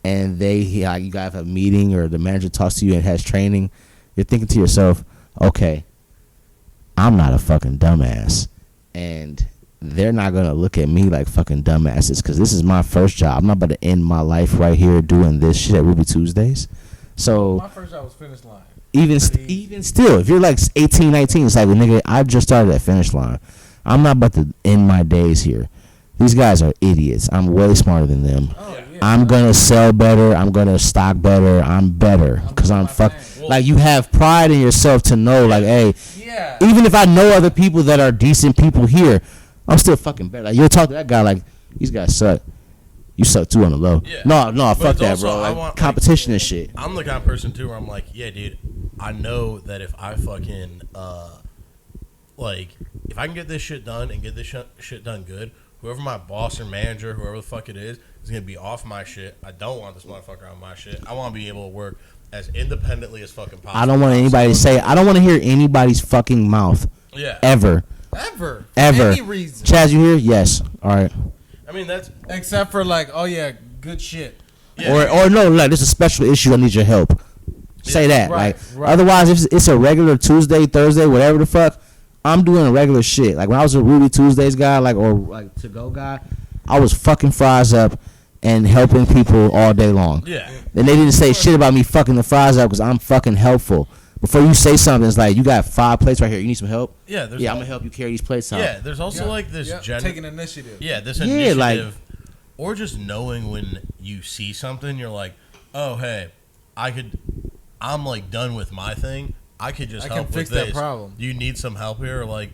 and you guys have a meeting or the manager talks to you and has training, you're thinking to yourself, okay, I'm not a fucking dumbass, and they're not gonna look at me like fucking dumbasses because this is my first job. I'm not about to end my life right here doing this shit at Ruby Tuesdays. So My first job was Finish Line. even still, if you're like 18, 19, it's like, well, nigga, I just started at Finish Line. I'm not about to end my days here. These guys are idiots. I'm way smarter than them. Oh, yeah. I'm gonna sell better. I'm gonna stock better. I'm better because I'm fuck. Well- Like, you have pride in yourself to know, like, hey, Yeah. even if I know other people that are decent people here, I'm still fucking better. Like, you'll talk to that guy like, these guys suck. You suck too on the low. Yeah. No, But fuck it's that, also- bro. I Like, want, like- competition and shit. I'm the kind of person too where I'm like, yeah, dude, I know that if I fucking like if I can get this shit done and get this shit done good, whoever my boss or manager, whoever the fuck it is gonna be off my shit. I don't want this motherfucker on my shit. I want to be able to work as independently as fucking possible. I don't want anybody to say. I don't want to hear anybody's fucking mouth Yeah. ever. ever, Ever. any reason, Chaz, you here? Yes. All right. I mean that's Except for like, oh yeah, good shit. yeah. Or no, like, this is a special issue. I need your help. Say that. Right, Like, right. otherwise, if it's a regular Tuesday, Thursday, whatever the fuck, I'm doing regular shit. Like, when I was a Ruby Tuesdays guy, or to go guy, I was fucking fries up and helping people all day long. Yeah. And they didn't say shit about me fucking the fries up because I'm fucking helpful. Before you say something, it's like, you got 5 plates right here. You need some help? Yeah. There's Yeah, I'm gonna help you carry these plates out. Yeah. There's also Yeah. like this Yeah, taking initiative. this Yeah, initiative, like- or just knowing when you see something, you're like, oh hey, I'm like done with my thing. I could just I can help fix with that this. problem. Do you need some help here? Or like,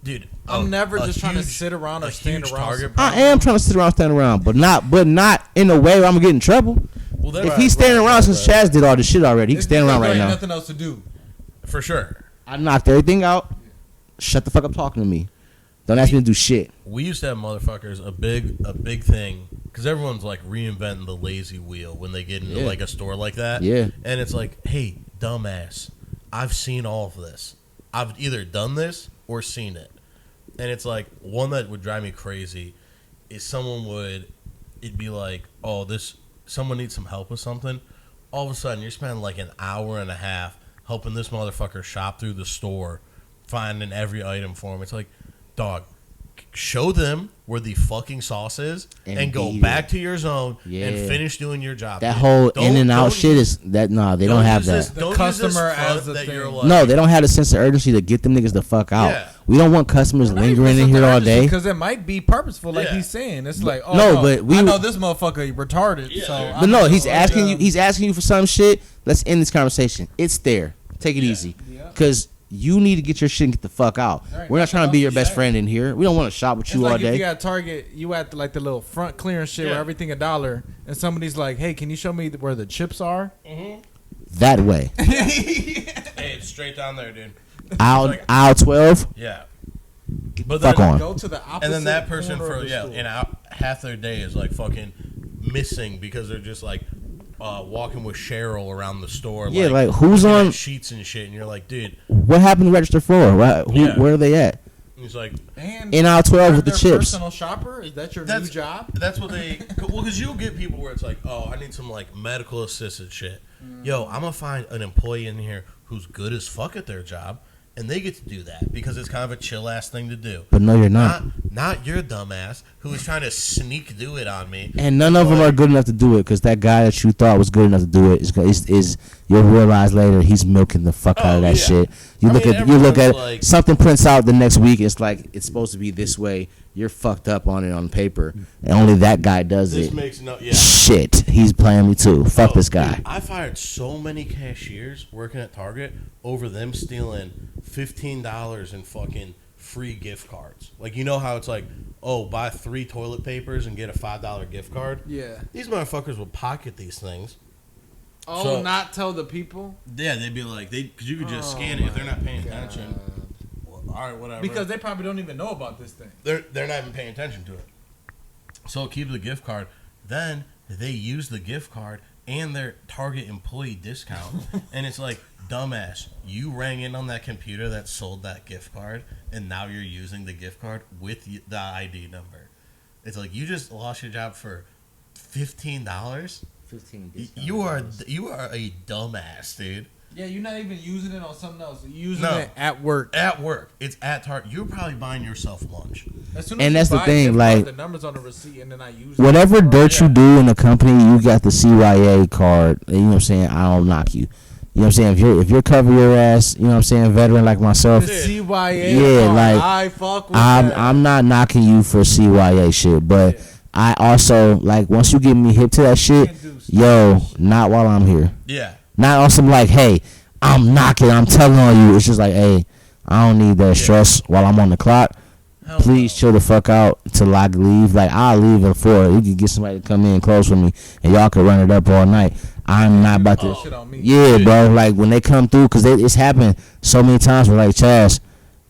dude, I'm never a just trying to huge- sit around or a stand huge around Target some- I am trying to sit around, stand around, but not in a way where I'm gonna get in trouble. Well, that, If he's standing around since Chaz did all this shit already, he can It's stand because around there right ain't now. Nothing else to do. for sure. I knocked everything out. Shut the fuck up talking to me. Don't ask me to do shit. We used to have motherfuckers a big thing because everyone's like reinventing the lazy wheel when they get into Yeah. like a store like that. Yeah. And it's like, hey, dumbass, I've seen all of this. I've either done this or seen it. And it's like one that would drive me crazy is it'd be like, oh, someone needs some help with something. All of a sudden, you're spending like an hour and a half helping this motherfucker shop through the store, finding every item for him. It's like, dog, show them where the fucking sauce is and go eat back it. to your zone Yeah. and finish doing your job. That dude. whole Don't- in and out don't shit use- is that. Nah, they don't have use this- that. don't customer use this front as a that thing. you're like, No, they don't have the sense of urgency to get them niggas the fuck out. Yeah. We don't want customers lingering in here all day. Because it might be purposeful, like Yeah. he's saying. It's like, oh No, no, but we- I know this motherfucker retarded. Yeah. So But But no, he's like, asking you. He's asking you for some shit. Let's end this conversation. It's there. Take it easy, Yeah. because you need to get your shit and get the fuck out. Right, We're not that's trying to what be I'm your best saying. friend in here. We don't want to shop with It's you like all if you day. got Target, you at like the little front clearance shit where Yeah. everything $1, and somebody's like, "Hey, can you show me where the chips are?" That way, Hey, it's straight down there, dude. aisle 12. Yeah. But Fuck then, on. Go to the opposite. and then that person corner of for the store. half their day is like fucking missing because they're just like walking with Cheryl around the store. Yeah, like, who's looking at on- sheets and shit, and you're like, dude. What happened to register floor? Yeah. Where are they at? And he's like, And In aisle 12 you're with the their chips. Personal shopper? Is that your new that's job? That's what they. Well, because you'll get people where it's like, oh, I need some like medical assistant shit. Yo, I'm gonna find an employee in here who's good as fuck at their job, and they get to do that because it's kind of a chill ass thing to do. But no, you're not. Not your dumbass who is trying to sneak do it on me. And none of them are good enough to do it, because that guy that you thought was good enough to do it is you'll realize later he's milking the fuck out of that yeah. shit. You I look mean, at you look at everyone's like- something prints out the next week. It's like it's supposed to be this way. You're fucked up on it on paper, and only that guy does This it. makes no. Yeah. Shit, he's playing me too. Fuck Oh, this guy. dude, I fired so many cashiers working at Target over them stealing $15 in fucking free gift cards. Like, you know how it's like, oh, buy 3 toilet papers and get a $5 gift card? Yeah. These motherfuckers will pocket these things. Oh, So- not tell the people? Yeah, they'd be like, because you could just scan it if they're not paying attention. Well, all right, whatever. Because they probably don't even know about this thing. they're not even paying attention to it. So keep the gift card. Then they use the gift card and their Target employee discount, and it's like, dumbass, you rang in on that computer that sold that gift card, and now you're using the gift card with the ID number. It's like you just lost your job for $15. 15. You are a dumbass, dude. Yeah, you're not even using it on something else. You're using No. it at work. At work, it's at Target. You're probably buying yourself lunch. As soon And you that's the buy thing, it, it's like- the numbers on the receipt, and then I use it. Whatever dirt Yeah. you do in the company, you got the CYA card. You know what I'm saying? I don't knock you. You know what I'm saying? If you're cover your ass, you know what I'm saying, veteran like myself, The CYA. Yeah, card, like, I fuck with I'm that. I'm not knocking you for CYA shit, but I also like once you get me hip to that shit, Can't do yo, not while I'm here. Yeah. Not on some like, hey, I'm knocking, I'm telling on you. It's just like, hey, I don't need that stress while I'm on the clock. Hell Please no. chill the fuck out till I leave. Like, I'll leave at 4. You can get somebody to come in close for me, and y'all can run it up all night. I'm not about to. Shit on me. Yeah, bro. Like, when they come through, because it's happened so many times where, like, Chaz,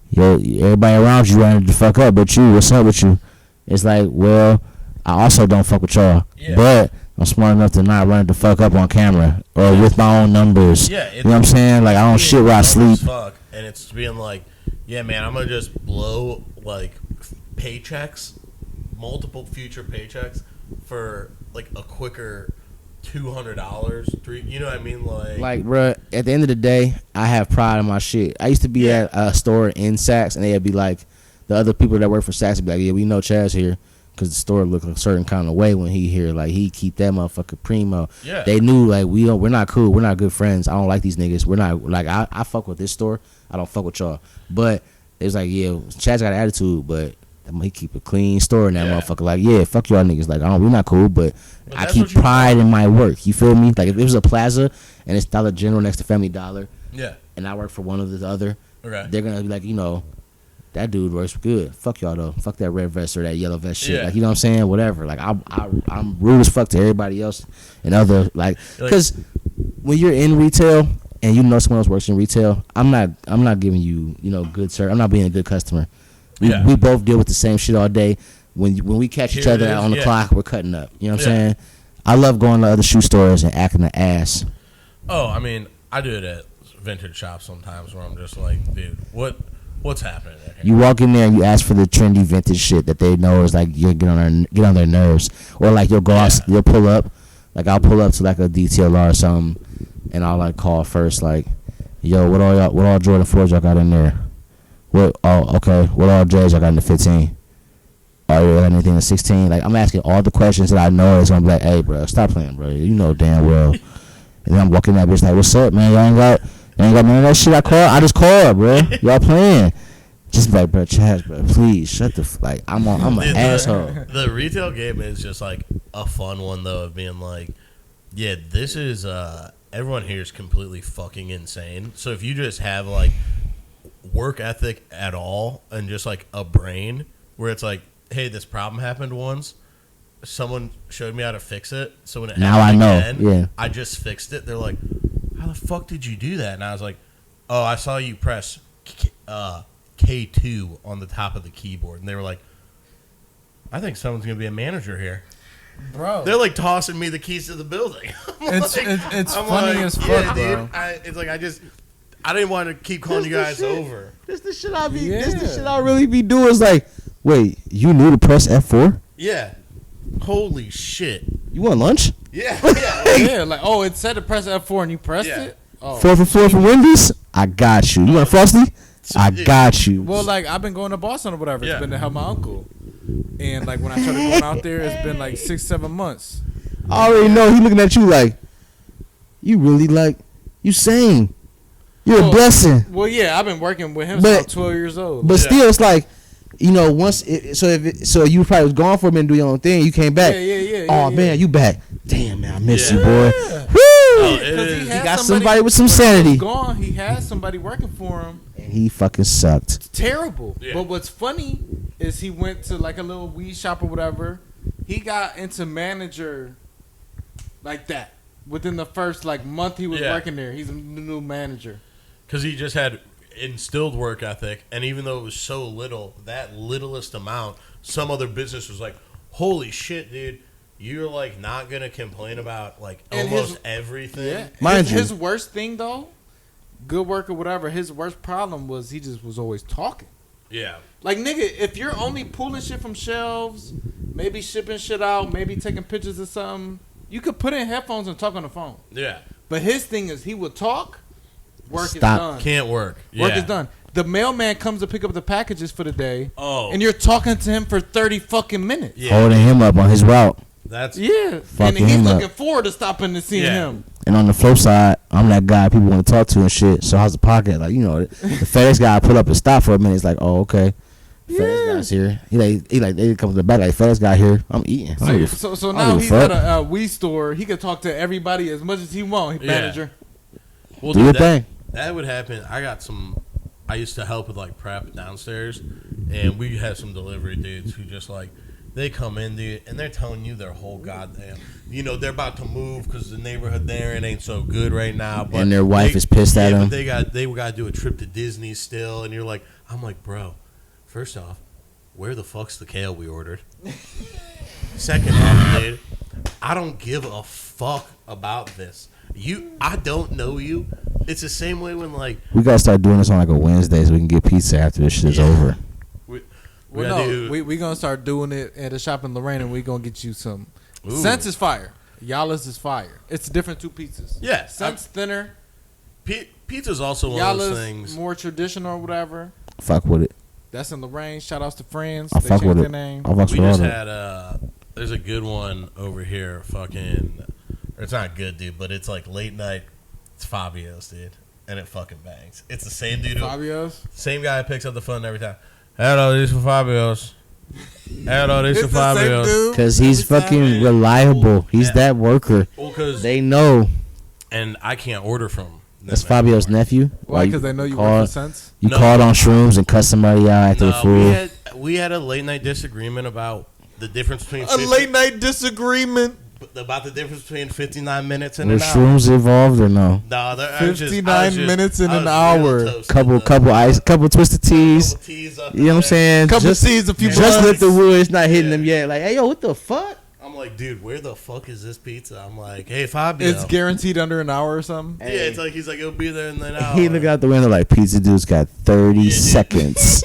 yo, everybody around you running the fuck up, but you, what's up with you? It's like, well, I also don't fuck with y'all. Yeah. But I'm smart enough to not run it the fuck up on camera or with my own numbers. Yeah, You know what I'm saying? Like, I don't shit where I Dumb as sleep. fuck, and it's being like, yeah, man, I'm gonna just blow like paychecks, multiple future paychecks for like a quicker $200, you know what I mean? Like, bruh, at the end of the day, I have pride in my shit. I used to be at a store in Saks, and they'd be like, the other people that work for Saks would be like, yeah, we know Chaz here, because the store look a certain kind of way when he here. Like, he keep that motherfucker primo. Yeah. They knew, like, we're not cool. We're not good friends. I don't like these niggas. We're not, like, I fuck with this store. I don't fuck with y'all. But it was like, yeah, Chaz got an attitude, but he keep a clean store in that Yeah. motherfucker. Like, yeah, fuck y'all niggas. Like, we're not cool, but I that's keep what you pride want. in my work. You feel me? Like, if it was a plaza and it's Dollar General next to Family Dollar, yeah, and I work for one of the other, okay, they're gonna be like, you know, that dude works good. Fuck y'all though. Fuck that red vest or that yellow vest shit. Yeah. Like, you know what I'm saying? Whatever. Like, I'm rude as fuck to everybody else and other like, because when you're in retail and you know someone else works in retail, I'm not giving you, you know, good service. I'm not being a good customer. Yeah. We both deal with the same shit all day. When we catch each Here it other is, out on the yeah. clock, we're cutting up. You know what I'm Yeah. saying? I love going to other shoe stores and acting the ass. Oh, I mean, I do it at vintage shops sometimes where I'm just like, dude, what's happening there? You walk in there and you ask for the trendy vintage shit that they know is like you get on their nerves, or like you'll go out, you'll pull up, like I'll pull up to like a DTLR or something, and I'll like call first like, yo, what all Jordan 4s y'all got in there? What? Oh, okay. What all J's y'all got in the 15? Are you anything in 16? Like, I'm asking all the questions that I know. It's gonna be like, hey, bro, stop playing, bro. You know damn well. And then I'm walking that bitch like, what's up, man? Y'all ain't got none of that shit I called. I just called, bro. Y'all playing. Just be like, bro, Chaz, bro, please shut the like. I'm an asshole. The retail game is just like a fun one though, of being like, yeah, this is everyone here is completely fucking insane. So if you just have like work ethic at all and just like a brain where it's like, hey, this problem happened once, someone showed me how to fix it, so when it Now I happened know, again, yeah. I just fixed it. They're like, how the fuck did you do that? And I was like, oh, I saw you press K2 on the top of the keyboard. And they were like, I think someone's going to be a manager here. Bro. They're like tossing me the keys to the building. It's I'm funny like, as fuck, yeah, bro. dude. It's like I didn't want to keep calling you guys over. This the shit I be. Yeah. This the shit I really be doing. Is like, wait, you knew to press F4? Yeah. Holy shit. You want lunch? Yeah. Yeah, like, oh, it said to press F4 and you pressed Yeah. it? Oh. 4 for 4 from Wendy's? I got you. You want Frosty? I got you. Well, like, I've been going to Boston or whatever. Yeah. It's been to help my uncle. And, like, when I started going out there, it's been, like, 6-7 months. I already know. He looking at you like, you really like, you sane. You're a blessing. Well, yeah, I've been working with him But- since I'm 12 years old. But still, it's like, you know, once so you probably was gone for a minute, do your own thing. You came back. Yeah. Oh man, you back. Damn man, I miss Yeah. you, boy. Yeah. Woo! Oh, it 'Cause is. He got somebody with some sanity. He was gone. He had somebody working for him. And he fucking sucked. It's terrible. Yeah. But what's funny is he went to like a little weed shop or whatever. He got into manager like that within the first like month he was Yeah. working there. He's a new manager. Because he just had instilled work ethic, and even though it was so little, that littlest amount, some other business was like, holy shit, dude, you're like not gonna complain about like And almost his- everything. Yeah. Mind his you. worst thing though, good work or whatever, his worst problem was he just was always talking. Yeah. Like, nigga, if you're only pulling shit from shelves, maybe shipping shit out, maybe taking pictures of something, you could put in headphones and talk on the phone. Yeah. But his thing is he would talk, work Stop. is done. Can't work. Work Yeah. is done. The mailman comes to pick up the packages for the day, Oh. and you're talking to him for 30 fucking minutes. Yeah. Holding him up on his route. That's Yeah. And Fucking he's him up. looking forward to stopping and seeing Yeah. him. And on the flip side, I'm that guy people want to talk to and shit. So how's the pocket? Like, you know, the FedEx guy put up and stop for a minute. It's like, oh, okay. FedEx guy's here. He like they come to the back like FedEx guy here. I'm eating. I don't give a So I don't now give a he's fuck. at a weed store. He can talk to everybody as much as he wants. Yeah. Manager. well, Do dude, your that, thing. that would happen. I used to help with like prep downstairs, and we had some delivery dudes who just like they come in, dude, and they're telling you their whole goddamn, they're about to move because the neighborhood there it ain't so good right now. But And their wife is pissed at But them. they got to do a trip to Disney still, and you're like, I'm like, bro, first off, where the fuck's the kale we ordered? Second off, dude, I don't give a fuck about this. I don't know you. It's the same way when like We gotta start doing this on like a Wednesday so we can get pizza after this shit's over. we Well, gotta no, do- we gonna start doing it at a shop in Lorraine, and we gonna get you some. Ooh. Sense is fire. Yalla's is fire. It's different two pizzas. Yeah, Sense thinner. pizza's also one of those Yalla's things. more traditional or whatever. Fuck with it. That's in Lorraine. Shout outs to friends. I'll They fuck with changed it. their name. I'll fuck We with all just that. had there's a good one over here. Fucking, it's not good, dude, but it's like late night. It's Fabio's, dude, and it fucking bangs. It's the same dude, Fabio's. same guy who picks up the phone every time. Hello, this is for Fabio's. Hello, this is for Fabio's. Cause he's Every fucking time. reliable. He's Yeah. that worker. Well, because They know. and I can't order from. That's them Fabio's anymore. nephew. Why? Because they know you work called, for Sense. You No. called on shrooms and cussed somebody out after the No, fool. we had a late night disagreement about the difference between night disagreement. about the difference between 59 minutes and Were an hour. shrooms involved or no? No, I was just- 59 minutes and I an was hour. real toasted, Couple though. twisted teas. Couple teas up You know what I'm there. saying? Couple just, seeds, a few just blunts. lit the wood. It's not hitting Yeah. them yet. Like, hey, yo, what the fuck? I'm like, dude, where the fuck is this pizza? I'm like, hey, Fabio. It's guaranteed under an hour or something. Yeah, it's like he's like, it'll be there in an hour. He look out the window like, pizza dude's got 30 Yeah, dude. seconds.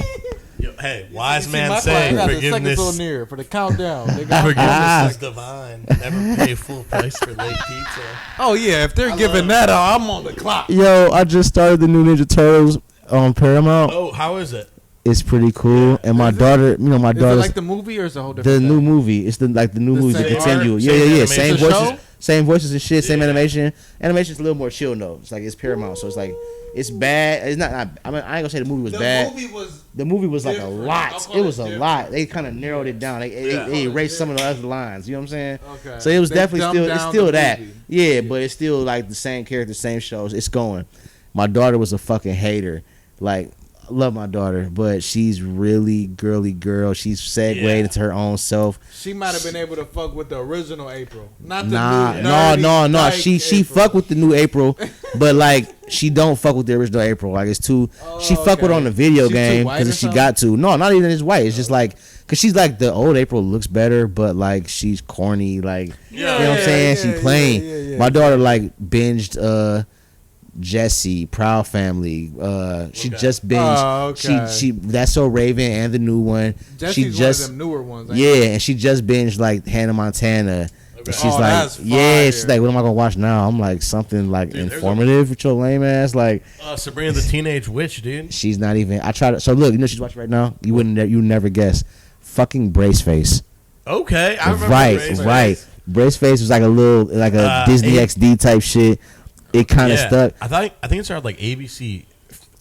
Yo, hey, wise See, man my say client got the seconds forgiveness. so near for the countdown. They got Forgiveness is divine. Never pay full price for late pizza. Oh yeah, if they're giving that out, I'm on the clock. Yo, I just started the new Ninja Turtles on Paramount. Oh, how is it? It's pretty cool. And my daughter, my Is it daughter's like the movie or is it a whole the different new thing? movie. It's the new movie. The same continue. art, Yeah, same yeah. animation. Same It's a voices. show? Same voices and shit. Same Yeah. animation. Animation's a little more chill though. It's like it's Paramount, so it's like it's bad. It's not. I mean, I ain't gonna say the movie was bad. The movie was like a different. I'll lot. call It it was a different. lot. They kind of narrowed it down. They erased some of the other lines. You know what I'm saying? Okay. So it was They definitely dumbed still. It's down still the that. movie. Yeah, but it's still like the same characters, same shows. It's going. My daughter was a fucking hater. Like, I love my daughter, but she's really girly girl. She's segued Yeah. into her own self. She might have been able to fuck with the original April, not the Nah, new no. nerdy dyke She April. fuck with the new April, but like she don't fuck with the original April. Like it's too. She fuck with okay. on the video She too game white or because she something? got to. No, not even as white. It's just like because she's like the old April looks better, but like she's corny. Like you know what I'm saying? She plain. yeah. My daughter like binged Jesse, Proud Family. She Okay. just binged. Oh, okay. She That's So Raven and the new one. Jesse's she one just of them newer ones. ain't yeah, it? and she just binged like Hannah Montana. Okay. And she's Oh, like, that's yeah, she's fire. like, what am I gonna watch now? I'm like, something like Dude, there's informative with your lame ass. Like, Sabrina the Teenage Witch, dude. she's not even. I tried to. So look, she's watching right now. You wouldn't. You never guess. Fucking Brace Face. Okay, I remember Right, Brace right. Face. Brace Face was like a Disney A- XD type shit. It kind of Yeah. stuck. I think it started like ABC.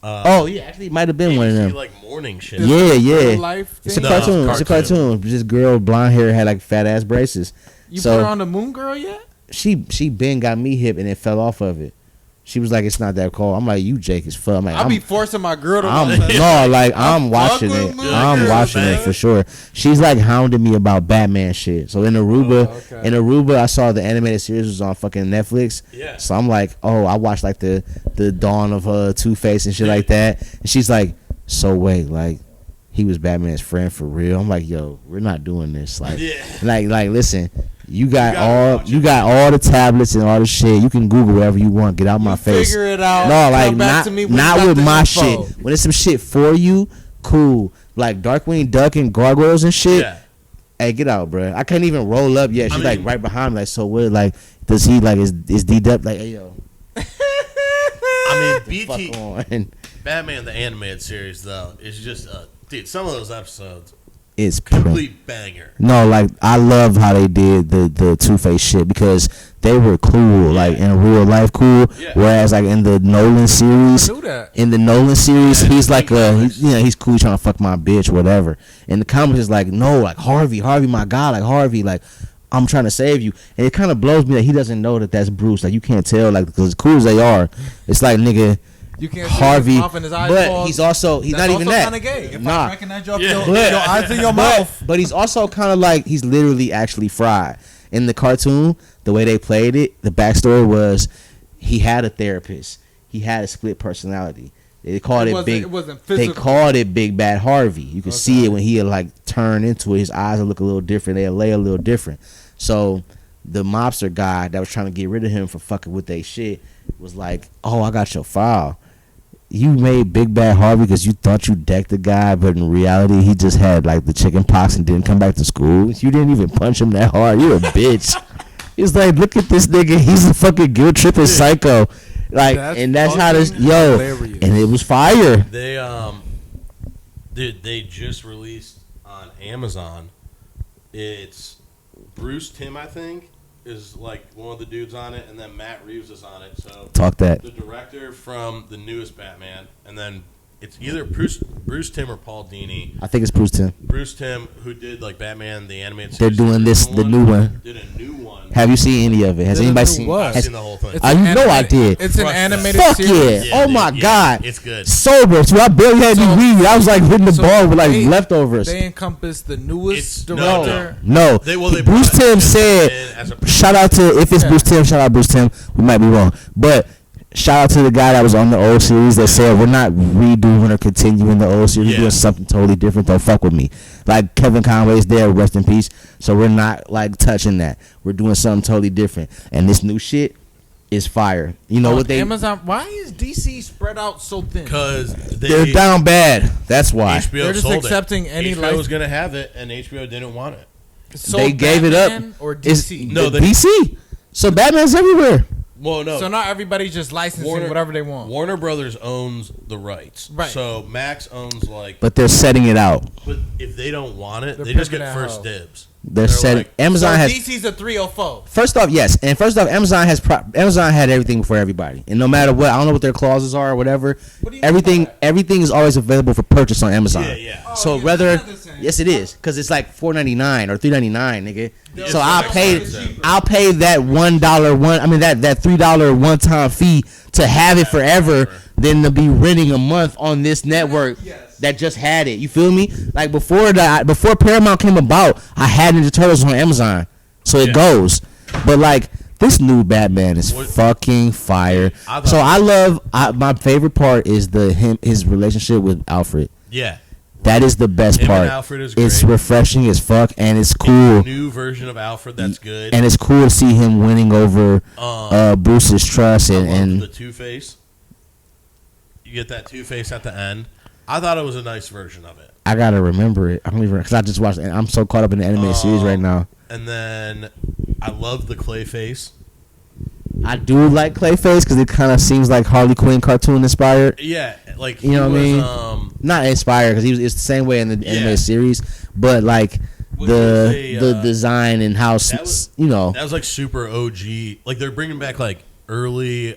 Oh yeah, actually, it might have been one of ABC, them. like morning shit. Yeah, yeah. Real life It's a thing? No, cartoon. It's a cartoon. cartoon. This girl, blonde hair, had like fat ass braces. You So- put her on the Moon Girl yet? She been got me hip and it fell off of it. She was like, it's not that cold. I'm like, you Jake is fuck. I'm like, I'll be forcing my girl to I'm watch that. no, like I'm watching with it. Moon I'm Girl, watching it man. for sure. She's like hounding me about Batman shit. So in Aruba, Oh, okay. I saw the animated series was on fucking Netflix. Yeah. So I'm like, oh, I watched like the dawn of Two-Face and shit like that. And she's like, so wait, like he was Batman's friend for real? I'm like, yo, we're not doing this. Like, Yeah. like listen. You got gotta watch all the tablets and all the shit. You can Google whatever you want. Get out my face. Figure it out. No, like Come back not to me when you not got with the my info. shit. When it's some shit for you, cool. Like Darkwing Duck and Gargoyles and shit. Yeah. Hey, get out, bro. I can't even roll up yet. She's I like mean- right behind me. Like, so what? Like, does he like is D-Dep like? Hey, yo, I mean, fuck BT on. Batman the animated series though is just dude. Some of those episodes It's complete banger. No, like I love how they did the Two-Face shit because they were cool, like in real life cool. Yeah. Whereas like in the Nolan series, I knew that. in the Nolan series, Yeah, he's like comics. he's cool, he's trying to fuck my bitch, whatever. In the comics, it's like no, like Harvey, my guy, like Harvey, like I'm trying to save you, and it kind of blows me that he doesn't know that that's Bruce. Like you can't tell, like because as cool as they are, it's like nigga. You can't see Harvey, his mouth and his eyes but fall. he's also he's That's not even also that. kinda gay. If Nah. I recognize you off Yeah. your eyes and your mouth. But he's also kind of like he's literally actually fried. In the cartoon, the way they played it, the backstory was he had a therapist. He had a split personality. They called It wasn't physical. They called it Big Bad Harvey. You could see Okay. it when he like turn into it. His eyes would look a little different. They lay a little different. So the mobster guy that was trying to get rid of him for fucking with they shit was like, "Oh, I got your file. You made Big Bad Harvey because you thought you decked the guy, but in reality, he just had like the chicken pox and didn't come back to school. You didn't even punch him that hard. You're a bitch." He's like, "Look at this nigga. He's a fucking guilt tripping psycho." Like, that's how this fucking yo, hilarious. and it was fire. They dude, they just released on Amazon. It's Bruce Timm, I think, is like one of the dudes on it, and then Matt Reeves is on it. So Talk that. the director from the newest Batman, and then it's either Bruce Timm or Paul Dini. I think it's Bruce Timm. Bruce Timm, who did like Batman the animated They're series, doing this, the new one. Did a new one. Have you seen any of it? Has Did a anybody new seen? what? I've has- seen the whole thing. It's I an know I animated- did. It's an Fuck animated Fuck series. yeah. Oh my God. it's good. Sober, so I barely had So- any weed. I was like hitting the so ball with like they- leftovers. They encompass the newest It's- no, director. No, They Bruce brought Timm him said. in as a- Shout out to if it's Yeah. Bruce Timm. Shout out Bruce Timm. We might be wrong, but shout out to the guy that was on the old series that said we're not redoing or continuing the old series. We're Yeah. doing something totally different. Don't fuck with me. Like Kevin Conway's there, rest in peace. So we're not like touching that. We're doing something totally different. And this new shit is fire. You know On what they? Amazon. Why is DC spread out so thin? Because They're down bad. That's why. HBO They're just sold accepting it. any HBO life- was gonna have it, and HBO didn't want it. So They gave it up. Batman or It's DC. No, the they- DC. So Batman's everywhere. Well, no. So not everybody's just licensing whatever they want. Warner Brothers owns the rights. Right. So Max owns But they're setting it out. But if they don't want it, They're they just pimping get that first hoe. dibs. They're setting. like- Amazon so has. DC's a 304. First off, yes, and first off, Amazon has Amazon had everything for everybody, and no matter what, I don't know what their clauses are or whatever. What do you mean by that? Everything is always available for purchase on Amazon. Yeah. So yeah, whether that's not the same. yes, it is because it's like $4.99 or $3.99, nigga. Yeah, So it's I'll pay that that $3 one time fee to have it forever than to be renting a month on this network that just had it. You feel me? Like before Paramount came about, I had Ninja Turtles on Amazon, so it goes. But like this new Batman is fucking fire. So my favorite part is his relationship with Alfred. Yeah. That is the best Him part. and Alfred is great. It's refreshing as fuck, and it's cool. New version of Alfred that's good. And it's cool to see him winning over Bruce's trust I love and the Two-Face. You get that Two-Face at the end. I thought it was a nice version of it. I gotta remember it. I don't even because I just watched it. I'm so caught up in the animated series right now. And then I love the Clayface. I do like Clayface because it kind of seems like Harley Quinn cartoon inspired. Yeah, like You know what I mean? mean? Not inspired because it's the same way in the Yeah. animated series, but like What the design and how that was- That was like super OG. Like they're bringing back like early,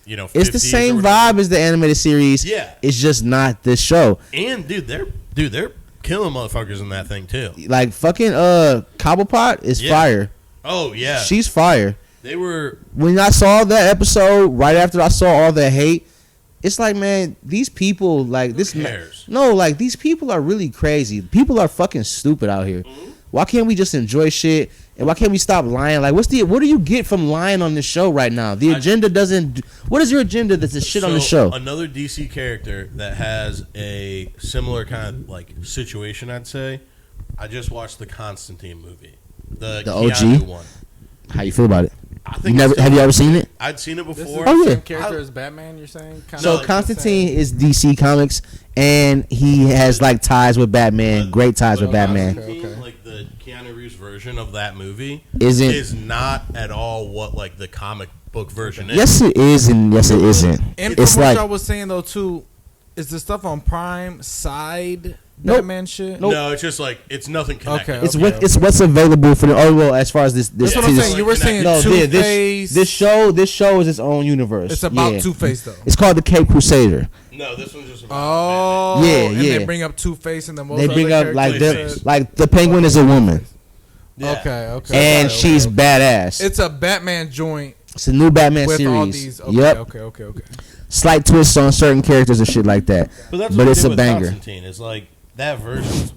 50s it's the same or whatever. vibe as the animated series. Yeah. It's just not this show. And they're killing motherfuckers in that thing too. Like fucking Cobblepot is Yeah. fire. Oh yeah, She's fire. they were. When I saw that episode, right after I saw all the hate, it's like, man, these people like this. cares? No, like these people are really crazy. People are fucking stupid out here. Mm-hmm. Why can't we just enjoy shit? And why can't we stop lying? Like, what do you get from lying on this show right now? The agenda doesn't. What is your agenda that's the shit on the show? Another DC character that has a similar kind of like situation, I'd say. I just watched the Constantine movie, the OG? Keanu one. How you feel about it? I You think never have you ever seen it? I'd seen it This is before. the Oh, yeah. same character as Batman, you're saying? Kinda So No, Constantine is DC Comics, and he has like ties with Batman, great ties with Batman. Constantine, like the Keanu Reeves version of that movie, Isn't- is not at all what like the comic book version is. Yes, it is, and yes, it isn't. And It's from what like y'all was saying though too, is the stuff on Prime side Nope. Batman shit? No, it's just like it's nothing connected. Okay. it's what's available for the as far as this That's what I'm TV saying. You were saying No, Two-Face. this show is its own universe. It's about Yeah. Two-Face though. It's called the Cape Crusader. No, this one's just about Oh, Yeah, and yeah. they bring up Two-Face and then what They was the bring other up like character the you said? like the Penguin is a woman, Batman. Yeah. Okay. and she's badass. It's a Batman joint It's a new Batman with series. all these. Okay, Yep, okay. slight twists on certain characters and shit like that. But that's But what it's they a did with banger. Constantine. Is like that version's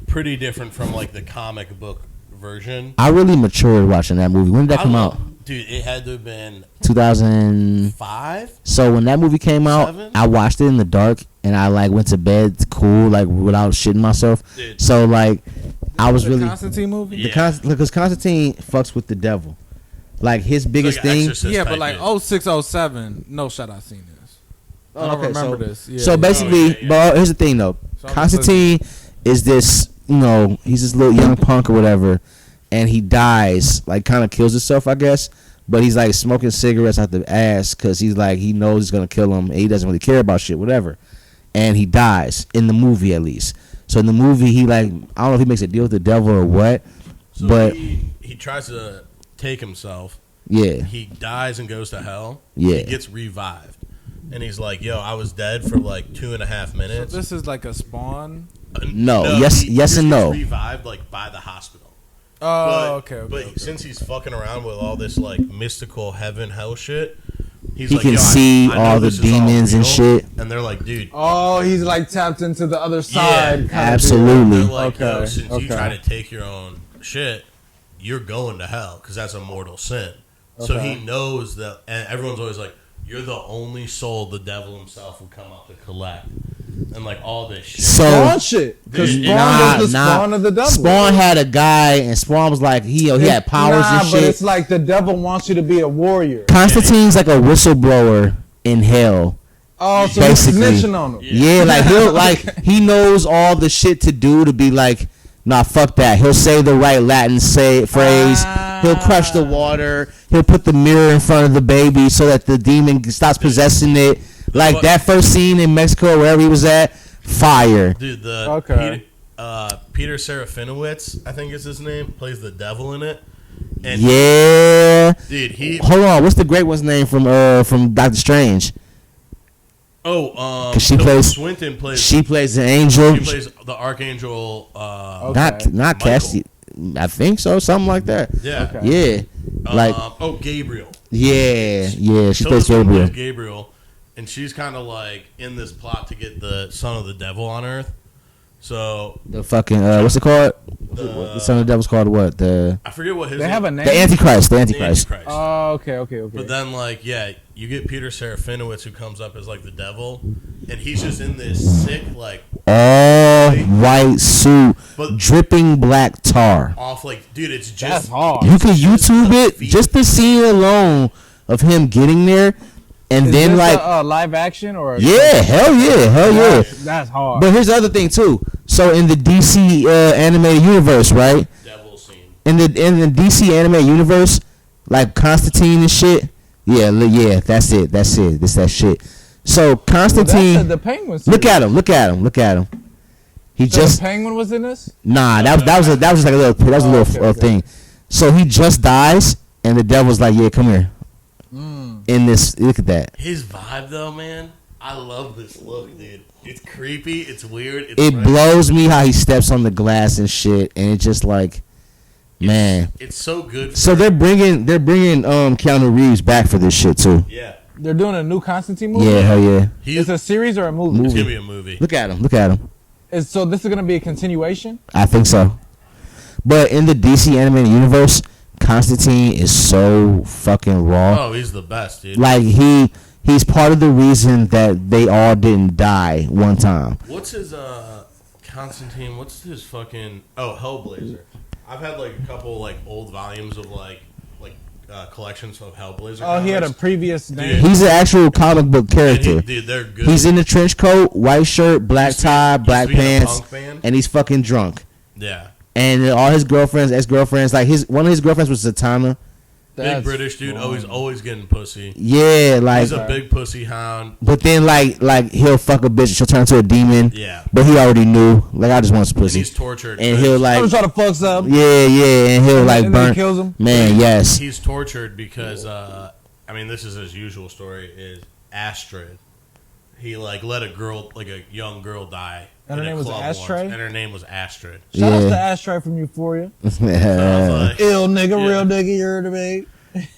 pretty different from like the comic book version. I really matured watching that movie. When did that come out? Dude, it had to have been 2000. 5. So when that movie came out, 7? I watched it in the dark and I like went to bed cool, like without shitting myself. Dude. So like I was The really Constantine movie. Yeah. because Constantine fucks with the devil. Like his biggest Like an thing. Exorcist Yeah, type but like dude. 0607, no shot I've seen this. I don't remember this. Yeah, So yeah. basically, yeah. but here's the thing though. So I'm Constantine is this, he's this little young punk or whatever, and he dies, like kind of kills himself, I guess. But he's like smoking cigarettes out the ass because he's like he knows he's gonna kill him, and he doesn't really care about shit, whatever. And he dies in the movie at least. So in the movie, he like I don't know if he makes a deal with the devil or what, So but he tries to take himself. yeah, He dies and goes to hell. Yeah. He gets revived. And he's like, yo, I was dead for like 2.5 So minutes. this is like a Spawn. No, yes he and just no. gets revived like by the hospital. Oh, okay. But since he's fucking around with all this like mystical heaven hell shit, he's He like, can yo, see I know all the this is demons and real. shit. And they're like, dude, Oh, he's like tapped into the other side. kinda absolutely. they're like, yo, Okay, since you okay. try to take your own shit, you're going to hell because that's a mortal sin. So Okay. he knows that, and everyone's always like, you're the only soul the devil himself would come out to collect, and like all this shit. So Spawn shit. Because Dude, Spawn was the spawn of the devil. Spawn had a guy, and Spawn was like he had powers and but shit. it's like the devil wants you to be a warrior. Constantine's like a whistleblower in hell. Oh, so Basically. he's snitching on him. Yeah, like he knows all the shit to do to be like Nah, fuck that. He'll say the right Latin phrase. He'll crush the water. He'll put the mirror in front of the baby so that the demon stops possessing it. Like that first scene in Mexico, wherever he was at, fire. Dude, Peter Serafinowicz, I think is his name, plays the devil in it. And yeah. Dude, hold on. What's the great one's name from Doctor Strange? She plays Swinton plays. She plays the angel. She plays the archangel. Not Cassie. I think so. Something like that. Yeah. Okay. Yeah. Like. Gabriel. Yeah. She plays Gabriel. Gabriel. Gabriel, and she's kind of like in this plot to get the son of the devil on Earth. So the fucking what's it called? The son of the devil's called what? I forget what his. They have a name. The Antichrist. The Antichrist. Oh, okay. But then, like, yeah, you get Peter Serafinowicz who comes up as like the devil, and he's just in this sick like all white suit, but dripping black tar. Off like, dude, it's just that's hard. You can YouTube it. Just the scene alone of him getting there. And Is then this like a live action or hell yeah. That's hard. But here's the other thing too. So in the DC animated universe, right? devil scene. In the DC animated universe, like Constantine and shit. Yeah, that's it. It's that shit. So Constantine, the Penguin. look at him. He So just the Penguin was in this. nah. That was just like a little thing. So he just dies, and the devil's like, yeah, come here. In this, look at that. His vibe, though, man, I love this look, dude. It's creepy. It's weird. It's It blows me how he steps on the glass and shit, and it's just like, man. It's so good. So they're bringing Keanu Reeves back for this shit too. Yeah. They're doing a new Constantine movie. Yeah, hell yeah. It's a series or a movie. It's gonna be a movie. Look at him. So this is gonna be a continuation. I think so. But in the DC animated universe, Constantine is so fucking raw. Oh, he's the best, dude. Like he's part of the reason that they all didn't die one time. What's his Constantine? What's his fucking Hellblazer? I've had like a couple like old volumes of like collections of Hellblazer. Oh, he had a comics. previous name. He's an actual comic book character. Dude, they're good. He's in the trench coat, white shirt, black tie, black used to be in a pants, punk band. and he's fucking drunk. Yeah. And all his girlfriends, ex-girlfriends, like one of his girlfriends was Zatanna. Big British dude, always getting pussy. Yeah, like He's a big pussy hound. But then like he'll fuck a bitch, she'll turn into a demon. Yeah. But he already knew. Like I just want some And pussy. he's tortured. And he'll like I'm trying to fuck some. yeah, and he'll like and then he burn. kills him. Man, yes. He's tortured because I mean this is his usual story is Astrid. He like let a young girl die. And her in a name was club Ashtray? once, and her name was Astrid. Shout out Yeah. to Ashtray from Euphoria. So I was like, Ill nigga, Yeah. real nigga, you're the babe.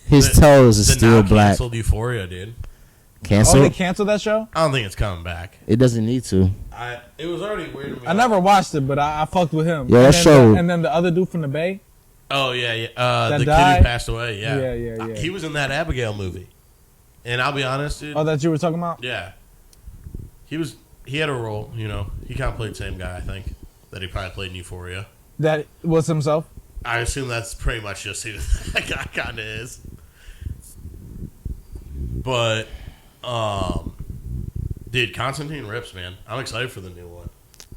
His toes are the still now black. canceled Euphoria, dude. Oh, Cancel? they canceled that show? I don't think it's coming back. It doesn't need to. It was already weird to me. I never watched it, but I fucked with him. Yeah, and that then show- and then the other dude from the Bay. Oh yeah. That The kid died? who passed away. Yeah. Yeah. He was in that Abigail movie, and I'll be honest, dude. Oh, that you were talking about? Yeah. He had a role, you know. He kind of played the same guy, I think, that he probably played in Euphoria. That was himself? I assume that's pretty much just who that guy kind of is. But, dude, Constantine rips, man. I'm excited for the new one.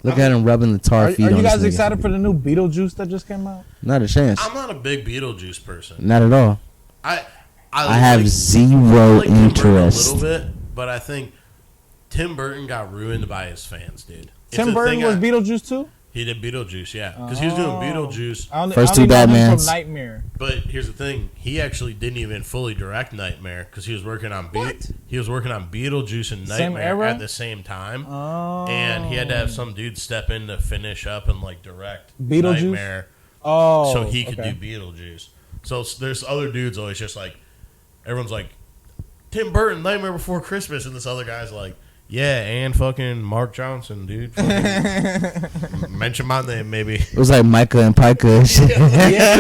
Look at him rubbing the tar Are feet on you this guys nigga. excited for the new Beetlejuice that just came out? Not a chance. I'm not a big Beetlejuice person. Not at all. I have like- zero I like Tim Burton interest. a little bit, but I think Tim Burton got ruined by his fans, dude. It's Tim a Burton thing was Beetlejuice too? He did Beetlejuice, yeah, because he was doing Beetlejuice. First I two only know him Batmans. from Nightmare. But here's the thing: he actually didn't even fully direct Nightmare because he was working on Beetlejuice and Same Nightmare era? at the same time, Oh. and he had to have some dude step in to finish up and like direct Beetlejuice? Nightmare, Oh. so he could okay. do Beetlejuice. So there's other dudes always just like everyone's like Tim Burton Nightmare Before Christmas, and this other guy's like. Yeah, and fucking Mark Johnson, dude. Mention my name, maybe. It was like Micah and Pica and shit. Yeah,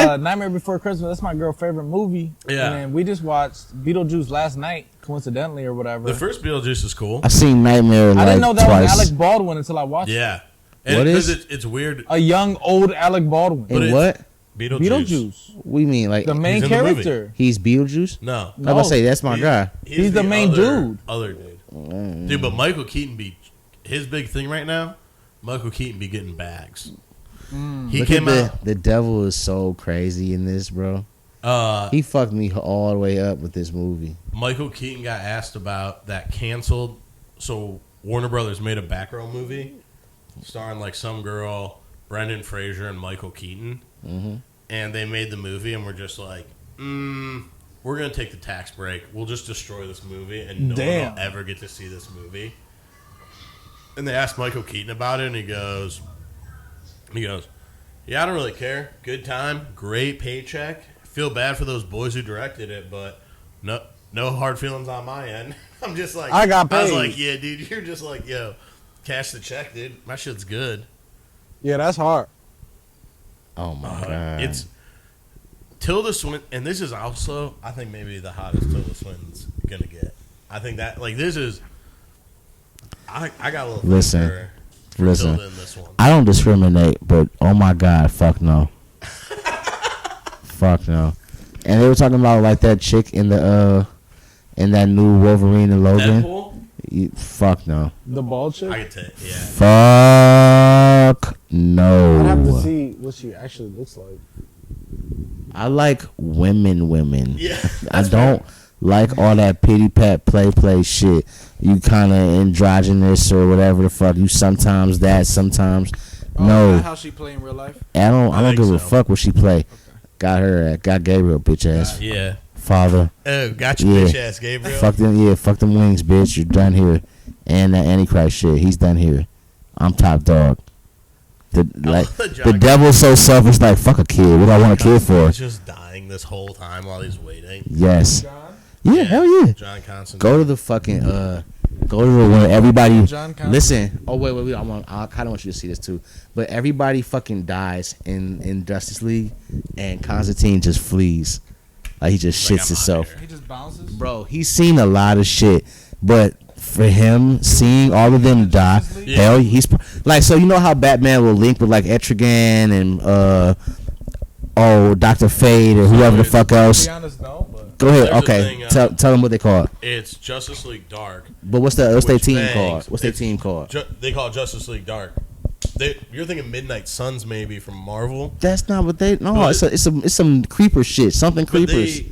because Nightmare Before Christmas, that's my girl's favorite movie. Yeah. And we just watched Beetlejuice last night, coincidentally or whatever. The first Beetlejuice is cool. I seen Nightmare like I didn't know that twice. was Alec Baldwin until I watched it. Yeah. And What because is? it's weird. A young, old Alec Baldwin. But And it's- what? Beetlejuice. Beetlejuice. We mean like The main He's in the movie. character. he's Beetlejuice? No. I was about to say that's my guy. He's the main dude. Other dude. Dude, but Michael Keaton his big thing right now, Michael Keaton be getting bags. He Look came at out. the devil is so crazy in this, bro. He fucked me all the way up with this movie. Michael Keaton got asked about that canceled. So Warner Brothers made a Batgirl movie starring like some girl, Brendan Fraser, and Michael Keaton. Mm-hmm. And they made the movie, and we're just like, we're gonna take the tax break. We'll just destroy this movie, and no one will ever get to see this movie. And they asked Michael Keaton about it, and he goes, yeah, I don't really care. Good time, great paycheck. Feel bad for those boys who directed it, but no hard feelings on my end. I'm just like, I got paid. I was like, yeah, dude, you're just like, yo, cash the check, dude. My shit's good. Yeah, that's hard. Oh my god! It's Tilda Swinton, and this is also, I think, maybe the hottest Tilda Swinton's gonna get. I think that, like, this is. I got a little. Listen. Tilda in this one. I don't discriminate, but oh my god, fuck no. Fuck no. And they were talking about like that chick in the in that new Wolverine and Logan. Deadpool? Fuck no. The bald chick? I could take, yeah. Fuck no. I'd have to see what she actually looks like. I like women. Yeah. I don't like all that pity pat play shit. You kind of androgynous or whatever the fuck. You sometimes that, sometimes no. How she play in real life? I don't think give a so. fuck what she play. Got Gabriel bitch ass Yeah. father. Oh, got your Yeah. bitch ass, Gabriel. Fuck them wings, bitch. You're done here. And that Antichrist shit, he's done here. I'm top dog. The devil's so selfish, like fuck a kid. What do I want a kid for? He's just dying this whole time while he's waiting. Yes. John? Yeah, hell yeah. John Constantine. Go to the fucking go to the one everybody John Constantine? listen. Oh wait, I kind of want you to see this too. But everybody fucking dies in Justice League, and Constantine just flees, like he just Like, shits I'm himself. outta here. He just bounces? Bro, he's seen a lot of shit, but for him seeing all of them die, Yeah. hell, he's like, so you know how Batman will link with like Etrigan and Dr. Fate or whoever the fuck To else. be honest, no, but Go ahead, There's a okay. thing, Tell them what they call it. It's Justice League Dark. But what's their Which team bangs. called? What's their It's team called? They call it Justice League Dark. You're thinking Midnight Suns maybe from Marvel. That's not what they. No, But it's some creeper shit. Something But creepers.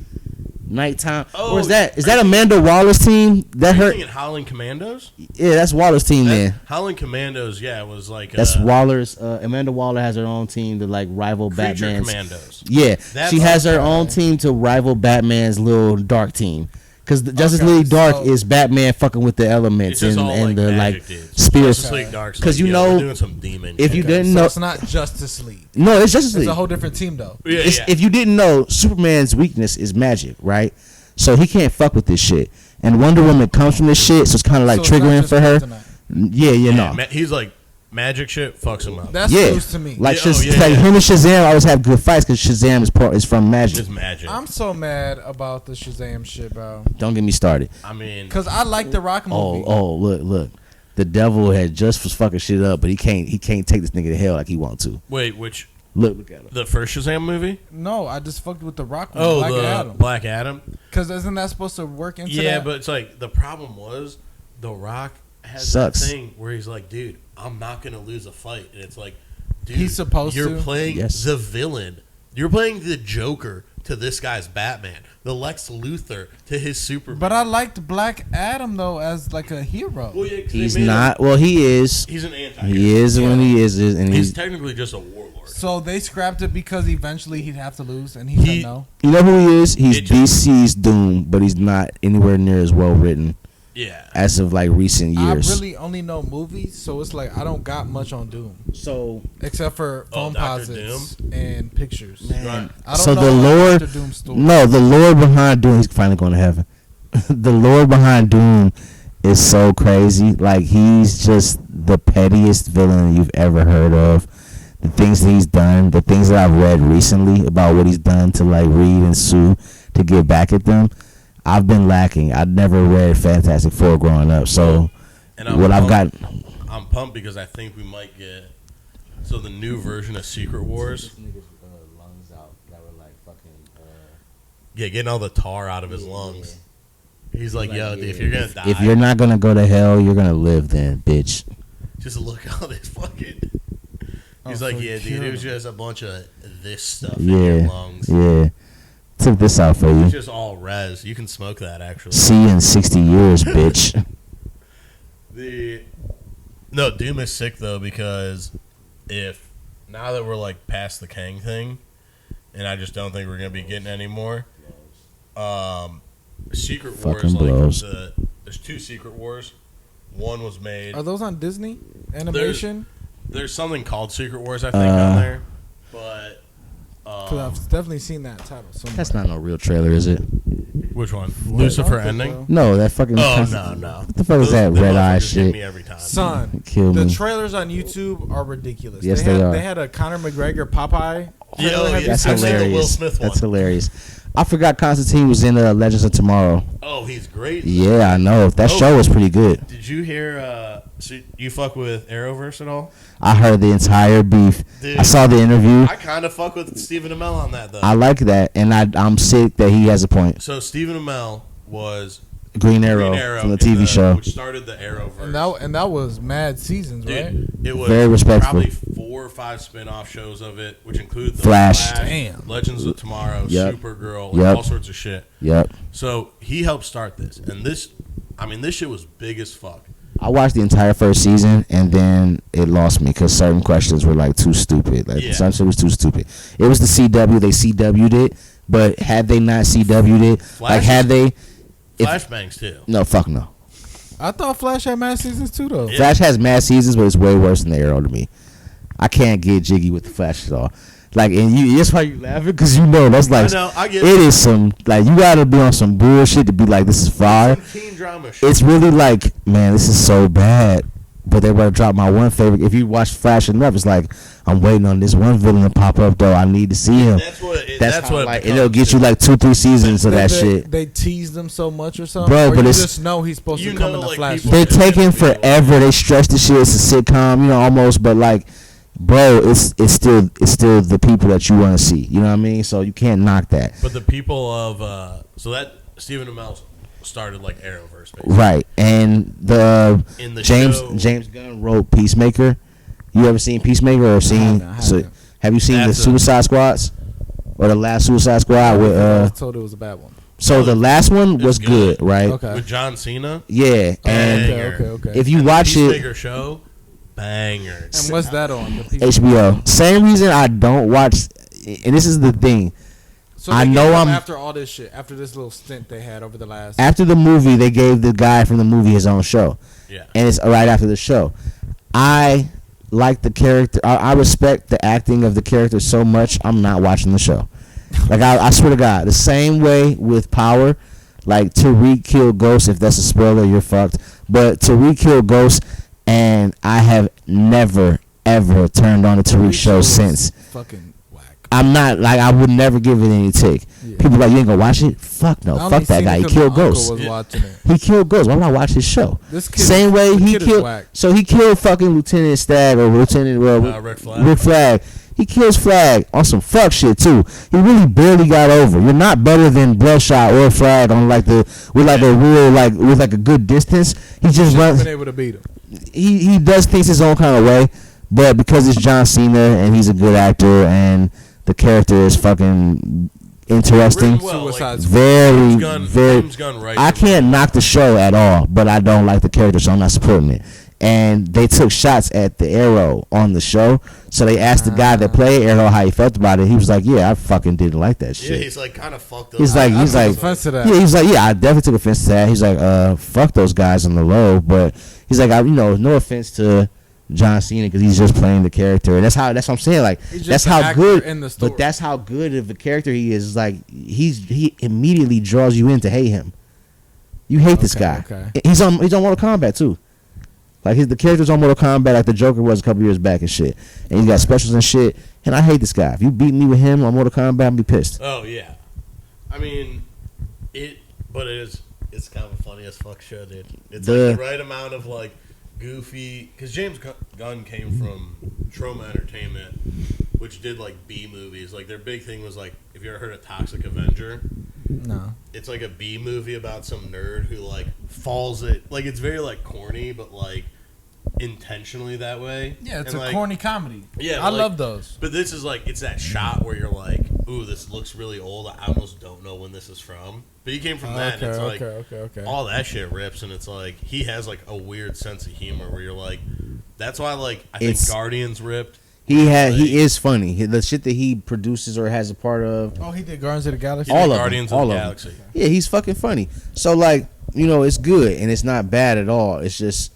Nighttime. Oh, Or is that are you- Amanda Waller's team? That Are you hurt. thinking Howling Commandos? Yeah, that's Waller's team. Then Howling Commandos, yeah, it was like that's Waller's. Amanda Waller has her own team to like rival Creature Batman's. Commandos. Yeah, That's she has her okay. own team to rival Batman's little dark team. Because Justice Okay, League Dark so- is Batman fucking with the elements It's just and, all and like the magic like dudes. spirits. Justice League Dark's 'Cause like, you yo, know, we're doing some demon If shit. you Okay, didn't so know, it's not Justice League. no, it's Justice It's League. a whole different team, though. Yeah, It's, yeah. if you didn't know, Superman's weakness is magic, right? So he can't fuck with this shit. And Wonder Woman comes from this shit, so it's kind of like So it's not triggering just for her. kryptonite. Yeah, no. He's like magic shit fucks him up. That's Yeah, news to me. like Yeah, like yeah. him and Shazam always have good fights because Shazam is from magic. It's magic. I'm so mad about the Shazam shit, bro. Don't get me started. I mean, Because I like the Rock movie. Look. The devil had just was fucking shit up, but he can't take this nigga to hell like he want to. wait, which Look at him. the first Shazam movie? No, I just fucked with the Rock movie. Oh, Black the Adam. Black Adam. Because isn't that supposed to work into Yeah, that? but it's like the problem was The Rock has Sucks. that thing where he's like, dude, I'm not gonna lose a fight, and it's like, dude, He's supposed you're to. playing Yes. the villain. You're playing the Joker to this guy's Batman, the Lex Luthor to his Superman. But I liked Black Adam, though, as like a hero. Well, yeah, 'cause they He's made him- not. Well, he is. He's an anti-hero. He is when he is, and He's he's. technically just a warlord. So they scrapped it because eventually he'd have to lose, and he said no. You know who he is? He's It just- DC's Doom, but he's not anywhere near as well written Yeah. as of like recent years. I really only know movies, so it's like I don't got much on Doom. So Except for phone Dr. posits and pictures. Right. I don't So know the about Lord- Dr. Doom's story. no, the Lord behind Doom. He's finally going to heaven. The Lord behind Doom is so crazy. Like he's just the pettiest villain you've ever heard of. The things that he's done, the things that I've read recently about what he's done to like Reed and Sue to get back at them, I've been lacking. I'd never read Fantastic Four growing up, so And what I've got. I'm pumped because I think we might get the new version of Secret Wars. lungs out that were like fucking. Yeah, getting all the tar out of his lungs. He's like, yo, dude, if you're gonna die, If you're not gonna go to hell, you're gonna live then, bitch. just look at all this fucking. He's Oh, like, so yeah, he dude, it killed was him. just a bunch of this stuff in your Yeah, lungs. yeah. Took this out for It's you. just all res. You can smoke that, actually. See you in 60 years, bitch. No, Doom is sick, though, because now that we're, like, past the Kang thing, and I just don't think we're going to be getting any more, Secret Fucking Wars, blows. there's 2 Secret Wars. One was made. Are those on Disney animation? There's something called Secret Wars, I think, on there. But Because I've definitely seen that title somewhere. That's not no real trailer, is it? which one? I Lucifer don't think ending? so. No, that fucking. Oh, no. What the fuck is that Those red eye motherfuckers hit shit? me every time. Son, Kill the me. trailers on YouTube are ridiculous. Yes, they are. They had a Conor McGregor Popeye. Yeah, trailer. Have you That's I've seen seen that? the Will hilarious. Smith one. That's hilarious. I forgot Constantine was in Legends of Tomorrow. Oh, he's great. Yeah, I know. That show was pretty good. Did you hear, so you fuck with Arrowverse at all? I heard the entire beef. Dude, I saw the interview. I kind of fuck with Stephen Amell on that, though. I like that, and I'm sick that he has a point. So Stephen Amell was Green Arrow, from the TV show. which started the Arrowverse. And that was mad seasons, right? Dude, it was Very respectful. probably 4 or 5 spin-off shows of it, which include the Flash. Damn. Legends of Tomorrow, Yep. Supergirl, Yep. all sorts of shit. Yep. So he helped start this, and this shit was big as fuck. I watched the entire first season, and then it lost me because certain questions were like too stupid. Like Yeah. some shit was too stupid. It was the CW. They CW'd it, but had they not CW'd it, like had they, Flashbangs too. no, fuck no. I thought Flash had mad seasons too, though. Yeah. Flash has mad seasons, but it's way worse than the Arrow to me. I can't get jiggy with the Flash at all. Like, and that's why you laughing, because you know that's like I know, I get it is some, like, you gotta be on some bullshit to be like, this is fire. Some teen drama shit. It's really like, man, this is so bad. But they want to drop my one favorite. If you watch Flash enough, it's like, I'm waiting on this one villain to pop up, though. I need to see him. That's how what, it like, becomes, it'll get too. you like 2-3 seasons of that shit. They teased them so much or something. Bro, or but you it's- just know he's supposed You to come know, in the like, Flash. people- They're taking forever. They stretch the shit. It's a sitcom, you know, almost. But like, bro, it's still the people that you want to see. You know what I mean? So you can't knock that. But the people of so that Stephen Amell started like Arrowverse, basically. Right. And In the James show- Gunn wrote Peacemaker. You ever seen Peacemaker or seen? I So, haven't. have you seen That's the Suicide Squads or the last Suicide Squad? I With was told it was a bad one. so the last one It's was good, good. right? Okay. With John Cena. Yeah. And Okay. if you And the watch it, Peacemaker show, banger. And what's that on? The HBO. Same reason I don't watch, and this is the thing. So I they know gave him I'm- after all this shit, after this little stint they had over the last. After the movie, they gave the guy from the movie his own show. Yeah. And it's right after the show. I like the character. I respect the acting of the character so much. I'm not watching the show. Like I swear to God, the same way with Power. Like Tariq killed Ghost. If that's a spoiler, you're fucked. But Tariq killed Ghost, and I have never ever turned on the Tariq show was since. Fucking whack. I'm not like I would never give it any tick. Yeah. People like, you ain't gonna watch it? Fuck no. I only Fuck that seen guy. it He 'cause killed my uncle Ghost. Was Yeah. watching it. He killed Ghost. Why would I watch his show? This kid, Same way the he kid is killed. whack. So he killed fucking Lieutenant Stagg or Lieutenant Rick Flag. Rick Flag. He kills Flag on some fuck shit too. He really barely got over. You're not better than Bloodshot or Flag on like the with like a real like with like a good distance. He just Should've runs. been able to beat him. He does things his own kind of way, but because it's John Cena and he's a good actor and the character is fucking interesting. Written well, Suicide Squad. Very, James very. Gunn writes I it. can't knock the show at all, but I don't like the character, so I'm not supporting it. And they took shots at the Arrow on the show, so they asked the guy that played Arrow how he felt about it. He was like, "Yeah, I fucking didn't like that Yeah, shit." he's like kind of fucked up. He's like, I took offense to that. yeah, he's like, yeah, I definitely took offense to that. He's like, fuck those guys on the low, but he's like, no offense to John Cena because he's just playing the character, and that's what I'm saying. Like, He's that's just an how actor good, in the story. but that's how good of a character he is. Like, he immediately draws you in to hate him. You hate this guy. Okay. He's on Mortal Kombat too. Like the character's on Mortal Kombat, like the Joker was a couple years back and shit, and he's got specials and shit. And I hate this guy. If you beat me with him on Mortal Kombat, I'm be pissed. Oh yeah, I mean, it's kind of a funny as fuck show, dude. It's like the right amount of like goofy, because James Gunn came from Trauma Entertainment, which did like B movies. Like their big thing was like, if you ever heard of Toxic Avenger, No. it's like a B movie about some nerd who like falls it. Like it's very like corny, but like intentionally that way. Yeah, it's And, a like, corny comedy. Yeah, I like- love those. But this is like, it's that shot where you're like, ooh, this looks really old. I almost don't know when this is from. But he came from that, and it's like, Okay. all that shit rips, and it's like, he has like a weird sense of humor where you're like, that's why, like, I think It's- Guardians ripped. He is funny. The shit that he produces or has a part of, Oh, he did Guardians of the Galaxy. He did All of them. Guardians All of the of them. Galaxy. yeah, he's fucking funny. So like, it's good and it's not bad at all. It's just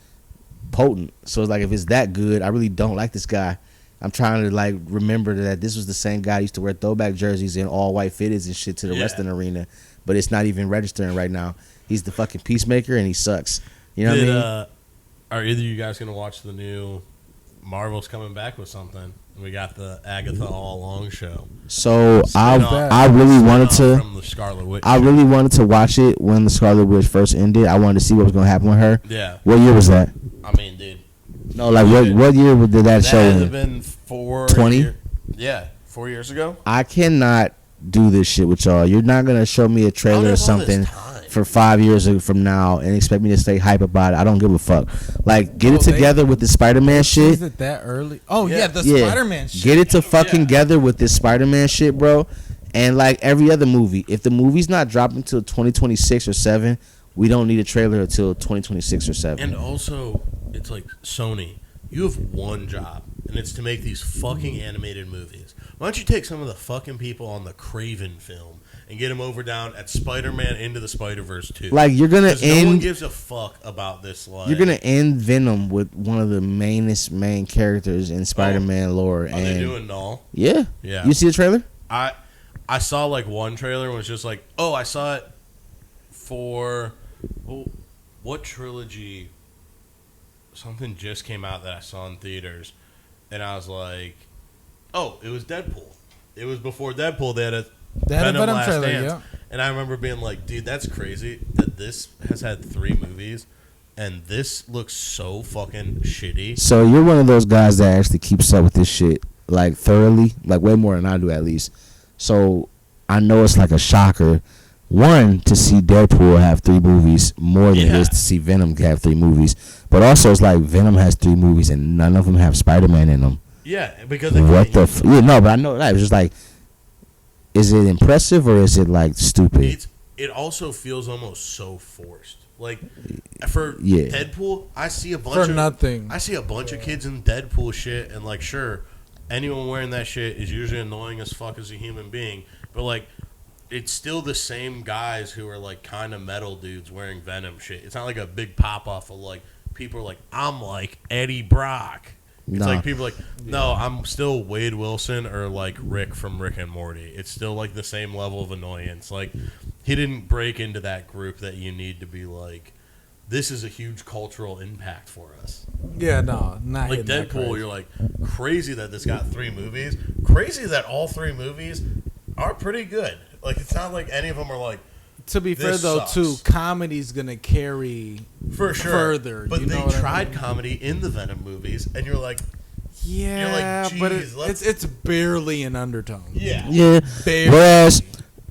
potent. So it's like, if it's that good, I really don't like this guy. I'm trying to like remember that this was the same guy who used to wear throwback jerseys and all white fitteds and shit to the Yeah. wrestling arena, but it's not even registering right now. He's the fucking peacemaker and he sucks. You know what I mean? Are either of you guys gonna watch the new Marvel's coming back with something? We got the Agatha All Along show. So Spin-off- I really wanted spin-off to. from the Scarlet Witch. I really wanted to watch it when the Scarlet Witch first ended. I wanted to see what was going to happen with her. Yeah, What year was that? I mean, dude, No, like what year did that that show has end? been 4 20? year- Yeah, 4 years ago. I cannot do this shit with y'all. You're not going to show me a I don't trailer or have all this something time. for 5 years from now and expect me to stay hype about it. I don't give a fuck. Like, get it together with the Spider-Man shit. Is it that early? Oh yeah, the Yeah. Spider-Man shit. Get it to fucking Yeah. together with this Spider-Man shit, bro. And like every other movie, if the movie's not dropping until 2026 or 7, we don't need a trailer until 2026 or 7. And also, it's like, Sony, you have one job, and it's to make these fucking animated movies. Why don't you take some of the fucking people on the Craven film and get them over down at Spider-Man Into the Spider-Verse 2? Like, you're gonna 'Cause no one end. gives a fuck about this. Like, You're gonna end Venom with one of the main characters in Spider-Man lore. Are they And doing Null? yeah, Yeah. you see the trailer? I saw like one trailer and was just like, oh, I saw it for what trilogy? Something just came out that I saw in theaters, and I was like, oh, it was Deadpool. It was before Deadpool. They had a Venom Last trailer, Dance. yeah. And I remember being like, dude, that's crazy that this has had 3 movies, and this looks so fucking shitty. So you're one of those guys that actually keeps up with this shit like thoroughly, like way more than I do at least. So I know it's like a shocker, one, to see Deadpool have 3 movies more than it Yeah. is to see Venom have 3 movies. But also it's like Venom has 3 movies and none of them have Spider-Man in them. Yeah, because they What can't the? use Yeah, no, but I know that. It was just like, is it impressive or is it like stupid? it also feels almost so forced. Like for Yeah. Deadpool, I see a bunch For of nothing. I see a bunch of kids in Deadpool shit, and like, sure, anyone wearing that shit is usually annoying as fuck as a human being, but like, it's still the same guys who are like kind of metal dudes wearing Venom shit. It's not like a big pop off of like people are like, I'm like Eddie Brock. It's Nah. like people are like, no, I'm still Wade Wilson or like Rick from Rick and Morty. It's still like the same level of annoyance. Like, he didn't break into that group that you need to be like, this is a huge cultural impact for us. Yeah, no, not Like hitting that Deadpool, crazy. you're like, crazy that this got 3 movies. Crazy that all 3 movies are pretty good. Like, it's not like any of them are like, To be fair this though, sucks. too, comedy's gonna carry for sure. further. But you they know what I tried mean? comedy in the Venom movies, and you're like, Yeah, but "Geez, let's-" it's barely an undertone. yeah. Yeah. Barely. Whereas,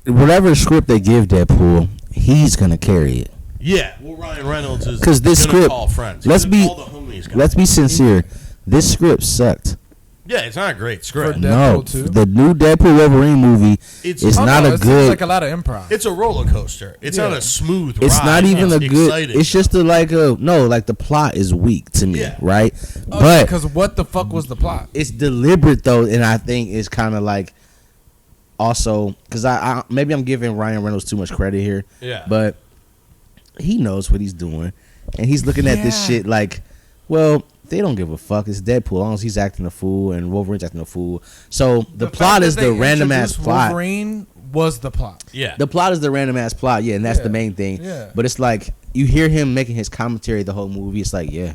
whatever script they give Deadpool, he's gonna carry it. Yeah, well, Ryan Reynolds is 'Cause this gonna script- call friends. let's He's be- all the homies guy. Let's be sincere. This script sucked. Yeah, it's not a great script. For No, Deadpool 2? the new Deadpool Wolverine movie It's is Oh, not no, a it seems good. like a lot of improv. It's a roller coaster. It's not Yeah. a smooth ride. It's not even a good. exciting. It's just like the plot is weak to me, Yeah. right? But because what the fuck was the plot? it's deliberate though, and I think it's kind of like also because I maybe I'm giving Ryan Reynolds too much credit here, Yeah. but he knows what he's doing, and he's looking at this Yeah. shit like, well, they don't give a fuck. It's Deadpool, as long as he's acting a fool and Wolverine's acting a fool. So the plot fact is that the they random ass introduced plot. Wolverine was the plot. yeah. The plot is the random ass plot, yeah, and that's Yeah. the main thing. Yeah. But it's like you hear him making his commentary the whole movie. It's like, yeah,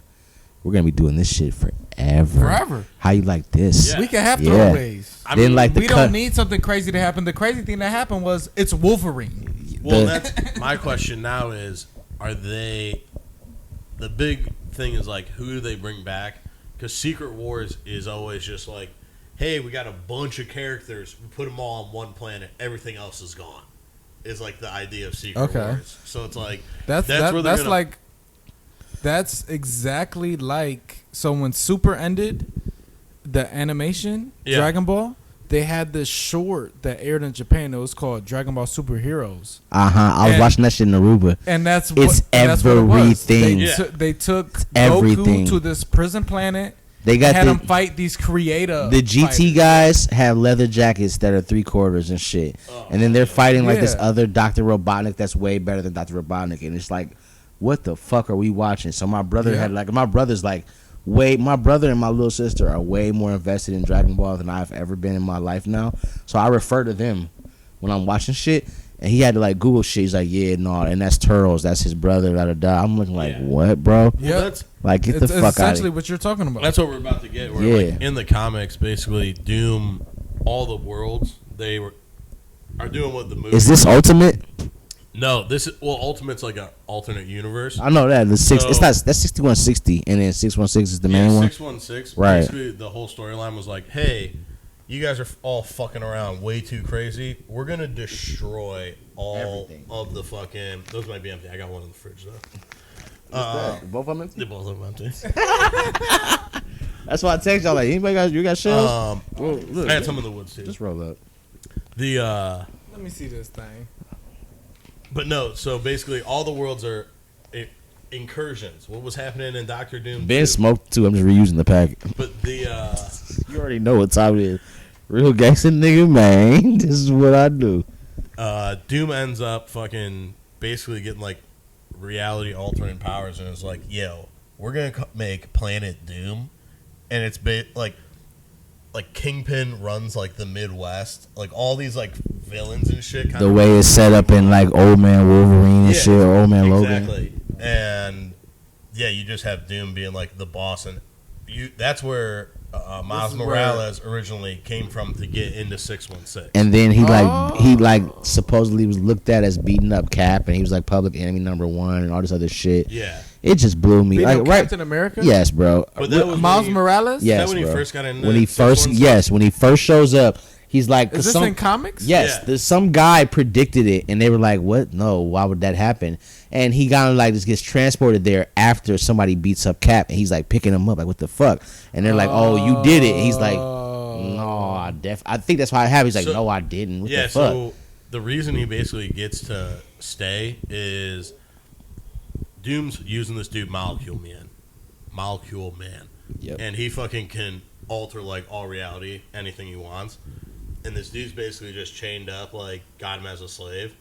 we're gonna be doing this shit forever. Forever. How you like this? Yeah. We can have Yeah. throwaways. I Then mean, like the We cut. don't need something crazy to happen. The crazy thing that happened was it's Wolverine. well, the- that's my question now is, are they, the big thing is like, who do they bring back? Because Secret Wars is always just like, hey, we got a bunch of characters, we put them all on one planet, everything else is gone. Is like the idea of Secret Okay. Wars. So it's like, That's where they're that's gonna- like that's exactly like So when Super ended, the animation Dragon Ball, they had this short that aired in Japan. It was called Dragon Ball Super Heroes. I was watching that shit in Aruba. And that's It's what it was. everything. They took Everything. Goku to this prison planet. They got had him fight these creator. The GT fighters. guys have leather jackets that are 3/4 and shit, and then they're fighting like this other Dr. Robotnik that's way better than Dr. Robotnik, and it's like, what the fuck are we watching? So my brother my brother's like, my brother and my little sister are way more invested in Dragon Ball than I've ever been in my life now. So I refer to them when I'm watching shit. And he had to like Google shit. He's like, yeah, no, and that's Turtles. That's his brother. Da da da. I'm looking like, what, bro? Yeah, that's like get the fuck out. It's essentially what you're talking about. That's what we're about to get. Where like in the comics, basically, Doom, all the worlds are doing what the movie. Is this Ultimate? No, this is Ultimate's like an alternate universe. I know that it's not. That's 6160, and then 616 is the main one. 616. Right. Basically, the whole storyline was like, hey. You guys are all fucking around way too crazy. We're going to destroy all of the fucking... Those might be empty. I got one in the fridge, though. Both of them empty? They're both of them empty. That's why I text y'all like, anybody you got shells? I had some in the woods, too. Just roll up. Let me see this thing. But no, so basically all the worlds are incursions. What was happening in Doctor Doom? Ben smoked, too. I'm just reusing the pack. But the... You already know what time it is. Real gangsta nigga, man. This is what I do. Doom ends up fucking basically getting like reality altering powers, and it's like, yo, we're gonna make Planet Doom, and it's like Kingpin runs like the Midwest, like all these like villains and shit. The way it's set up in like Old Man Wolverine and shit, or Old Man Logan. Exactly. And yeah, you just have Doom being like the boss, and that's where. Miles Morales originally came from to get into 616, and then he supposedly was looked at as beating up Cap, and he was like public enemy #1 and all this other shit. Yeah, it just blew me. Like Captain America. Yes, bro. But that was Miles Morales. Yes, when he bro. first got in. When he first shows up. He's like, is this in comics? Yes, there's some guy predicted it, and they were like, "What? No, why would that happen?" And he kind of like just gets transported there after somebody beats up Cap, and he's like picking him up, like, "What the fuck?" And they're like, "Oh, you did it." And he's like, "No, I think that's why I have." He's like, "No, I didn't." What the fuck? So the reason he basically gets to stay is Doom's using this dude Molecule Man, and he fucking can alter like all reality, anything he wants. And this dude's basically just chained up, like, got him as a slave.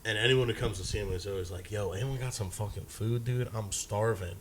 And anyone who comes to see him is always like, yo, anyone got some fucking food, dude? I'm starving.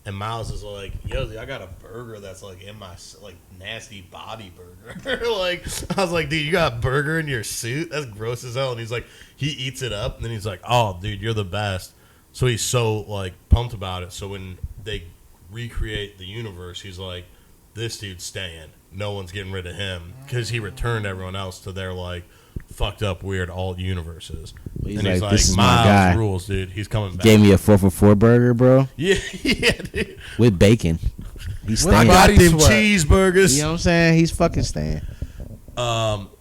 And Miles is like, yo, dude, I got a burger that's, like, in my, like, nasty body burger. Like, I was like, dude, you got a burger in your suit? That's gross as hell. And he's like, he eats it up. And then he's like, oh, dude, you're the best. So he's so, like, pumped about it. So when they recreate the universe, he's like, this dude's staying. No one's getting rid of him because he returned everyone else to their like fucked up weird alt universes. He's and like, he's like, this is my Miles guy. rules, dude. He's coming back. Gave me a 4 for $4 burger, bro. Yeah, dude. With bacon. He's staying. I got them sweat. cheeseburgers. You know what I'm saying? He's fucking staying.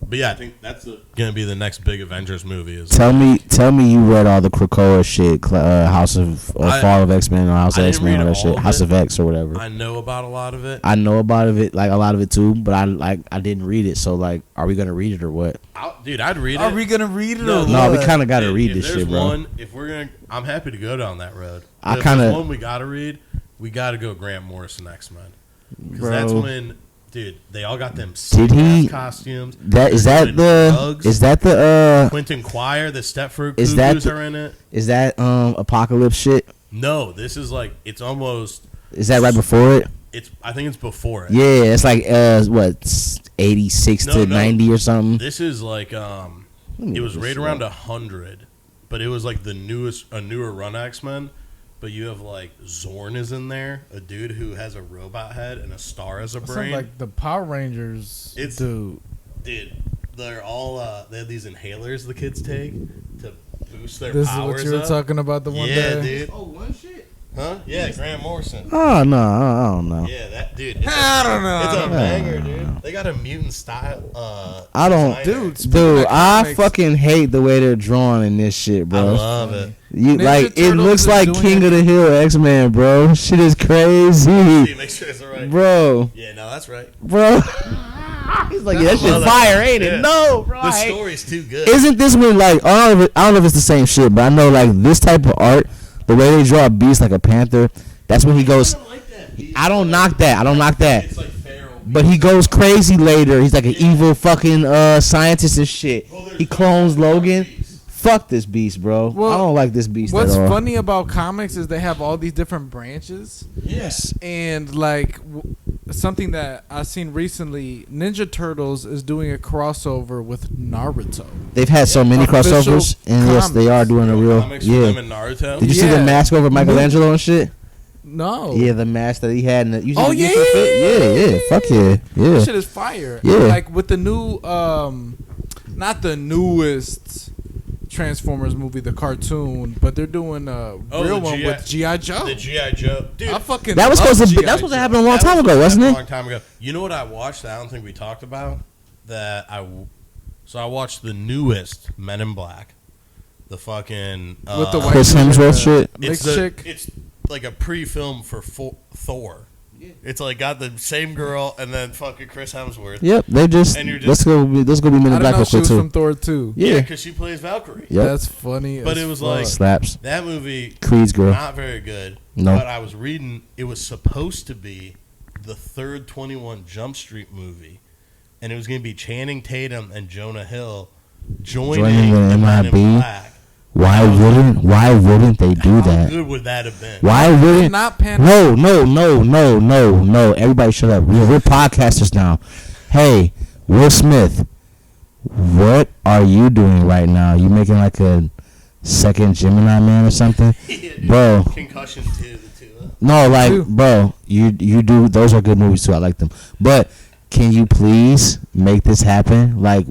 But yeah, I think that's gonna be the next big Avengers movie. Is Tell me you read all the Krakoa shit, House of Fall of X-Men or House of X-Men or that shit, House of X or whatever. I know about a lot of it. I know about it, like a lot of it too, but I didn't read it. So like, are we gonna read it or what? Dude, I'd read it. Are we gonna read it? No, or No, what? we kind of gotta If read this there's shit, bro. One, if we're gonna, I'm happy to go down that road. I If kinda- there's one we gotta read. We gotta go Grant Morrison X-Men because that's Bro. when. Dude, they all got them Did he- sick-ass costumes. Is They're that doing the drugs. is that the Quentin Quire, the Stepford Is that Cuckoos the- are in it. is that Apocalypse shit? No, this is like it's almost. Is that right before it? I think it's before it. Yeah, it's like what 86 No, to no. 90 or something. This is like me it was look right this around up. 100, but it was like a newer run X-Men. But you have like Zorn is in there, a dude who has a robot head and a star as a That brain. sounds like the Power Rangers. Dude. Dude, they're all they have these inhalers the kids take to boost their This is powers what you were up. talking about the one Yeah, day. dude. Oh, one shit. Huh? Yeah, Grant Morrison. Oh no, I don't know. Yeah, that dude. It's I don't know. It's I a don't know. banger, dude. They got a mutant style. I don't, designer. dude. I comics- fucking hate the way they're drawn in this shit, I bro. love it. You Ninja like it Turtles looks is like doing King it. of the Hill X-Men, bro. Shit is crazy, Make sure it's right. bro. Yeah, no, that's right. Bro. He's like, yeah, that shit love that. fire, ain't Yeah. it? No, bro. The I hate- story's too good. Isn't this when like I don't know if it's the same shit, but I know like this type of art, the way they draw a beast like a panther, that's when he goes. I don't like that. I don't knock that. I don't knock that. It's like feral. But he goes crazy later. He's like an evil fucking scientist and shit. He clones Logan. Fuck this beast, bro. Well, I don't like this beast What's at all. funny about comics is they have all these different branches. Yes. And like something that I've seen recently, Ninja Turtles is doing a crossover with Naruto. They've had so many Official crossovers, and yes, they are doing a real. Comics from them Yeah. and Naruto. Did you see the Yeah. mask over Michelangelo and shit? No. Yeah, the mask that he had. In the, you see Oh, the yeah, gif of it? Yeah. Fuck yeah, That yeah. shit is fire. Yeah. Like with the new not the newest Transformers movie, the cartoon, but they're doing a real the one G.I. with G.I. Joe. The G.I. Joe. Dude, I fucking That was love supposed to be. G.I. That's supposed to Joe. happen a long that time was ago, wasn't a it? long time ago. You know what I watched that I don't think we talked about? So I watched the newest Men in Black. The fucking... With the white Chris chick, Hemsworth shit? Mixed chick. It's like a pre-film for Thor. It's like got the same girl and then fucking Chris Hemsworth. Yep, they just. And you're Let's go. Let's go be Men I in didn't Black know real she quick was too. from Thor 2. Yeah. because she plays Valkyrie. Yep. That's funny. But as it was fuck. like- Slaps. That movie, Creed's girl. not very good. No. But I was reading, it was supposed to be the third 21 Jump Street movie. And it was going to be Channing Tatum and Jonah Hill joining the the Men in MIB? Black. Why wouldn't they do How that? good would that have been? Why wouldn't? Not Pan. No. Everybody shut up. We're podcasters now. Hey, Will Smith, what are you doing right now? You making like a second Gemini Man or something? Yeah, dude. Bro. Concussion 2, the two. No, like, Dude. bro, you do. Those are good movies too. I like them. But can you please make this happen? Like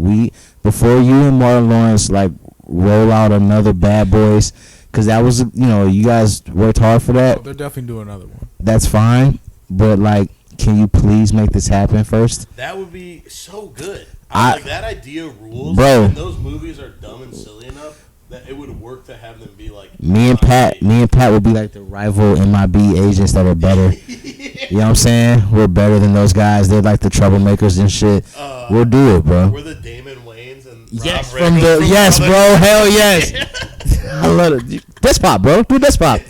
before you and Martin Lawrence like roll out another Bad Boys, because that was, you guys worked hard for that. Oh, they're definitely doing another one. That's fine. But like, can you please make this happen first? That would be so good. I- Like, that idea rules. Bro. And those movies are dumb and silly enough that it would work to have them be like... Me and Pat would be like the rival MIB agents that are better. You know what I'm saying? We're better than those guys. They're like the troublemakers and shit. We'll do it, bro. We're the Damon Wayans and Yes, Rob from Riggle the yes, Brothers. bro. Hell yes. I love it. Despot, bro. Do Despot.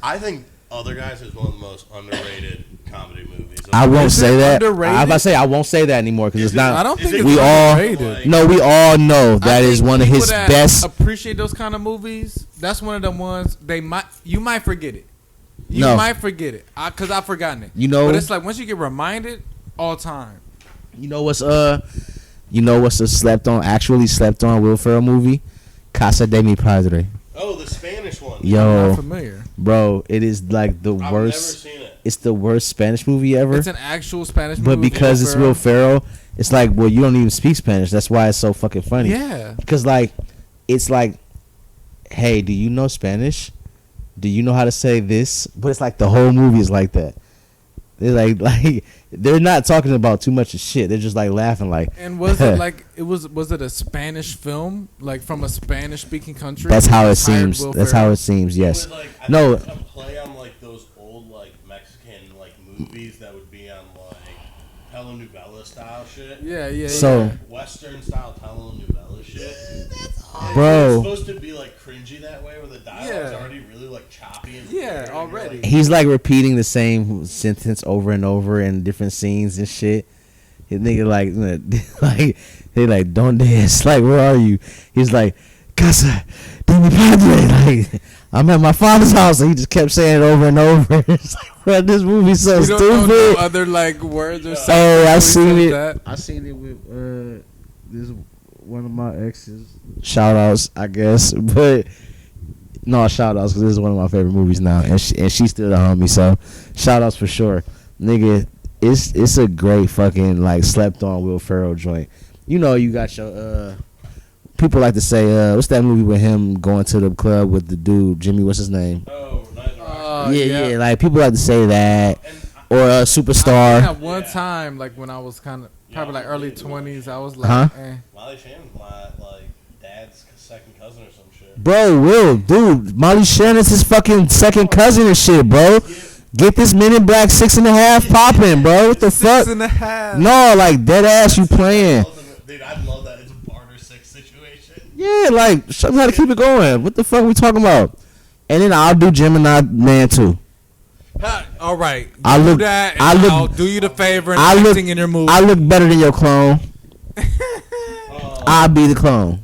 I think Other Guys is one of the most underrated comedy movies. I won't Is say it that. underrated? I was about to say I won't say that anymore because it's it- not. I don't Is think it it's we all- underrated. No, we all know I that is think one of people his that best. Appreciate those kind of movies. That's one of the ones you might forget it. You No. might forget it because I've forgotten it. You know- but it's like once you get reminded, all time. You know what's a actually slept on Will Ferrell movie? Casa de mi Padre. Oh, the Spanish one. I'm Yo, not familiar. bro, it is like the I've worst. never seen it. It's the worst Spanish movie ever. It's an actual Spanish movie. But with because it's Will Ferrell, it's like, well, you don't even speak Spanish. That's why it's so fucking funny. Yeah. Because like, it's like, hey, do you know Spanish? Do you know how to say this? But it's like the whole movie is like that. They're like they're not talking about too much of shit. They're just like laughing like. And was it like was it a Spanish film like from a Spanish speaking country? That's how it Hired seems. Will That's how Ferrell? it seems. Yes. It would, like, I No. think a play on like those old like Mexican like movies that would be on like telenovela style shit. Yeah. So- Like, Western style telenovela shit. Bro. It's supposed to be like cringy that way, where the dialogue's Yeah. already really like choppy and Yeah, weird, and you're already. like, He's like repeating the same sentence over and over in different scenes and shit. His nigga like they like don't dance. Like where are you? He's like Casa de mi Padre. Like I'm at my father's house. And he just kept saying it over and over. It's like, bro, this movie's so You don't know stupid. no other like words or something. Oh, I Always seen says it. that. I seen it with this one of my exes. Shout outs, I guess, but no shout outs because this is one of my favorite movies now, and she's still the homie. So shout outs for sure, nigga. It's a great fucking like slept on Will Ferrell joint. You know, you got your people like to say what's that movie with him going to the club with the dude Jimmy? What's his name? oh, Night Rider. Yeah. Like people like to say that. And or a superstar. At one time, like when I was kind of probably like early 20s, I was like, Molly Shannon's my like dad's second cousin or some shit. Bro, Will, dude, Molly Shannon's his fucking second cousin and shit, bro. Get this Men in Black 6.5 popping, bro. What the fuck? 6.5. No, like dead ass, you playing. Dude, I love that. It's a barter 6 situation. Yeah, like show me how to keep it going. What the fuck we talking about? And then I'll do Gemini Man too. All right, I do look- that. And I look- I'll do you the favor and I look- acting in your movie. I look better than your clone. I'll be the clone.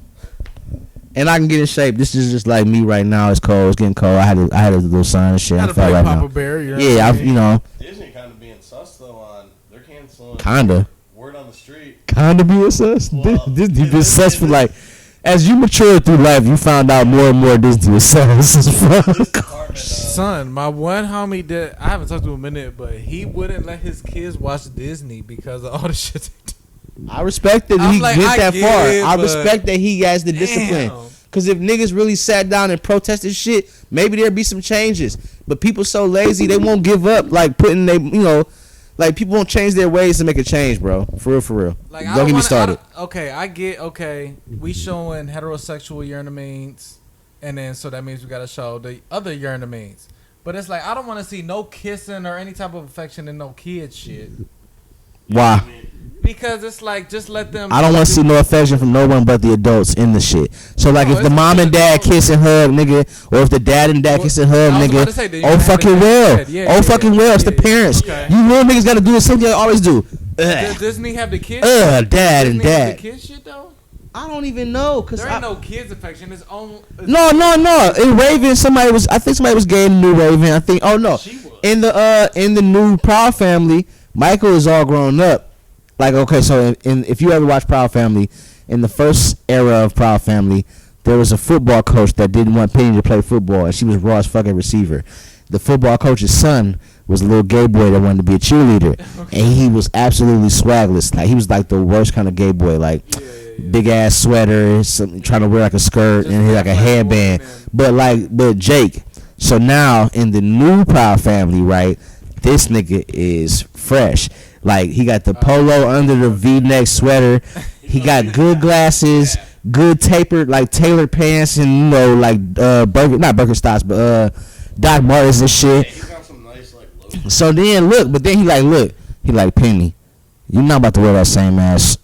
And I can get in shape. This is just like me right now. It's cold. It's getting cold. I had a little sun and shit. Gotta I'm fat play right Papa now. Bear. Yeah, you know, Disney kind of being sus though on they're canceling. kinda Word on the street. be a sus. Well, Disney been sus for like. As you mature through life, you found out more and more Disney was sus as fuck. Son, my one homie did. I haven't talked to him in a minute, but he wouldn't let his kids watch Disney because of all the shit they do. I respect that I'm he like, went I that get far. it, I but respect that he has the discipline. Damn. Because if niggas really sat down and protested shit, maybe there'd be some changes. But people so lazy, they won't give up. Like putting they, you know, like people won't change their ways to make a change, bro. For real, for real. Like, Don't get me started. I get. Okay, we showing heterosexual urinamines, and then so that means we gotta show the other urinamines. But it's like I don't want to see no kissing or any type of affection in no kid shit. Why? Because it's like just let them. I don't want to see no affection from no one but the adults in the shit. So like, No, if the it's mom and dad adults. kiss and hug, nigga, or if the dad and dad kiss and hug, I was about to nigga, say, then you oh have fucking to- well, yeah, fucking well, it's the yeah, parents. okay. You little niggas got to do the same thing they always do. Does Ugh. Disney have the kids? Dad and Disney have dad. the kids shit though. I don't even know, cause There ain't no kids affection. It's only No. In Raven, I think somebody was gay in the new Raven. I think. Oh no, She was. in the new Proud Family, Michael is all grown up. Like, okay, so if you ever watch Proud Family, in the first era of Proud Family, there was a football coach that didn't want Penny to play football, and she was Raw's fucking receiver. The football coach's son was a little gay boy that wanted to be a cheerleader, and he was absolutely swagless. Like, he was like the worst kind of gay boy, like big ass sweater, trying to wear like a skirt, Just and he like a like headband. But Jake. So now in the new Proud Family, right? This nigga is fresh. Like, he got the polo under the V-neck sweater. He got good glasses, good tapered, like tailored pants, and you know, like not Birkenstocks, but Doc Martens and shit. He's got some nice like logo. So then he like Penny, you're not about to wear that same ass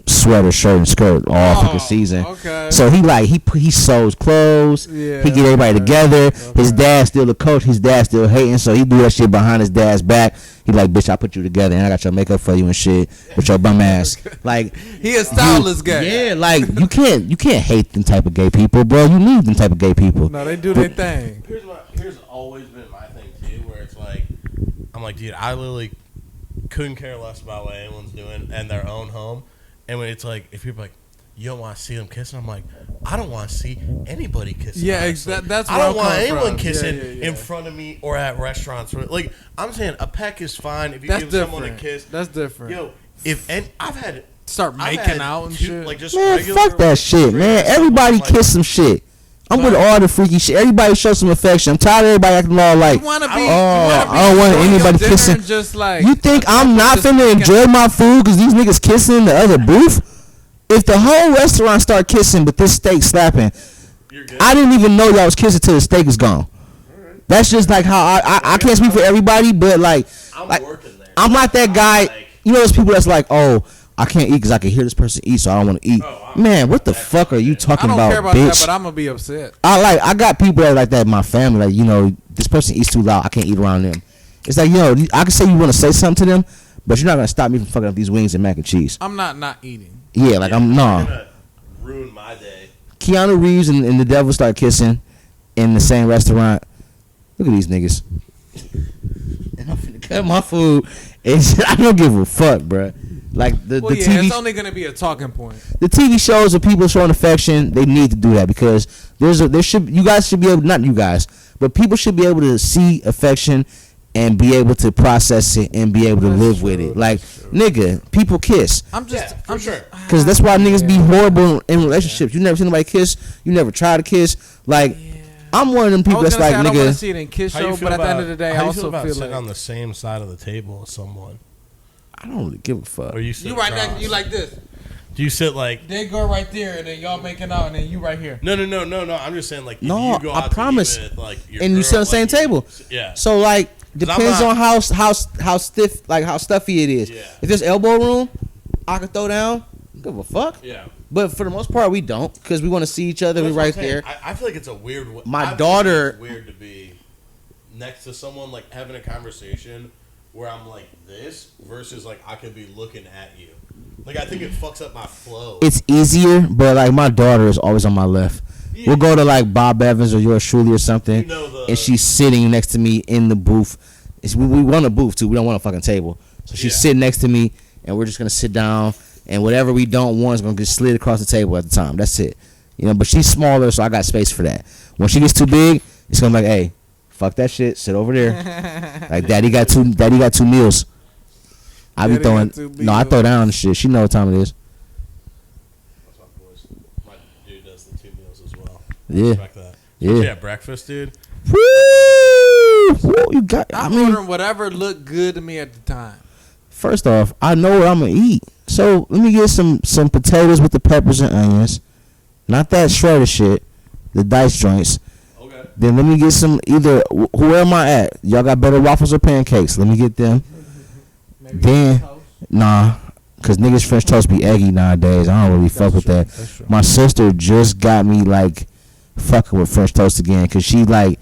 sweater, shirt, and skirt all fucking season. Okay. So he sews clothes. Yeah, He get everybody together. His dad's still the coach. His dad's still hating, so he do that shit behind his dad's back. He like, bitch, I put you together and I got your makeup for you and shit with your bum ass. Like, he a stylist guy. yeah, like you can't hate them type of gay people, bro. You need them type of gay people. No, they do their thing. Here's always been my thing too, where it's like, I'm like, dude, I literally couldn't care less about what anyone's doing in their own home. And when it's like, if people are like, you don't want to see them kissing, I'm like, I don't want to see anybody kissing. Yeah, honestly. that's I where don't I'm want coming anyone from. kissing Yeah. in front of me or at restaurants. Like, I'm saying a peck is fine if you That's give different. someone a kiss. That's different. Yo, I've had Start I've making had out and two- shit. like just Man, regular, fuck that shit, man. Everybody like, kiss some shit. I'm with all the freaky shit. Everybody show some affection. I'm tired of everybody acting all like, You wanna be? I don't want anybody kissing. Just like You think I'm not just finna making- enjoy my food because these niggas kissing in the other booth? If the whole restaurant start kissing but this steak slapping, you're good. I didn't even know y'all was kissing till the steak is gone. That's just like how I can't speak for everybody, but like I'm like, working there. I'm not that guy. Like, You know those people that's like, oh, I can't eat because I can hear this person eat, so I don't want to eat. Man, what the fuck are you I talking don't about, care about bitch? that, but I'm gonna be upset. I got people that are like that in my family. Like, you know, this person eats too loud. I can't eat around them. It's like, yo, I can say you want to say something to them, but you're not gonna stop me from fucking up these wings and mac and cheese. I'm not eating. Yeah, like I'm you're nah. gonna ruin my day. Keanu Reeves and the devil start kissing in the same restaurant. Look at these niggas. And I'm finna cut my food. I don't give a fuck, bruh. Like the TV, it's only gonna be a talking point. the TV shows of people showing affection, they need to do that because you guys should be able, not you guys, but people should be able to see affection and be able to process it and be able to live with it. Like, nigga, people kiss. I'm just, For sure. Because that's why niggas be horrible in relationships. You never seen nobody kiss. You never try to kiss. Like, I'm one of them I people was that's gonna like, say I don't want to nigga. see it in kiss How you show, feel but at the end about- of the day, I how you also feel about feel sitting like on the same side of the table as someone. I don't really give a fuck. Or you sit you right across. next, you like this. Do you sit like? They go right there, and then y'all making out, and then you right here. No. I'm just saying, like, if No, you go I out promise. To eat with, like, your And you girl, sit on the same like, table. Yeah. So like I'm depends not- on how stiff, like how stuffy it is. Yeah. If there's elbow room, I can throw down. Give a fuck. Yeah. But for the most part, we don't because we want to see each other. We That's what right I'm saying. there. I feel like it's a weird. My I feel daughter- Like it's weird to be next to someone like having a conversation where I'm like this versus like I could be looking at you. Like I think it fucks up my flow. It's easier, but like my daughter is always on my left. Yeah. We'll go to like Bob Evans or yours truly or something, You know the- and she's sitting next to me in the booth. We want a booth too. We don't want a fucking table. So she's Yeah. sitting next to me, and we're just gonna sit down, and whatever we don't want is gonna get slid across the table at the time. That's it. You know, but she's smaller, so I got space for that. When she gets too big, it's gonna be like, hey, fuck that shit, sit over there. Like daddy got two meals. I be Daddy throwing got two no, I meals. throw down the shit. She know what time it is. That's my boys. My dude does the 2 meals as well. Yeah. Respect that. Yeah. Especially at breakfast, dude. Woo! Woo, you got. I I'm mean, ordering whatever looked good to me at the time. first off, I know what I'm gonna eat. So let me get some potatoes with the peppers and onions, not that shredder shit, the dice joints. Okay. Then let me get some either. Where am I at? Y'all got better waffles or pancakes? Let me get them. Maybe Then- toast. Nah, cause niggas French toast be eggy nowadays. I don't really fuck with that. That's true. My sister just got me like fucking with French toast again, cause she like,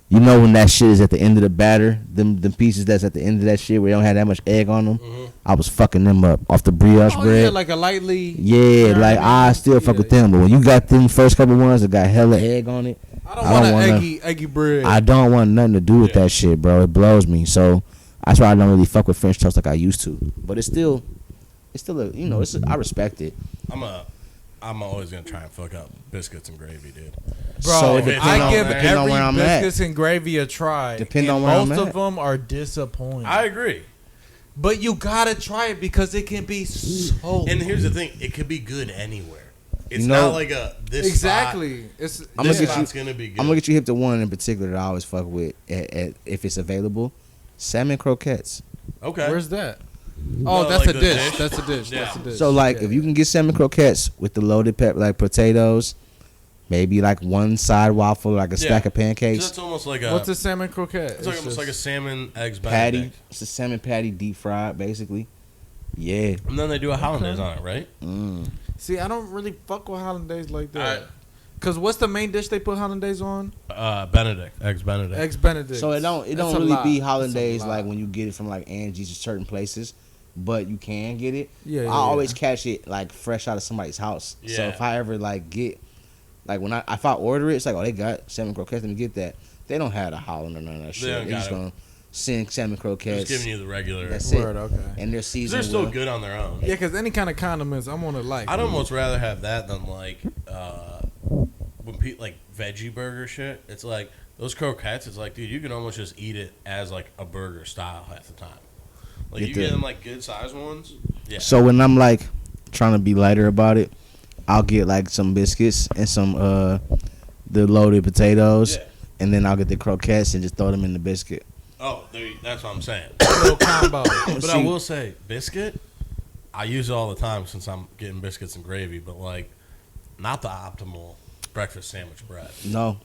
you know when that shit is at the end of the batter, them pieces that's at the end of that shit where they don't have that much egg on them. Mm-hmm. I was fucking them up off the brioche Oh, bread. yeah, like a lightly. Yeah, you know like what I I mean? still fuck Yeah, with them, but when you got them first couple ones that got hella egg on it, I don't I want don't an wanna- eggy bread. I don't want nothing to do with Yeah. that shit, bro. It blows me. So that's why I don't really fuck with French toast like I used to. But it's still a, you know, I respect it. I'm always gonna try and fuck up biscuits and gravy, dude. Bro, So it depends I on- give depend on every where I'm at. biscuits and gravy a try. Depend and on where I'm most at. of them are disappointing. I agree. But you gotta try it because it can be so. And here's the thing: it could be good anywhere. It's You know- not like a this exactly. It's Spot, I'm this gonna get spot's gonna be good. I'm gonna get you hip to one in particular that I always fuck with if it's available. Salmon croquettes. Okay. Where's that? No, Oh, that's like a the dish. dish? That's a dish. Yeah. That's a dish. So like Yeah. if you can get salmon croquettes with the loaded like potatoes, maybe like one side waffle, like a stack of So pancakes, that's almost like a What's a salmon croquette? it's like almost like a salmon eggs patty. Benedict. It's a salmon patty deep fried, basically. Yeah. And then they do a hollandaise on it, right? See, I don't really fuck with hollandaise like that. Alright. Cause what's the main dish they put hollandaise on? Benedict, eggs Benedict. Eggs Benedict. So it don't That's a really lot. be That's a hollandaise lot. like when you get it from like Angie's or certain places, but you can get it. Yeah, I yeah, always yeah. catch it like fresh out of somebody's house. So Yeah. if I ever like get like if I order it, it's like, oh, they got salmon croquettes, let me get that. They don't have the Holland or none of that shit. don't They're just got it. gonna send salmon croquettes. Just giving you the regular. That's Word, it. okay. And they're 'Cause seasoned. they're still well. good on their own. Yeah, cause any kind of condiments, I'm on it like. I'd almost rather have that than like when like veggie burger shit. It's like those croquettes. It's like, dude, you can almost just eat it as like a burger style half the time. Like Get you the- get them like good size ones. Yeah. So when I'm like trying to be lighter about it, I'll get like some biscuits and some the loaded potatoes, Yeah. and then I'll get the croquettes and just throw them in the biscuit. Oh, that's what I'm saying. little combo. But I will say, biscuit, I use it all the time since I'm getting biscuits and gravy, but like, not the optimal breakfast sandwich bread. No,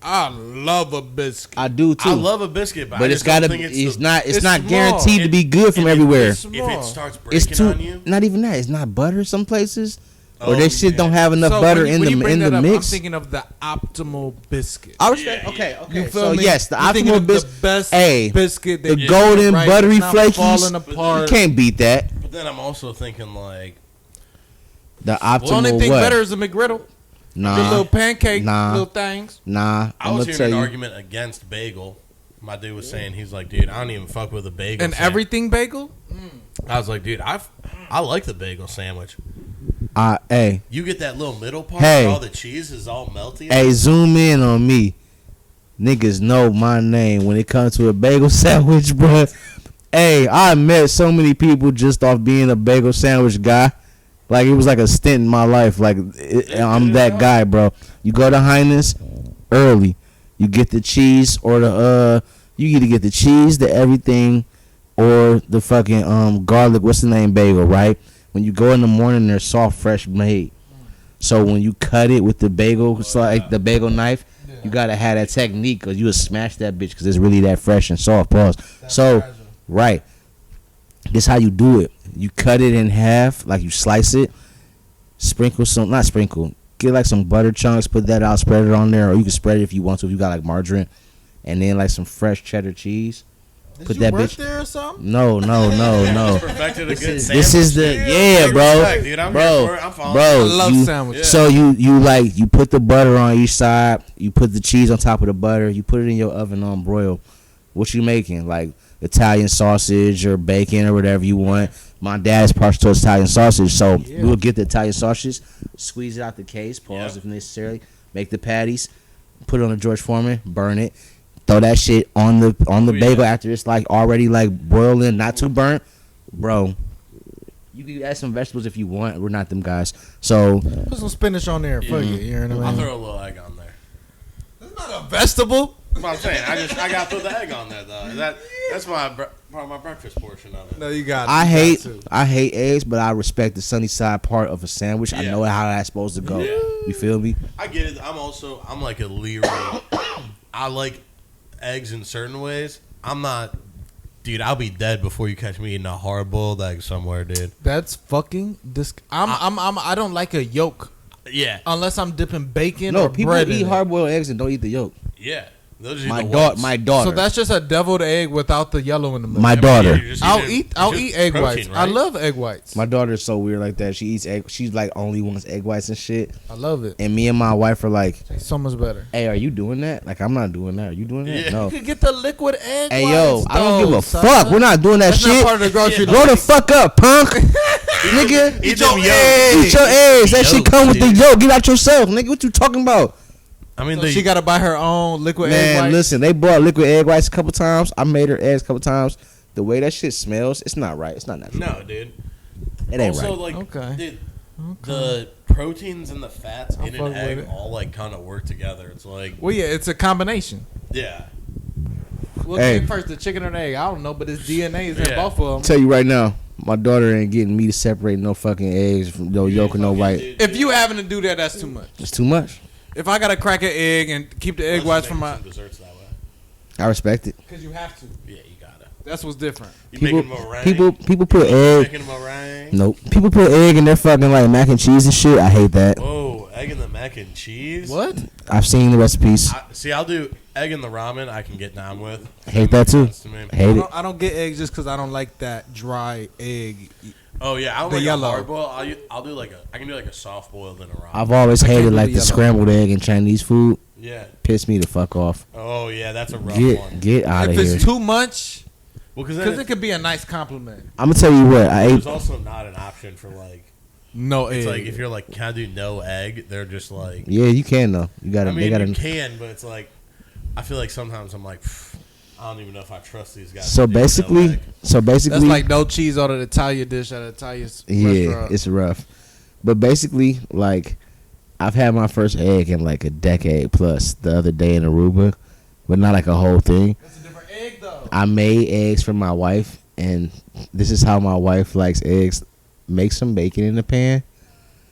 I love a biscuit. I do too. I love a biscuit, but I but it's just don't gotta. think It's the- not. It's it's not small. guaranteed to be good from and if everywhere. If it starts It's breaking too. on you, Not even that. It's not butter some places, or Oh, they shit yeah. don't have enough So butter when you- in when you the bring in that the up, mix. I'm thinking of the optimal biscuit. I respect. Yeah, Okay, yeah. okay. You feel So me? yes, the You thinking optimal of the biscuit. best Hey, biscuit. the that you golden right, buttery it's not flakies. falling You apart. can't beat that. but then I'm also thinking like, The The only optimal thing what? better is a McGriddle. The little Nah, pancake, Nah. little things. nah. I I'm was gonna hearing tell an you. argument against bagel. My dude was saying, he's like, dude, I don't even fuck with a bagel. And sandwich. everything bagel? I was like, dude, I like the bagel sandwich. Hey, You get that little middle part Hey. where all the cheese is all melty. hey, zoom in on me. Niggas know my name when it comes to a bagel sandwich, bro. Hey, I met so many people just off being a bagel sandwich guy. Like it was like a stint in my life. Like I'm that guy, bro. You go to Highness early. You get the cheese or the you either get the cheese, the everything, or the fucking garlic. What's the name bagel? Right. When you go in the morning, they're soft, fresh made. So when you cut it with the bagel, it's like the bagel knife. You gotta have that technique, cause you would smash that bitch, cause it's really that fresh and soft. Pause. So, right, this how you do it. You cut it in half, like you slice it. Sprinkle some, not sprinkle. Get like some butter chunks, put that out, spread it on there, or you can spread it if you want to. If you got like margarine, and then like some fresh cheddar cheese. Did you work there or something? No. Perfected a good This sandwich. is the bro. Respect, dude. I'm Bro, here for it. I'm following. bro, I love you- sandwiches. So you put the butter on each side. You put the cheese on top of the butter. You put it in your oven on broil. What you making? Like Italian sausage or bacon or whatever you want. My dad's partial to Italian sausage, so we'll get the Italian sausage, squeeze it out the case, pause if necessary, make the patties, put it on the George Foreman, burn it, throw that shit on the bagel after it's like already like boiling, not too burnt, bro. You can add some vegetables if you want. We're not them guys, so Put some spinach on there. Fuck it. You know what I I'll mean? throw a little egg on there. It's not a vegetable. That's what I'm saying. I got to put the egg on there though. That's part of my breakfast portion of it. No, you got. I hate eggs, but I respect the sunny side part of a sandwich. I know how that's supposed to go. Yeah. You feel me? I get it. I'm like a Leroy. I like eggs in certain ways. I'm not, dude. I'll be dead before you catch me eating a hard boiled egg somewhere, dude. That's fucking I don't like a yolk Yeah, unless I'm dipping bacon No, or people bread eat in hard boiled eggs and don't eat the yolk. yeah. They'll just eat My the daughter, whites. my it. daughter, So that's just a deviled egg without the yellow in the middle. my Yeah, but daughter. you're just I'll eating- eat it's just egg protein, whites. I right? love egg whites. My daughter is so weird like that. She eats egg. She's like only wants egg whites and shit. I love it. And me and my wife are like, Tastes so much better. "Hey, are you doing that? Like, I'm not doing that. Are you doing that? Yeah. You No. could get the liquid egg Hey, whites. yo, I don't give a son. fuck. We're not doing that That's shit. not part of the grocery Grow the fuck up, punk, nigga. Eat Eat them your yolks. eggs. Eat your eggs. That shit Yolks, come with the dude. yolk. Get out yourself, nigga. What you talking about? I mean, So she got to buy her own liquid egg Man, whites. listen, they bought liquid egg whites a couple times. I made her eggs a couple times. The way that shit smells, it's not right. It's not natural. no, dude. It ain't Also, right. like, Okay. dude, the proteins and the fats in fuck an with egg it. all like kind of work together. It's like, Well, yeah, it's a combination. yeah, What Hey. came first, the chicken or the egg? I don't know, but it's DNA is in Yeah. both of them. Tell you right now, my daughter ain't getting me to separate no fucking eggs from no yolk or no Fucking white. dude, If you having to do that, that's too much. It's too much. If I gotta crack an egg and keep the egg unless whites you from make my, some desserts that way. I respect it. because you have to. Yeah, you gotta. That's what's different. You People, making meringue? people put egg. making meringue? Nope. People put egg in their fucking like mac and cheese and shit. I hate that. Whoa, egg in the mac and cheese. What? I've seen the recipes. See, I'll do egg in the ramen. I can get down with. Hate that makes too. sense to me. Hate it. I don't get eggs just because I don't like that dry egg. Oh yeah, I don't The like yellow. a hard boil. I'll do like I can do like a soft boiled in a ramen. I've always I can't hated do like the the yellow. scrambled egg in Chinese food. Yeah. Piss me the fuck off. Oh yeah, that's a rough one. Get out If of here. it's too much, Well, because because it could be a nice compliment. I'm gonna tell you what I ate. there's also not an option for like. No egg. It's like if you're like, can I do no egg? They're just like. Yeah, you can though. You gotta. I they mean, gotta. you can, but it's like, I feel like sometimes I'm like, I don't even know if I trust these guys. So to do no basically, egg. That's like no cheese on an Italian dish at an Italian yeah, restaurant. it's rough. But basically, like, I've had my first egg in like a decade plus the other day in Aruba, but not like a whole thing. That's a different egg though. I made eggs for my wife, and this is how my wife likes eggs. Make some bacon in the pan.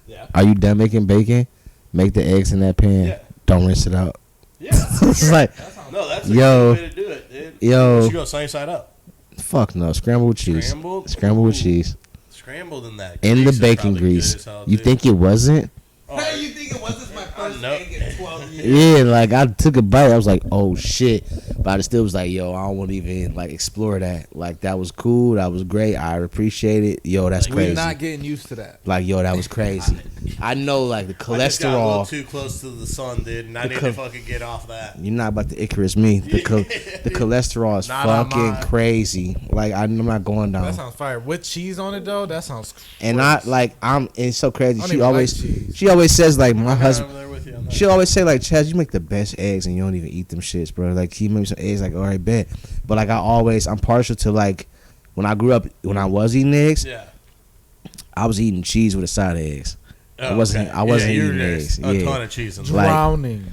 Yeah. Are you done making bacon? Make the eggs in that pan. Yeah. Don't rinse it out. Yeah. It's like, No, that's a Yo. good way to do it, dude. Yo. You go sunny side up. fuck no. Scrambled with cheese. Scrambled? Scrambled with Ooh. cheese. Scrambled in that. In the grease is bacon probably grease. good as hell, You dude. think it wasn't? Oh, Hey, you think it was this my first know. egg in 12 years? Yeah, like I took a bite. I was like, oh shit. But I still was like, yo, I don't want to even like explore that. Like that was cool. That was great. I appreciate it. Yo, that's Like, crazy. We're not getting used to that. Like, yo, that was crazy. I know, like the I just got a little cholesterol. too close to the sun, dude, and I need to fucking get off that. You're not about to Icarus me. The cholesterol is Not on fucking mine. crazy. Like I'm not going That down. sounds fire. With cheese on it though, that sounds. And I like I'm. It's so crazy. I don't She even always like cheese. she always says like my I'm husband. over there with you on that. She always say like, Chaz, you make the best eggs and you don't even eat them shits, bro. Like you make me some eggs, like all right, bet. But like I'm partial to like when I grew up, when I was eating eggs, Yeah. I was eating cheese with a side of eggs. Oh, I wasn't you eating were eggs. A Yeah. ton of cheese in Like- there. Drowning.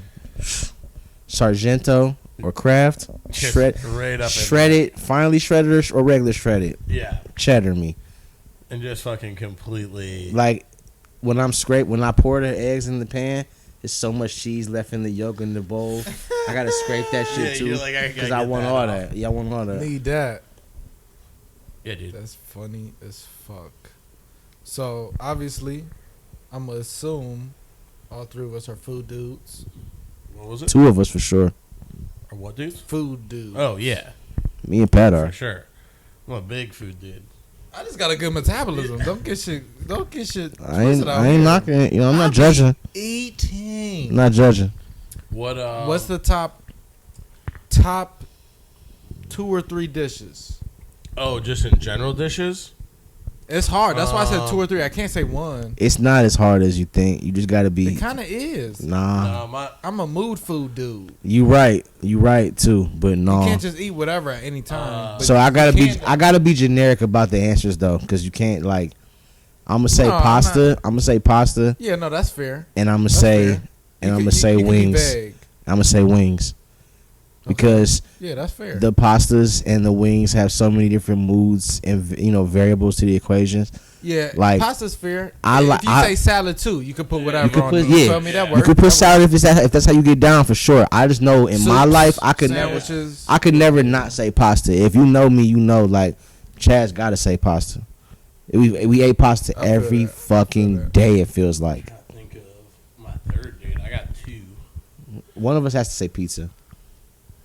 Sargento or Kraft, Just shred, straight up in shredded, finely shredded or regular shredded. Yeah, Cheddar me. and just fucking completely. Like when I pour the eggs in the pan, there's so much cheese left in the yolk in the bowl. I gotta scrape that shit Yeah, too you're like, I gotta because get I want that all off. that. Yeah, I want all that. Need that. Yeah, dude. That's funny as fuck. So obviously, I'm gonna assume all three of us are food dudes. What was it? Two of us for sure. Or what, dudes? Food dudes. Oh yeah, Me and Pat for are. sure. I'm a big food dude. I just got a good metabolism. Don't get shit. I twisted out ain't here. knocking it. You know, I'm I not be judging. Eating. I'm not judging. What? What's the top 2 or 3 dishes? Oh, just in general dishes. It's hard. That's why I said 2 or 3. I can't say one. It's not as hard as you think. You just gotta be. It kind of is. Nah, I'm a mood food dude. you right. You right too. But no. You can't just eat whatever at any time. But So I gotta you be. can- I gotta be generic about the answers though, because you can't like. I'm gonna say No, I'm pasta. not. I'm gonna say pasta, Yeah, no, that's fair. and I'm gonna That's say, fair. and I'm You gonna can- say you can be wings. vague. I'm gonna say wings, because Yeah, that's fair. the pastas and the wings have so many different moods and variables to the equations. Yeah, Like, pasta's fair. I If like- you I- say salad too, you could put whatever You could on put it. You yeah. feel me? That You works. could put That salad if that's how you get down for sure. I just know in my Soups, life I could sandwiches. I could never not say pasta. If you know me, you know like Chad's gotta say pasta. We ate pasta I feel every that. I feel fucking that. day. It feels like I think of my third dude. I got 2. one of us has to say pizza.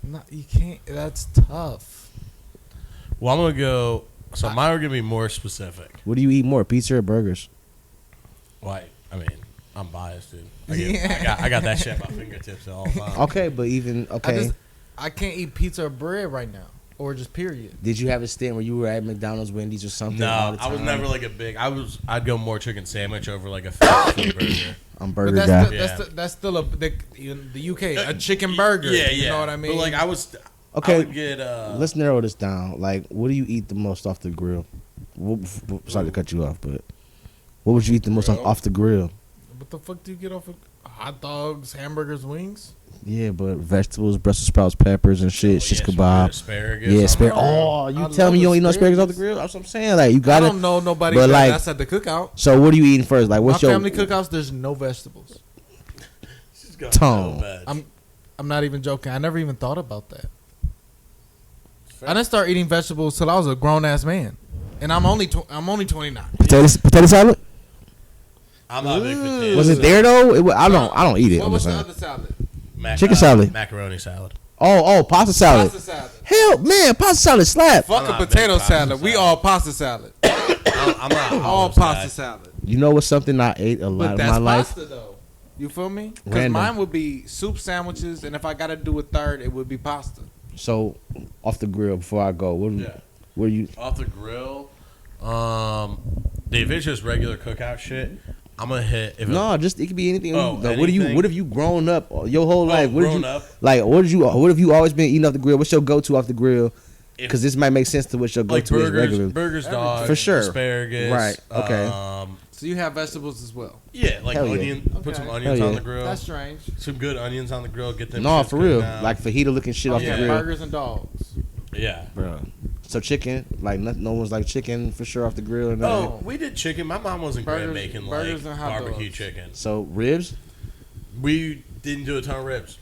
No, you can't. That's tough. Well, I'm gonna go. So mine are gonna be more specific. What do you eat more, pizza or burgers? Like, I mean, I'm biased, dude. Yeah. I got that shit at my fingertips at all times. Okay, but even okay. I can't eat pizza or bread right now, or just period. Did you have a stint where you were at McDonald's, Wendy's, or something? all No, the I was time? never like a big. I'd go more chicken sandwich over like a fast food burger. I'm But burger that's guy. the, that's still the UK a chicken burger. Yeah, yeah. You know what I mean? But like I was. Okay, I would get. Let's narrow this down. Like, what do you eat the most off the grill? Sorry to cut you off, but what would you eat the most off the grill? What the fuck do you get off of hot dogs, hamburgers, wings? Yeah, but vegetables, Brussels sprouts, peppers, and shit, shish kebab. Asparagus. Yeah, I'm asparagus. like, Oh, you I tell me love you don't eat no asparagus off the asparagus. grill? That's what I'm saying. Like, you I gotta. don't know nobody but, like- that's at the cookout. So, what are you eating first? Like, what's My your family cookouts, there's no vegetables. She's going Tone. so bad. I'm not even joking. I never even thought about that. I didn't start eating vegetables till I was a grown ass man, and I'm only 29. potato salad? I'm not a big potato. Was it there though? I don't eat it. What I'm was just the saying. other salad? Chicken salad. Macaroni salad. Oh, pasta salad. Pasta salad. Hell, man, pasta salad slap. Fuck I'm a not a big potato pasta salad. We salad. all pasta salad. I'm not a All hummus pasta guy. salad. You know what's something I ate a lot But of that's my life? pasta though. You feel me? Because Random. mine would be soup sandwiches, and if I gotta do a third, it would be pasta. So, off the grill before I go, what Yeah. you? Off the grill. If it's just regular cookout shit, I'm gonna hit. If No, just it could be anything. Oh, Like, what anything? have you grown up your whole life? What did grown you up. like? What have you always been eating off the grill? What's your go to off the grill? Because this might make sense to what your go like to is regular. burgers, dogs, For sure. asparagus, Right, okay. So you have vegetables as well. Yeah, like Hell yeah. onion. Put Okay. some onions Hell on yeah. the grill. That's strange. Some good onions on the grill. Get them. No, shits for cooked real. down. Like fajita looking shit off Yeah. the grill, Burgers and dogs. yeah. bro. So chicken, like no one's like chicken for sure off the grill. And Oh, we did chicken. My mom wasn't great at Burgers- making burgers like and hot barbecue dogs. chicken. So ribs. We didn't do a ton of ribs.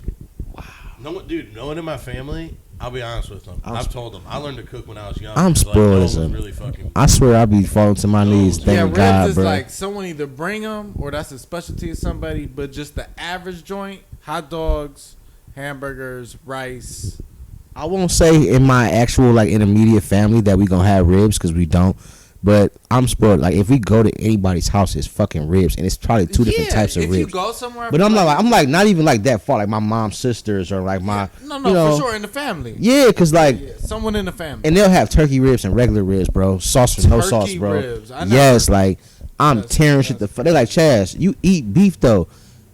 Wow. No one in my family. I'll be honest with them. I've told them. I learned to cook when I was young. I'm Like, spoiled no one as was a- really fucking. I swear I be falling to my knees. Yeah, Thank Ribs God, is bro. like someone either bring them or that's a specialty of somebody, but just the average joint, hot dogs, hamburgers, rice. I won't say in my actual like intermediate family that we gonna have ribs because we don't. But I'm spoiled. Like if we go to anybody's house, it's fucking ribs, and it's probably two different types of if you ribs. go somewhere, But I'm like not even like that far. Like my mom's sisters or like my no, you know, for sure in the family. Yeah, cause like Yeah, someone in the family. and they'll have turkey ribs and regular ribs, bro. Sauce or no Turkey sauce, bro. ribs. I know. Yes, like I'm That's- tearing shit the fuck. They're like Chaz, you eat beef though.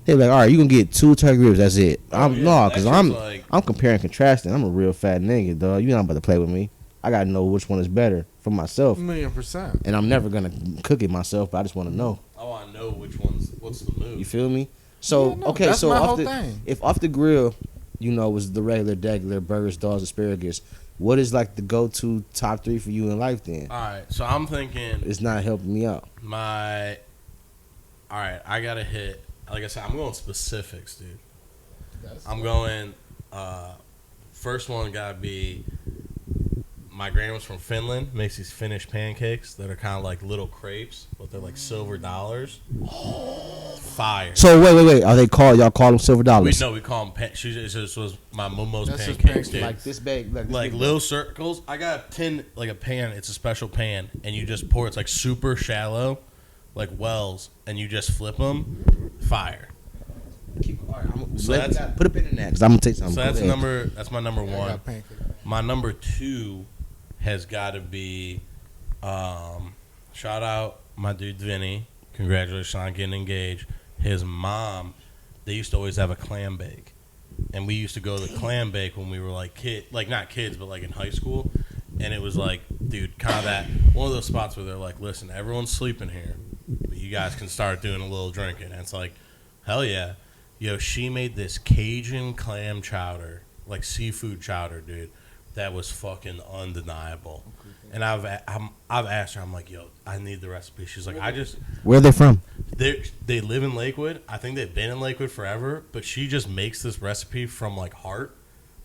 They're like, all right, you gonna get 2 turkey ribs. That's it. I'm no, cause I'm comparing contrasting. I'm a real fat nigga, dog. You not about to play with me. I gotta know which one is better for myself, 1,000,000%. and I'm never gonna cook it myself. But I just want to know. I want to know what's the move. You feel me? So Yeah, no, okay, that's so my off whole the thing. if off the grill, you know, was the regular burgers, dogs, asparagus. What is like the go-to top 3 for you in life then? All right, so I'm thinking It's not helping me out. my. All right, I gotta hit. Like I said, I'm going specifics, dude. I'm going. First one gotta be. My grandma's from Finland. Makes these Finnish pancakes that are kind of like little crepes, but they're like silver dollars. Fire. So wait. Are they called? Y'all call them silver dollars? We call them. This was my momo's That's just pancakes, pancakes. dude. Like this big, Like little circles. I got a tin, like a pan. It's a special pan, and you just pour. It's like super shallow, like wells, and you just flip them. Fire. So Put a pin in that because I'm gonna take something. So that's number. That's my number I one. got pancake. My number 2 has got to be. Shout out my dude Vinny. Congratulations on getting engaged. His mom. They used to always have a clam bake, and we used to go to the clam bake when we were like not kids, but like in high school. And it was like, dude, kind of that one of those spots where they're like, listen, everyone's sleeping here, but you guys can start doing a little drinking. And it's like, hell yeah. Yo, she made this Cajun clam chowder, like seafood chowder, dude. That was fucking undeniable. And I've asked her, I'm like, yo, I need the recipe. She's like, Where are they from? they live in Lakewood. I think they've been in Lakewood forever, but she just makes this recipe from like heart.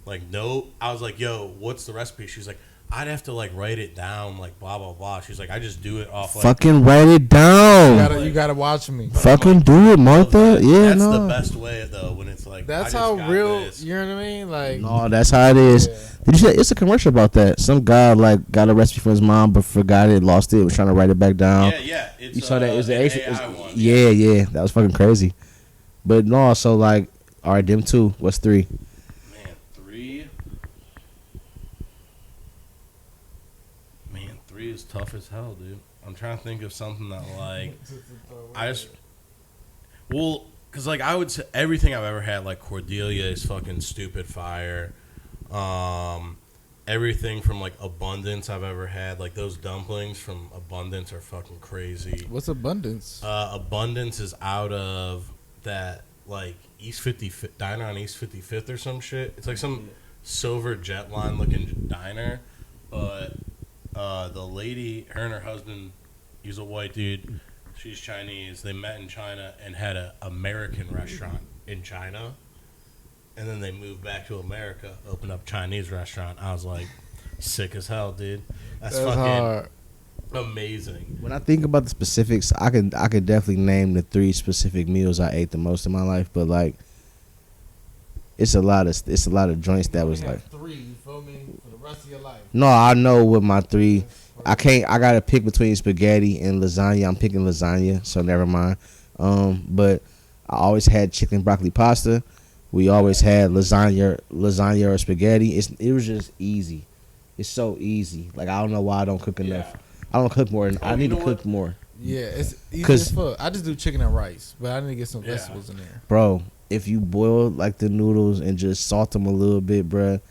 Like, no, I was like, yo, what's the recipe? She's like, I'd have to like write it down, like blah blah blah. She's like, I just do it off like. Fucking write it down. You gotta watch me. Fucking do it, Martha. Yeah, That's no. the best way though when it's like. That's I just how got real. this. You know what I mean? Like, No, that's how it is. Yeah. Did you see? It's a commercial about that. Some guy like got a recipe for his mom, but forgot it, lost it, was trying to write it back down. Yeah. It's, You saw that? It was the an Asian. AI one. Yeah. That was fucking crazy. But no, so like, all right, them 2. What's 3? Man, 3. Man, 3 is tough as hell, dude. I'm trying to think of something that like because like I would say everything I've ever had, like Cordelia is fucking stupid fire. Everything from like Abundance I've ever had, like those dumplings from Abundance are fucking crazy. what's abundance? Abundance is out of that like East 55th diner on East 55th or some shit. It's like some silver jet line looking diner, but the lady, her and her husband, he's a white dude, she's Chinese. They met in China and had an American restaurant in China, and then they moved back to America, opened up a Chinese restaurant. I was like, sick as hell, dude. That's fucking hard. amazing. When I think about the specifics, I could definitely name the 3 specific meals I ate the most in my life, but like, it's a lot of joints that was like. 3. You feel me? For the rest of your life. No, I know what my 3. I gotta pick between spaghetti and lasagna. I'm picking lasagna, so never mind. But I always had chicken broccoli pasta. We always had lasagna or spaghetti. It was just easy. It's so easy. Like, I don't know why I don't cook enough. I don't cook more. I need to cook more. Yeah, it's easy as fuck. I just do chicken and rice, but I need to get some vegetables in there. Bro, if you boil like the noodles and just salt them a little bit, bruh,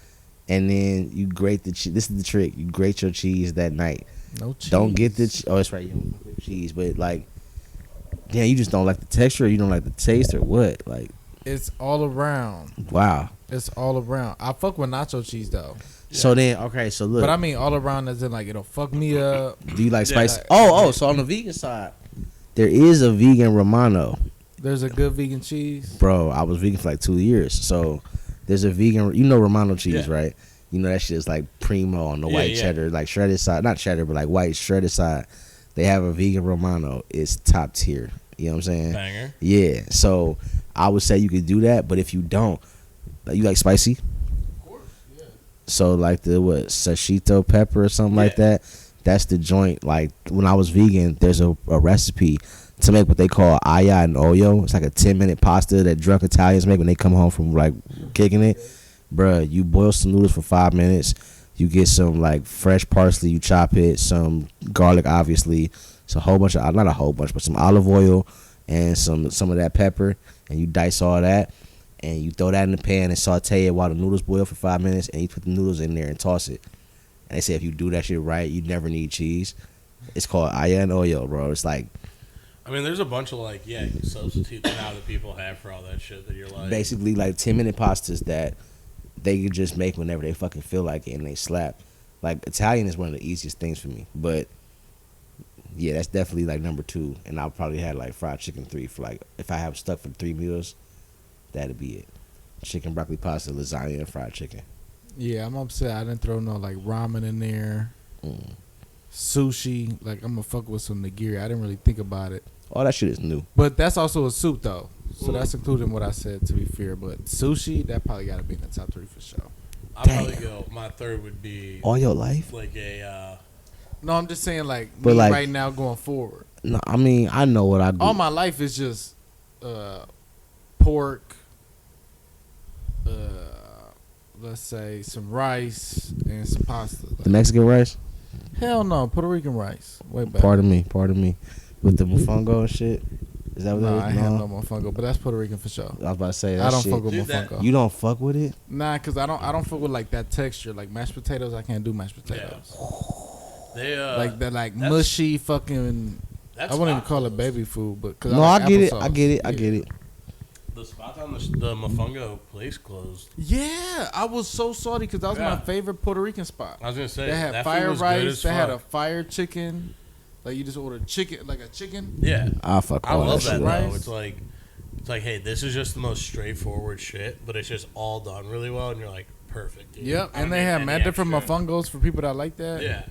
and then you grate the cheese. This is the trick. You grate your cheese that night. No cheese. Don't get the oh, that's right. You don't fuck with cheese, but like, damn, you just don't like the texture. Or you don't like the taste, or what? Like, It's all around. wow. It's all around. I fuck with nacho cheese though. So then, okay, so look. But I mean all around as in like it'll fuck me up. Do you like spicy? like- Oh, so on the vegan side, there is a vegan Romano. There's a good vegan cheese. Bro, I was vegan for like 2 years. So there's a vegan, you know Romano cheese, Yeah. right? You know that shit is like primo on the white yeah. cheddar, like shredded side. Not cheddar, but like white shredded side. They have a vegan Romano. It's top tier. You know what I'm saying? Banger. Yeah. So I would say you could do that, but if you don't, like, you like spicy? Of course, yeah. So like the sashito pepper or something like Yeah. that. That's the joint. Like when I was vegan, there's a recipe to make what they call aya and oyo. It's like a 10-minute pasta that drunk Italians make when they come home from like kicking it. Bruh, you boil some noodles for 5 minutes. You get some like fresh parsley, you chop it, some garlic, obviously. It's a whole bunch of, not a whole bunch, but some olive oil and some of that pepper, and you dice all that, and you throw that in the pan and saute it while the noodles boil for 5 minutes, and you put the noodles in there and toss it. And they say if you do that shit right, you never need cheese. It's called aya and oyo, bro. It's like I mean, there's a bunch of like substitutes now that people have for all that shit that you're like. basically like 10-minute pastas that they could just make whenever they fucking feel like it and they slap. Like Italian is one of the easiest things for me, but yeah, that's definitely like number 2. And I'll probably have like fried chicken 3 for like if I have stuck for 3 meals, that'd be it. Chicken, broccoli, pasta, lasagna, and fried chicken. Yeah, I'm upset. I didn't throw no like ramen in there. Sushi, like I'm gonna fuck with some nigiri. I didn't really think about it. All that shit is new. But that's also a soup though. So that's including what I said, to be fair. But sushi, that probably gotta be in the top 3 for sure. I'll probably go. My third would be All your life? like No, I'm just saying like But, me like- right now going forward. No, I mean I know what I do. All my life is just pork, let's say some rice and some pasta. The Mexican rice? Hell no, Puerto Rican rice. Way back. Pardon me. With the mofongo and shit. Is that what No, that I is? have no mofongo, but that's Puerto Rican for sure. I was about to say that I don't shit. fuck with Dude, that- mofongo. You don't fuck with it? Nah, cause I don't fuck with like that texture. Like mashed potatoes, I can't do mashed potatoes. they Like that, like that's- mushy fucking. That's I wouldn't even call it Fox. baby food, but cause No, like I get it. applesauce. I get it. I Yeah. get it. The spot on the mofongo place closed. Yeah, I was so salty because that was Yeah. my favorite Puerto Rican spot. I was gonna say They had that fire food was good rice. as They had a fuck. fire chicken. Like you just ordered chicken, like a chicken. Yeah, I fuck I all love that that shit. though. Rice. It's like, hey, this is just the most straightforward shit, but it's just all done really well, and you're like, perfect. Dude. Yep, I don't and they need had any mad different extra. mofongos for people that like that. Yeah,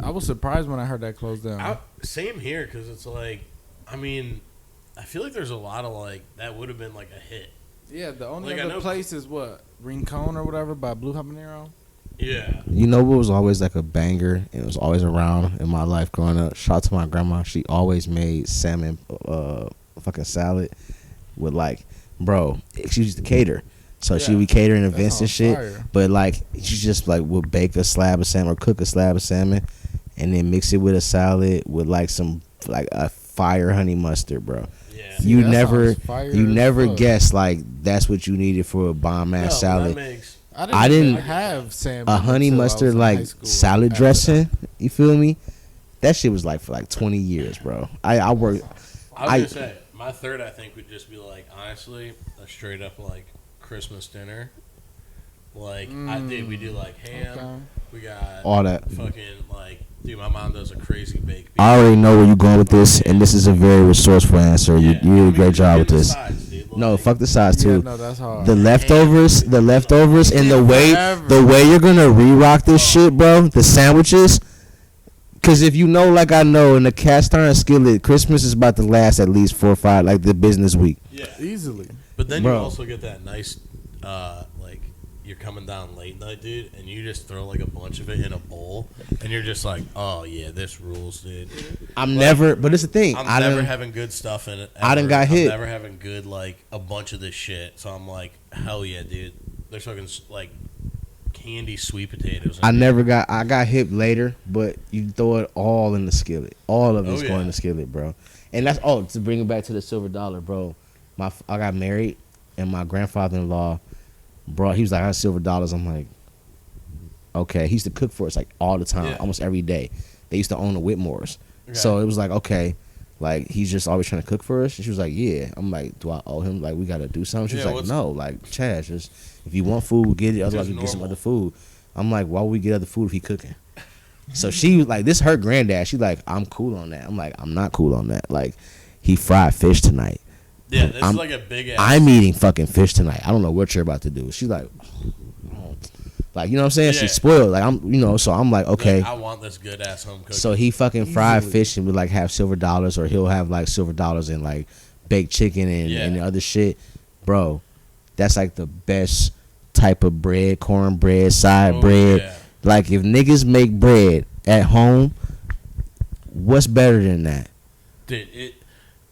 I was surprised when I heard that closed down. same here because it's like, I mean, I feel like there's a lot of like that would have been like a hit. Yeah, the only Like, I other know- place is what Rincon or whatever by Blue Habanero. Yeah, You know what was always like a banger and it was always around in my life growing up? Shout out to my grandma. She always made salmon fucking salad with like, bro, she used to cater. So she Yeah. would cater in That events and sounds shit. fire. But like she just like would bake a slab of salmon or cook a slab of salmon and then mix it with a salad with like some like a fire honey mustard, bro. yeah. See, You that never sounds fire you as never fuck. guess like that's what you needed for a bomb ass No, salad. That makes, I even didn't- have salmon. A honey until I was mustard in high like school. salad After dressing. You feel me? That shit was like for like 20 years, bro. I worked. I was gonna say my third. I think would just be like honestly a straight up like Christmas dinner. Like we do like ham. Okay. We got All that. fucking like, dude, my mom does a crazy baked bean. I already know where you're going with this, and this is a very resourceful answer. You did a great job with this. No, fuck the sides Yeah, too. no, that's hard. The leftovers, and the way Forever. you're gonna re-rock this shit, bro. The sandwiches. Cause if you know, like I know, in the cast iron skillet, Christmas is about to last at least 4 or 5, like the business week. Yeah, Easily. but then Bro. you also get that nice, like you're coming down late night, dude, and you just throw like a bunch of it in a bowl, and you're just like, oh yeah, this rules, dude. I'm never, but it's the thing. I'm I never done- having good stuff in it. I done ever. got hit. I'm never having good like a bunch of this shit. So I'm like, hell yeah, dude. They're talking like candy sweet potatoes. I got hip later, but you throw it all in the skillet. All of it's Oh, going yeah. in the skillet, bro. And that's to bring it back to the silver dollar, bro. I got married, and my grandfather-in-law brought. He was like, "I have silver dollars." I'm like, okay. He used to cook for us like all the time, Yeah. almost every day. They used to own the Whitmores, Okay. so it was like, okay, like he's just always trying to cook for us. And she was like, "Yeah." I'm like, "Do I owe him? Like, we got to do something?" She was Yeah, like, what's- "No, like, Chaz, just if you want food, we'll get it. Otherwise, we get some normal. other food." I'm like, "Why would we get other food if he cooking?" So she was like, "This her granddad." She like, "I'm cool on that." I'm like, "I'm not cool on that." Like, he fried fish tonight. yeah, this I'm- is like a big ass. I'm eating fucking fish tonight. I don't know what you're about to do. She's like, oh. Like, you know what I'm saying? Yeah. She's spoiled. Like, so I'm like, okay. Like, I want this good ass home cooking. So he fucking fried Easily. fish and would like have silver dollars, or he'll have like silver dollars and like baked chicken and, Yeah. and other shit. Bro, that's like the best type of bread, cornbread, side Oh, bread. yeah. Like, if niggas make bread at home, what's better than that? Dude,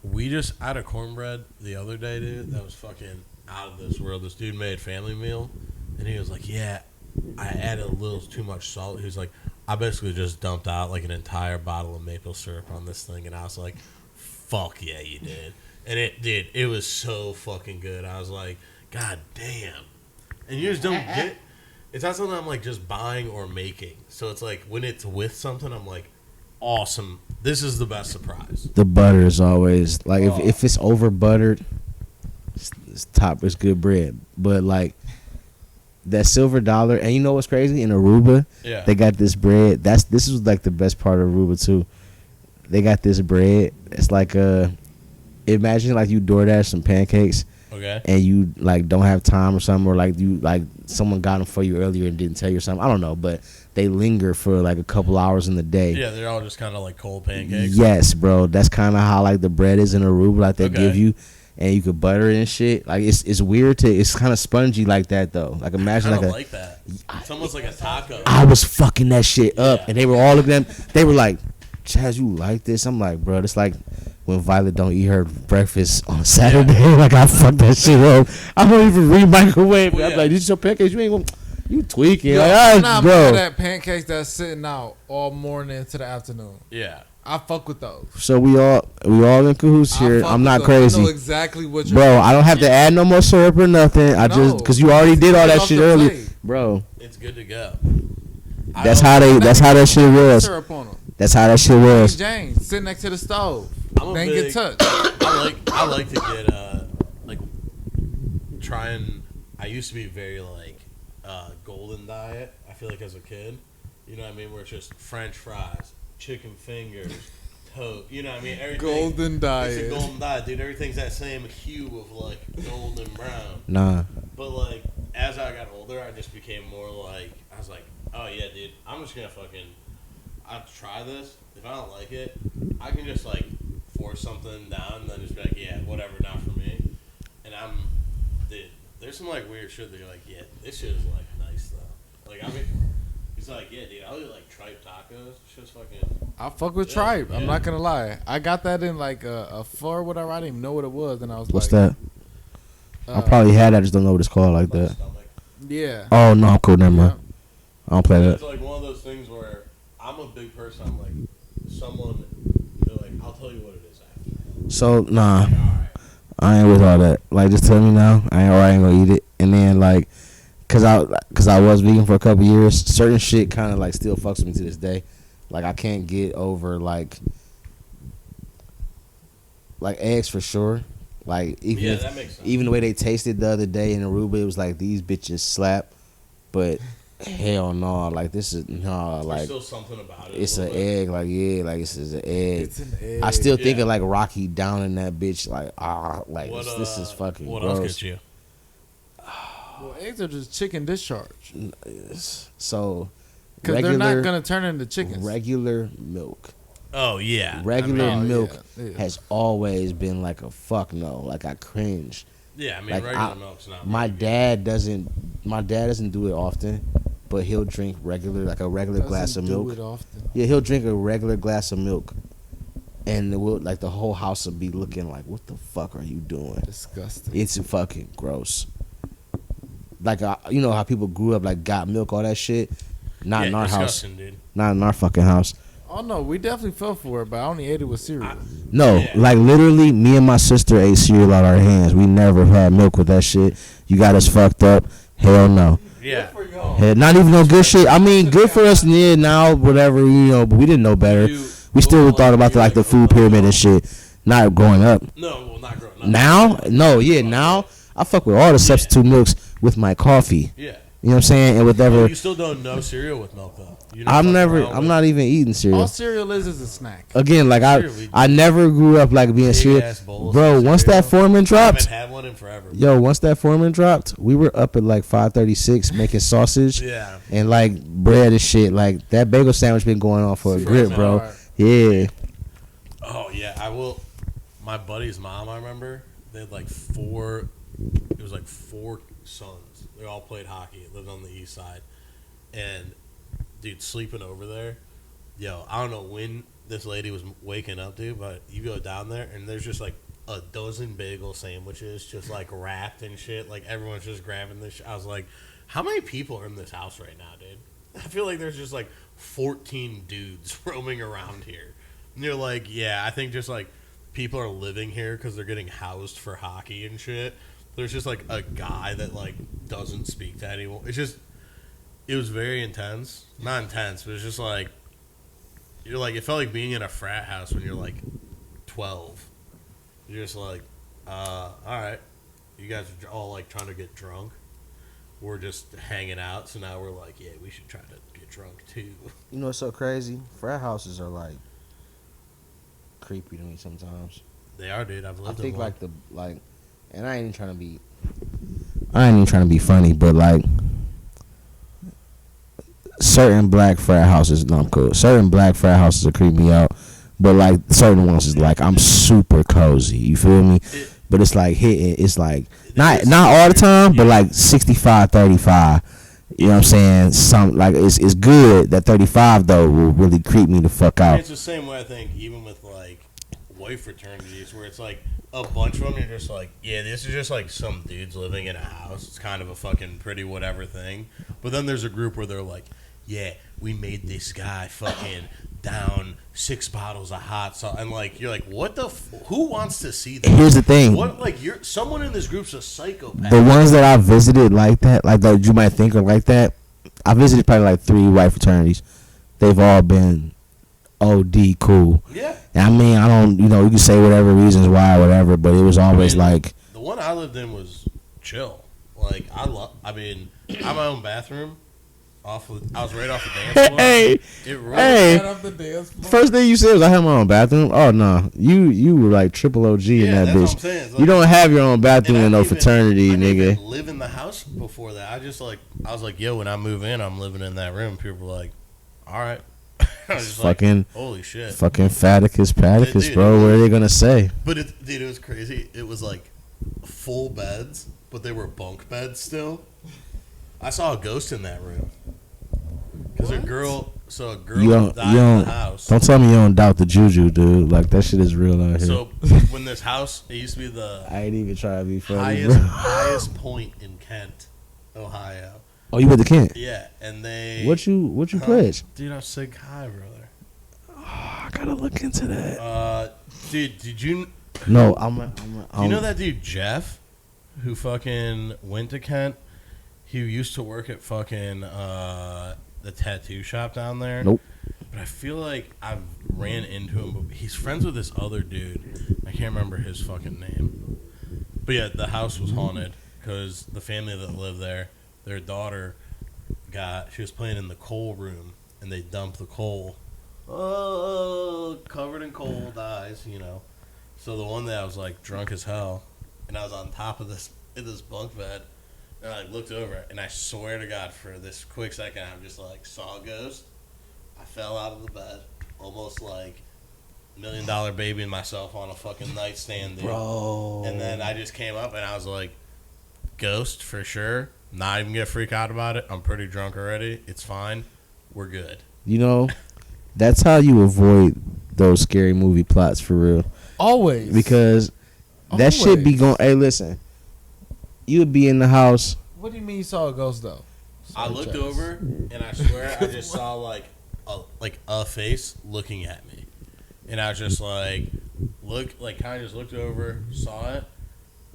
we just had a cornbread the other day, dude. That was fucking out of this world. This dude made family meal, and he was like, "Yeah, I added a little too much salt." He was like, "I basically just dumped out like an entire bottle of maple syrup on this thing," and I was like, "Fuck yeah, you did!" And it was so fucking good. I was like, "God damn!" And you just don't get. It's not something I'm like just buying or making. So it's like when it's with something, I'm like, awesome. This is the best surprise. The butter is always like Oh. if it's over buttered, it's top. It's good bread. But like that silver dollar, and you know what's crazy? In Aruba, Yeah. they got this bread. This was like the best part of Aruba too. They got this bread. It's like imagine like you DoorDash some pancakes, Okay. and you like don't have time or something, or like you like someone got them for you earlier and didn't tell you or something. I don't know, but they linger for like a couple hours in the day. Yeah, they're all just kind of like cold pancakes. Yes, bro. That's kind of how like the bread is in Aruba. Like they Okay. give you, and you could butter it and shit. Like it's weird to. It's kind of spongy like that though. Like imagine I like don't a. like that. It's almost like a taco. I was fucking that shit up, Yeah. and they were all of them. They were like, "Chaz, you like this?" I'm like, "Bro, it's like when Violet don't eat her breakfast on Saturday." Like I fucked that shit up. I don't even re-microwave. Well, I'm yeah. like, "These your pancakes? You ain't gonna, you tweaking?" Yo, like, I'm ah, not bro. mad at pancakes that's sitting out all morning into the afternoon. Yeah. I fuck with those. So we all in cahoots here. I fuck I'm with not those. crazy. I know exactly what you're Bro, I don't have to add no more syrup or nothing. I just because you already did all that shit earlier, bro. It's good to go. That's how that shit was. Syrup on them. That's how that shit King was. James sitting next to the stove. I'm a They ain't big- get touched. I like to get like trying. I used to be very like golden diet. I feel like as a kid, you know what I mean, where it's just French fries, chicken fingers, toast. You know what I mean? Everything. Golden diet. It's a golden diet, dude. Everything's that same hue of like gold and brown. Nah, But like as I got older, I just became more like I was like, oh yeah, dude, I'm just gonna fucking I'll try this. If I don't like it, I can just like force something down and then just be like, yeah, whatever, not for me. And dude, there's some like weird shit that you're like, yeah, this shit is like nice though. Like I mean, it's like, yeah, dude, I'll eat like tripe tacos. It's just fucking. I fuck with Yeah, tripe. I'm yeah. not gonna lie. I got that in like a pho or whatever. I didn't even know what it was, and I was what's like, that? I probably had. I just don't know what it's called like my that. stomach. Yeah. Oh no, I'm cool. Never mind. I don't play It's that. like one of those things where I'm a big person. I'm like, someone, they're like, I'll tell you what it is after. So nah, Like, all right. I ain't with all that. Like just tell me now. I ain't gonna eat it. And then like, cause I was vegan for a couple years. Certain shit kind of like still fucks with me to this day. Like I can't get over like eggs for sure. Like even Yeah, if, that makes sense. even the way they tasted the other day in Aruba, it was like these bitches slap. But hell no, like this is no, There's like still something about it. it's a an little bit. egg. Like yeah, like this is an egg. It's an egg. I still think Yeah. of like Rocky down in that bitch. Like like What, this is fucking What gross. else gets you? Well, eggs are just chicken discharge So because they're not gonna turn into chickens. regular milk. Oh yeah, Regular Oh, milk yeah, yeah. has always been like a fuck no. Like I cringe. Yeah, I mean Like, regular milk's not. My very dad doesn't do it often, but he'll drink regular like a regular glass of Doesn't do milk. it often. Yeah, he'll drink a regular glass of milk, and it will like the whole house will be looking like, "What the fuck are you doing?" Disgusting. It's fucking gross. Like you know how people grew up like got milk, all that shit. Not yeah, in our house. disgusting, dude. Not in our fucking house. Oh no, we definitely fell for it, but I only ate it with cereal. No, Yeah. like literally, me and my sister ate cereal out our hands. We never had milk with that shit. You got us fucked up. Hell no. Yeah. Hell, not even no good shit. I mean, good for us yeah, now, whatever, you know, but we didn't know better. We still thought about the food pyramid and shit. Not growing up. No, well, not growing up. Now? No, yeah, now I fuck with all the substitute milks with my coffee. Yeah. You know what I'm saying? And Well, whatever. you still don't know cereal with milk though. You I'm not even eating cereal. All cereal is a snack. Again, like Cereal, we- I never grew up like being cereal. Big-ass bowls Bro, of once cereal. that Foreman I dropped, haven't had one in forever. yo, once that Foreman dropped, we were up at like 5:36 making sausage Yeah. and like bread and shit. Like that bagel sandwich been going on for a grip, bro. Hard. Yeah. Oh yeah, I will. My buddy's mom, I remember, they had like four. It was like four sons. They all played hockey. Lived on the east side, and dude, sleeping over there. Yo, I don't know when this lady was waking up, dude, but you go down there and there's just like a dozen bagel sandwiches, just like wrapped and shit. Like everyone's just grabbing this. I was like, how many people are in this house right now, dude? I feel like there's just like 14 dudes roaming around here. And you're like, yeah, I think just like people are living here because they're getting housed for hockey and shit. There's just like a guy that like doesn't speak to anyone. It's just, it was very intense. Not intense, but it's just like, you're like, it felt like being in a frat house when you're like 12. You're just like, all right, you guys are all like trying to get drunk. we're just hanging out. So now we're like, yeah, we should try to get drunk too. You know what's so crazy? Frat houses are like creepy to me sometimes. They are, dude. I've I lived think in one. and I ain't even trying to be funny, but like certain black frat houses, no, I'm cool. Certain black frat houses will creep me out, but like certain ones is like I'm super cozy. You feel me? But it's like hitting. It's like not all the time, but like 65-35. You know what I'm saying? Some like it's good that 35 though will really creep me the fuck out. It's the same way I think even with like white fraternities where it's like a bunch of them, you're just like, yeah, this is just like some dudes living in a house. It's kind of a fucking pretty whatever thing. But then there's a group where they're like, yeah, we made this guy fucking down 6 bottles of hot sauce, and like you're like, what the? Who wants to see that? Here's the thing. What like you're someone in this group's a psychopath. The ones that I visited like that you might think are like that. I visited probably like 3 white fraternities. They've all been OD cool. Yeah. And I mean, I don't, you can say whatever reasons why, whatever, but it was always like the one I lived in was chill. Like I have my own bathroom. I was right off the dance floor. Hey, It ruled. hey. Right off the dance floor. First thing you said was I have my own bathroom. Oh no, you were like triple OG in that that's what I'm bitch. saying. It's like, You don't have your own bathroom in no fraternity, I didn't nigga. even live in the house before that. I was like, yo, when I move in, I'm living in that room. People were like, all right. I was just Fucking, like, holy shit. fucking faticus, paticus, Dude, bro. What are they gonna say? But dude, it was crazy. It was like full beds, but they were bunk beds still. I saw a ghost in that room. Because a girl died in the house. Don't tell me you don't doubt the juju, dude. Like that shit is real out here. So when this house, it used to be the I ain't even trying to be funny, bro. highest point in Kent, Ohio. Oh, you went to Kent? Yeah, and they. What you pledge? Dude, I'm sick high, brother. Oh, I gotta look into that. Dude, did you? No, Do you know that dude Jeff, who fucking went to Kent? He used to work at fucking the tattoo shop down there. Nope. But I feel like I've ran into him. But he's friends with this other dude. I can't remember his fucking name. But yeah, the house was haunted because the family that lived there, their daughter she was playing in the coal room, and they dumped the coal. Oh, covered in coal, dies, So the one day I was like drunk as hell, and I was on top of this bunk bed. And I looked over, and I swear to God, for this quick second, I just like saw a ghost. I fell out of the bed, almost like $1 Million Baby and myself on a fucking nightstand, dude. Bro. And then I just came up, and I was like, ghost for sure. Not even gonna freak out about it. I'm pretty drunk already. It's fine. We're good. That's how you avoid those scary movie plots for real. Always. Because that shit be going. Hey, listen. You would be in the house. What do you mean you saw a ghost though? I looked over, and I swear I just saw like a face looking at me, and I was just like, kind of just looked over, saw it,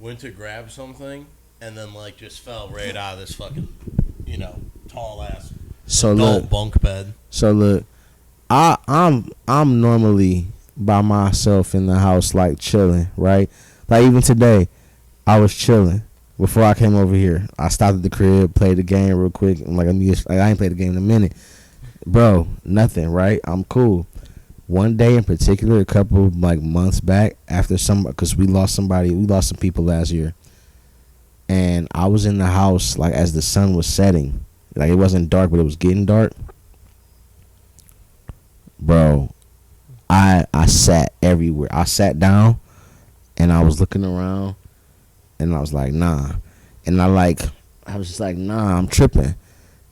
went to grab something, and then like just fell right out of this fucking, tall ass bunk bed. So look, I'm normally by myself in the house, like chilling, right? Like even today, I was chilling. Before I came over here, I stopped at the crib, played the game real quick. I'm like, I ain't played the game in a minute. Bro, nothing, right? I'm cool. One day in particular, a couple like months back, after because we lost some people last year. And I was in the house like as the sun was setting. Like it wasn't dark, but it was getting dark. Bro, I sat everywhere. I sat down and I was looking around. And I was like, nah. And I was just like, nah, I'm tripping.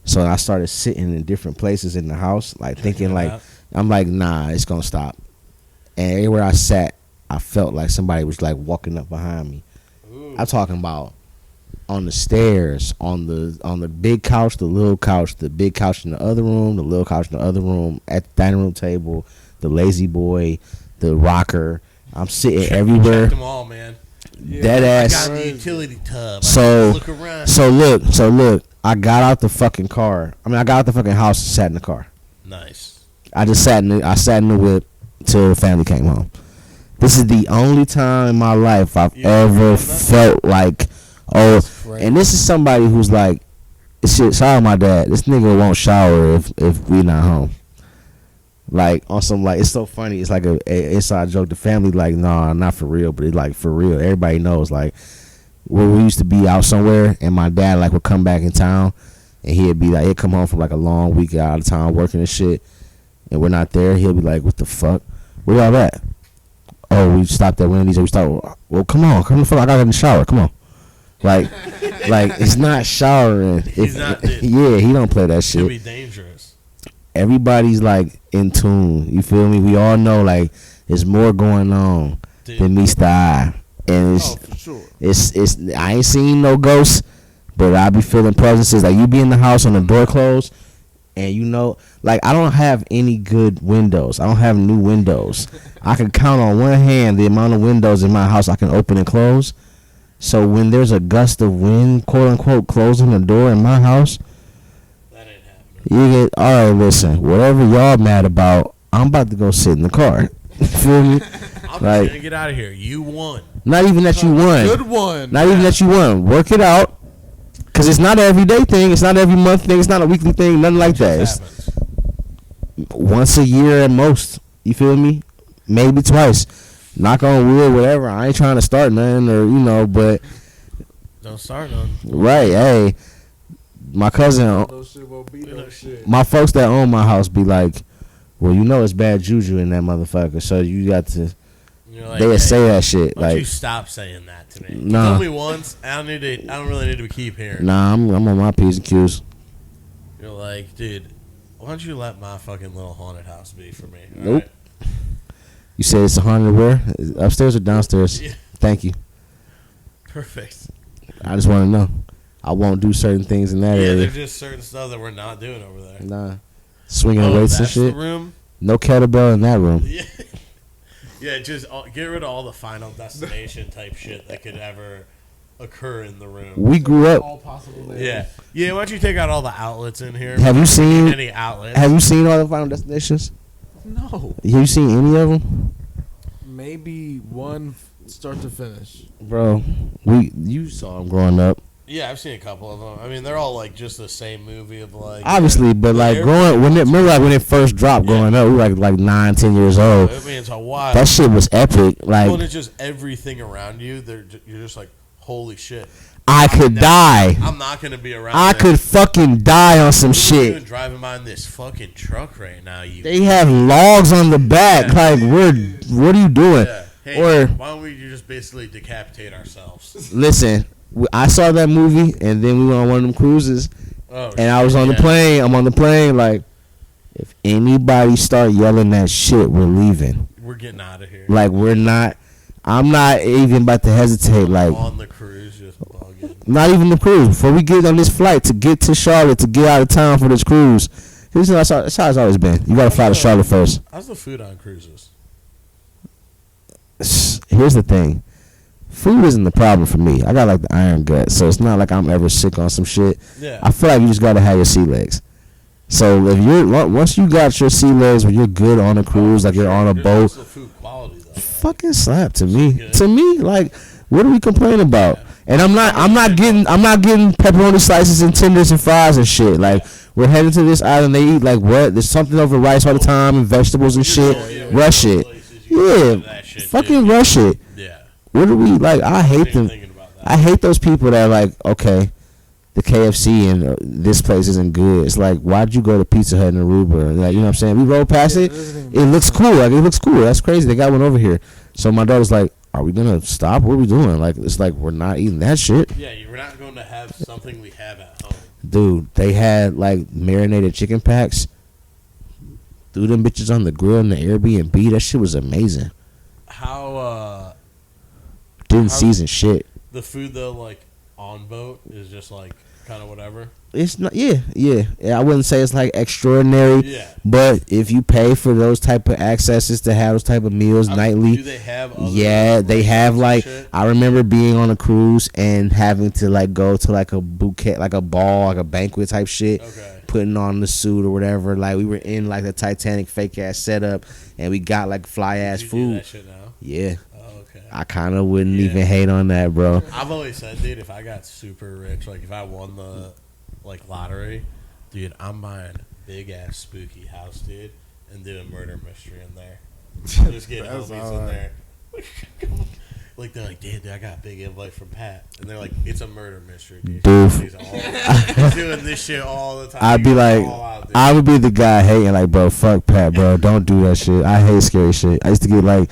So I started sitting in different places in the house, like thinking like, I'm like, nah, it's going to stop. And everywhere I sat, I felt like somebody was like walking up behind me. Ooh. I'm talking about on the stairs, on the big couch, the little couch, the big couch in the other room, the little couch in the other room, at the dining room table, the lazy boy, the rocker. I'm sitting everywhere. Checked them all, man. Yeah. Dead ass. I got the utility tub. So look around. So look. I got out the fucking car. I got out the fucking house and sat in the car. Nice. I just sat in the whip till family came home. This is the only time in my life I've ever felt like, and this is somebody who's like shit. Shout out my dad. This nigga won't shower if we not home. Like on some like it's so funny. It's like a inside joke. The family like nah, not for real, but it's like for real. Everybody knows like where we used to be out somewhere, and my dad like would come back in town, and he'd be like he'd come home from like a long week out of town working and shit, and we're not there. He'll be like, "What the fuck? Where y'all at?" Oh, we stopped at Wendy's. And we stopped. Well, come the fuck. I got in the shower. Come on. Like it's not showering. He's not. Yeah, he don't play that shit. It'd be dangerous. Everybody's like in tune. You feel me? We all know like there's more going on than meets the eye, and it's for sure. it's. I ain't seen no ghosts, but I be feeling presences. Like you be in the house on the door closed, and you know, like I don't have any good windows. I don't have new windows. I can count on one hand the amount of windows in my house I can open and close. So when there's a gust of wind, quote unquote, closing the door in my house, that ain't happening. you get all right. Listen, whatever y'all mad about, I'm about to go sit in the car. You feel me? I'm Like, just gonna get out of here. You won. not even that you won. Good one. Not even that you won. Work it out, cause it's not an everyday thing. It's not every month thing. It's not a weekly thing. Nothing like that. It's Happens. once a year at most. You feel me? Maybe twice. Knock on wood, whatever. I ain't trying to start nothing, or but Don't start on. right. Hey, my cousin, No shit won't be no shit. my folks that own my house be like, well, it's bad juju in that motherfucker, so you got to. You're like, They would say that shit Why don't you like, stop saying that to me? You Nah. told me once. I don't really need to keep hearing. nah, I'm on my P's and Q's. You're like, dude, why don't you let my fucking little haunted house be for me? All Nope. right? You said it's 100 where? Upstairs or downstairs? Yeah. Thank you. Perfect. I just want to know. I won't do certain things in that Yeah, area. there's just certain stuff that we're not doing over there. Nah. Swinging weights and that's shit. the room? No kettlebell in that room. Yeah. Yeah, just get rid of all the Final Destination type shit that could ever occur in the room. We grew up. All possible layers. Yeah. Yeah, why don't you take out all the outlets in here? Have you seen? Any outlets? Have you seen all the Final Destinations? No. Have you seen any of them, Maybe one start to finish. bro? You saw them growing up, Yeah, I've seen a couple of them. I mean, they're all like just the same movie of like. obviously, but the like airplane remember like when it first dropped growing up, we were like 9-10 years old. I mean, it's a while. That shit was epic. Well, Like it's just everything around you. You're just like, holy shit. I could die. I'm not gonna be around. I this. could fucking die on some What are you doing shit. driving by in this fucking truck right now? You. They have logs on the back. Like what are you doing? Yeah. Hey, Or why don't we just basically decapitate ourselves? listen, I saw that movie and then we went on one of them cruises Oh, and I was on the plane. I'm on the plane like, if anybody start yelling that shit, we're leaving. We're getting out of here. Like we're not. I'm not even about to hesitate. Like on the cruise, just bugging. not even the cruise. Before we get on this flight to get to Charlotte to get out of town for this cruise, that's how it's always been. You gotta fly to Charlotte first. How's the food on cruises? Here's the thing. Food isn't the problem for me. I got like the iron gut, so it's not like I'm ever sick on some shit. Yeah. I feel like you just gotta have your sea legs. So if once you got your sea legs where you're good on a cruise, like you're on a There's boat, also food quality though. fucking slap to me. Good. To me, like, what are we complaining about? And I'm not getting pepperoni slices and tenders and fries and shit. Like, we're heading to this island. They eat like what? There's something over rice all the time and vegetables and shit. Rush it. Yeah, fucking rush it. Yeah. What are we like? I hate them. Thinking about that. I hate those people that are like, okay, the KFC and this place isn't good. It's like, why'd you go to Pizza Hut in Aruba? Like, you know what I'm saying? We rolled past it. It looks cool. Like, it looks cool. That's crazy. They got one over here. So my daughter's like, are we gonna stop? What are we doing? Like, it's like we're not eating that shit. Yeah, you're not going to have something we have at home. Dude, they had like marinated chicken packs. Threw them bitches on the grill in the Airbnb. That shit was amazing. How Didn't How- season shit. the food though, like on boat, is just like kind of whatever. It's not. Yeah. I wouldn't say it's like extraordinary. Yeah. But if you pay for those type of accesses to have those type of meals nightly, Do they have? Other yeah, they have like. shit? I remember being on a cruise and having to like go to like a bouquet, like a ball, like a banquet type shit. Okay. Putting on the suit or whatever. Like we were in like a Titanic fake ass setup, and we got like fly ass Do you do food. that shit now? Yeah, Oh, okay. I kind of wouldn't Yeah. even hate on that, bro. I've always said, dude, if I got super rich, like if I won like lottery, dude, I'm buying big ass spooky house, dude, and doing murder mystery in there. Just getting That's homies all in right. there. Like they're like, dude, I got a big invite from Pat, and they're like, it's a murder mystery, dude. Doof. He's doing this shit all the time. I'd be He goes like, all out, dude. I would be the guy hating like, bro, fuck Pat, bro, don't do that shit. I hate scary shit. I used to get like,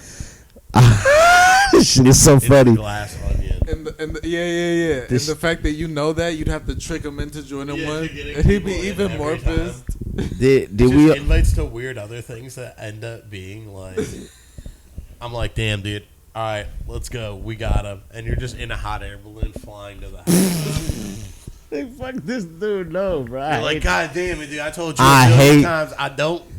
this shit is so It's funny. glass onion. Yeah. And This- the fact that you know that, you'd have to trick him into joining Yeah, one, you're getting and he'd be people in even every more time. pissed. Did Just we? invites to weird other things that end up being like, I'm like, damn, dude. All right, let's go. We got him, and you're just in a hot air balloon flying to the house. Hey, fuck this dude, no, bro. You're like, God damn it, dude! I told you I a million hate- times.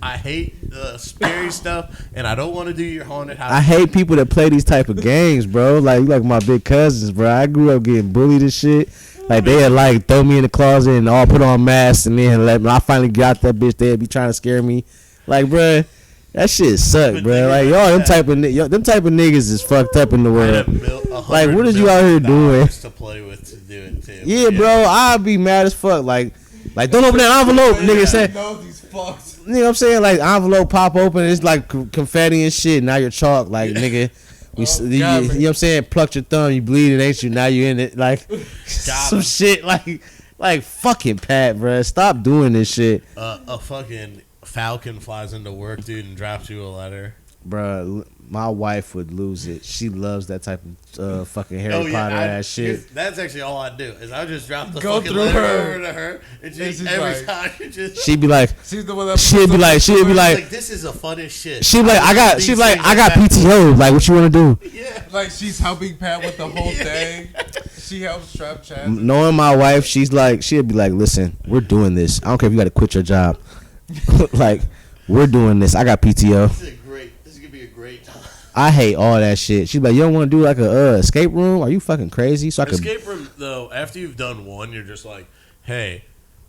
I hate the scary stuff, and I don't want to do your haunted house. I hate people that play these type of games, bro. Like you like my big cousins, bro. I grew up getting bullied and shit. Like they'd like throw me in the closet and all put on masks, and then let me. I finally got that bitch. They'd be trying to scare me. Like, bro, that shit suck, But bro. niggas Like like y'all, them that. type of niggas is fucked up in the I had world. $100 Like, what is you out here million doing? to play with to do it too? Yeah, bro, I'd be mad as fuck. Like don't open that envelope, nigga. Say, know these fucks. you know what I'm saying? Like envelope pop open, it's like confetti and shit. Now you're chalk, like nigga. You know what I'm saying? Plucked your thumb, you bleeding, ain't you? Now you in it, like some him. shit, like fucking Pat, bro. Stop doing this shit, A fucking falcon flies into work, dude, and drops you a letter. bro. My wife would lose it. She loves that type of fucking Harry Potter ass shit. That's actually all I do is I just drop the Go fucking through letter her. over to her, and she's every like- time she just She'd be like, She's the one that. she'd be like, like, this is the funnest shit. she'd be like, I got These things PTO. Like, what you want to do? Yeah. Like she's helping Pat with the whole thing. She helps trap Chad. Knowing my wife, she'd be like, listen, we're doing this. I don't care if you got to quit your job. Like, we're doing this. I got PTO. This is gonna be a great time. I hate all that shit. She's like, you don't want to do like a escape room? Are you fucking crazy? So I could. Escape room though. After you've done one, you're just like, hey,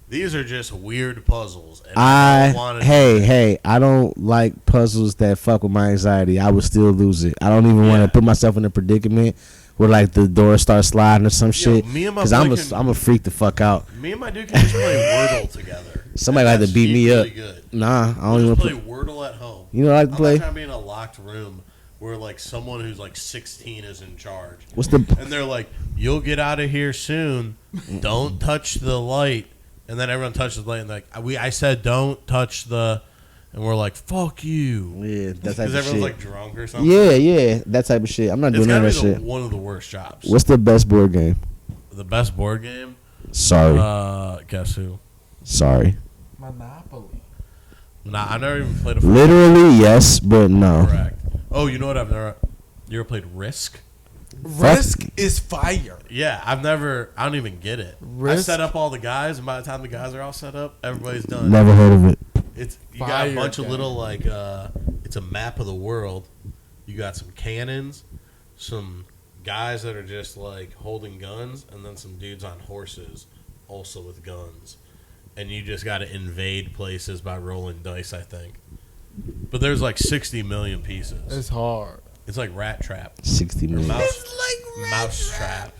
these are just weird puzzles. And I don't wanna do that. Hey, I don't like puzzles that fuck with my anxiety. I would still lose it. I don't even want Yeah. to put myself in a predicament where like the door starts sliding or some shit. me and my Because boy I'm a freak the fuck out. Me and my dude can just play Wordle together. Somebody And had to that's beat me really up. Good. Nah, I don't We'll even just play. play Wordle at home. You know what I like to I'm play? not trying to be in a locked room where like someone who's like 16 is in charge. What's the? And they're like, you'll get out of here soon. Don't touch the light. And then everyone touches the light and like I said don't touch the, and we're like, fuck you. Yeah, that type Because of everyone's shit. like drunk or something. Yeah, that type of shit. I'm not It's doing none gotta of be that shit. one of the worst jobs. What's the best board game? The best board game? Sorry, Guess who? sorry. Monopoly. Nah, I've never even played a Literally, yes, but no. Correct. Oh, you know what I've never. You ever played Risk? Risk is fire. Yeah, I don't even get it. I Risk? set up all the guys, and by the time the guys are all set up, everybody's done. Never heard of it. You got Fire a bunch of game. little like it's a map of the world. You got some cannons, some guys that are just like holding guns, and then some dudes on horses also with guns. And you just got to invade places by rolling dice, I think. But there's like 60 million pieces. It's hard. It's like Rat Trap. 60 Or minutes. Mouse Trap.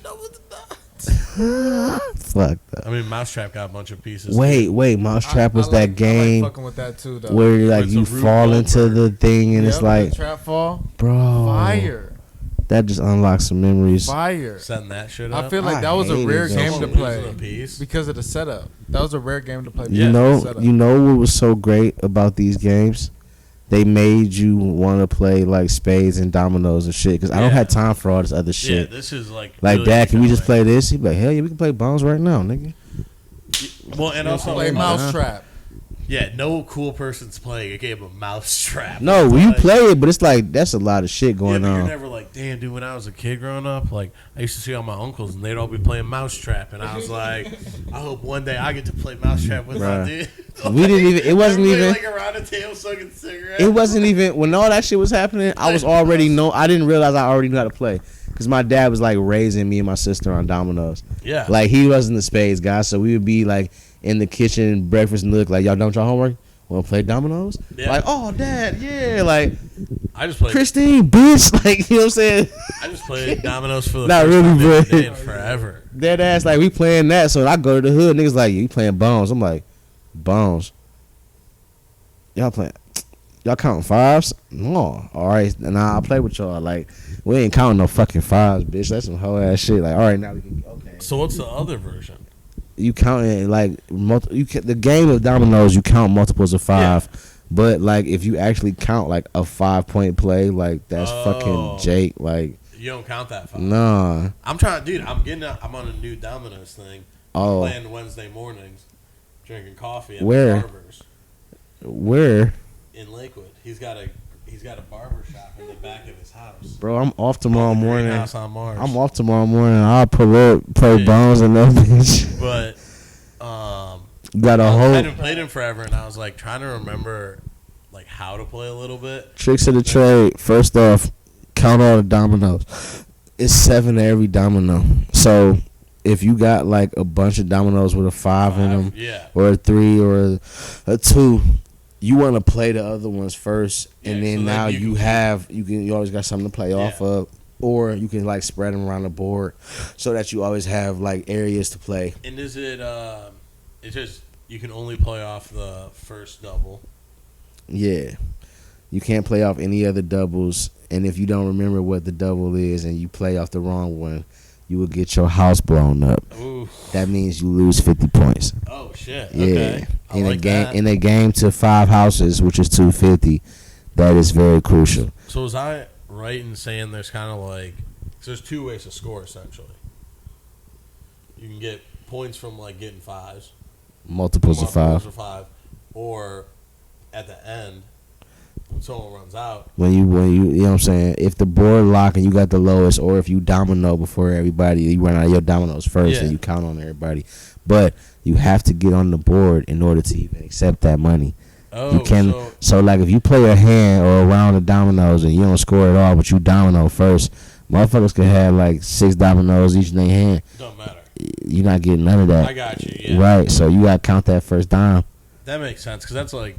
Fuck that. I mean, Mousetrap got a bunch of pieces. Wait, Mousetrap was I that like game fucking with that too, though. where like It's you a Rube fall into Goldberg. the thing and it's Yep, like, the trap fall. bro, Fire. that just unlocks some memories. Fire. Setting that shit up. I feel like I that was a hated rare that game shit. to Losing play a piece. because of the setup. That was a rare game to play. You because of the know, setup. you know what was so great about these games? They made you want to play like spades and dominoes and shit. Because I don't Yeah. have time for all this other Yeah, shit. this is like. Like, really Dad, can we just compelling. play this? He'd be like, hell yeah, we can play bombs right now, nigga. Well, and also, play Mousetrap. yeah, no cool person's playing a game of Mousetrap. No, It's you like- play it, but it's like that's a lot of shit Yeah, going but you're on. never like, damn, dude. When I was a kid growing up, like I used to see all my uncles, and they'd all be playing Mousetrap, and I was like, I hope one day I get to play Mousetrap with my Bruh. dude. We didn't even. It wasn't Everybody, even. like around a table smoking cigarettes. It wasn't even when all that shit was happening. I was already know. I didn't realize I already knew how to play because my dad was like raising me and my sister on dominoes. Yeah, Like he wasn't the spades guy, so we would be like in the kitchen breakfast nook, like y'all done with y'all homework. Want to play dominoes? Yeah. Like, oh, Dad, yeah. Like, I just played. Christine, bitch. Like, you know what I'm saying? I just played dominoes for the Not first really, time bro. in forever. Dead ass, like, we playing that. So I go to the hood. Niggas like, you playing bones. I'm like, bones. Y'all playing. Y'all counting fives? No. All right. Nah, I'll play with y'all. Like, we ain't counting no fucking fives, bitch. That's some whole ass shit. Like, all right, now we can. Okay. So what's the other version? You counting like the game of dominoes. You count multiples of five, but like if you actually count like a 5-point play, like that's fucking Jake. Like You don't count that 5. nah. I'm trying, dude. I'm on a new dominoes thing. Oh, Playing Wednesday mornings, drinking coffee at Where? the barber's where, in Lakewood. He's got a barber shop in the back of his house. bro? I'm off tomorrow morning. House on Mars. I'm off tomorrow morning. I'll pull up, play Yeah. bones and that bitch. But Got a I whole hadn't played him forever, and I was like trying to remember like how to play a little bit. tricks of the trade. First off, count all the dominoes. It's 7 to every domino. So if you got like a bunch of dominoes with a 5 in them, Yeah. or a 3 or a 2, you want to play the other ones first, and Yeah, then so now then you always got something to play off of, or you can like spread them around the board so that you always have like areas to play. And is it it's just you can only play off the first double. Yeah, you can't play off any other doubles, and if you don't remember what the double is and you play off the wrong one, you will get your house blown up. Ooh. That means you lose 50 points. Oh shit. Yeah, Okay. I in like a game that. in a game to 5 houses, which is 250, that is very crucial. So was I right in saying there's kind of like, cause there's 2 ways to score essentially. You can get points from like getting 5s, Multiples of 5. or at the end when someone runs out. When you know what I'm saying, if the board lock and you got the lowest, or if you domino before everybody, you run out of your dominoes first, Yeah. and you count on everybody. But you have to get on the board in order to even accept that money. Oh, You can so so like if you play a hand or a round of dominoes and you don't score at all, but you domino first, motherfuckers could have like 6 dominoes each in their hand. don't matter. You're not getting none of that. I got you. Yeah. Right, so you gotta count that first dime. That makes sense because that's like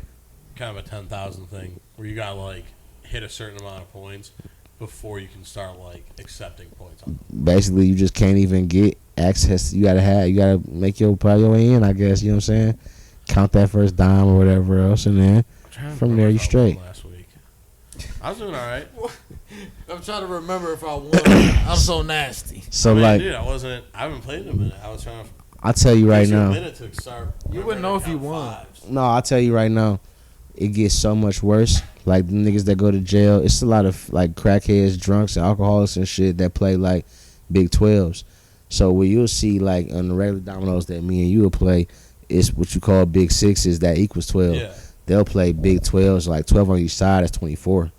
kind of a 10,000 thing where you got to like hit a certain amount of points before you can start like accepting points on them. Basically, you just can't even get access. You gotta make your probably your way in, I guess. You know what I'm saying? Count that first dime or whatever else, and then I'm trying to From remember there, you if I won straight. Last week, I was doing all right. I'm trying to remember if I won. I'm so nasty. so I mean, like dude, I haven't played in a minute. I was trying to. I'll tell you right takes you a now. minute to start. You wouldn't know if you remembering won. to count 5s. No, I'll tell you right now. It gets so much worse. Like the niggas that go to jail, it's a lot of like crackheads, drunks, and alcoholics and shit that play like Big 12s. So what you'll see like on the regular dominoes that me and you will play is what you call Big 6s that equals 12. Yeah. They'll play Big 12s, like 12 on each side, that's 24.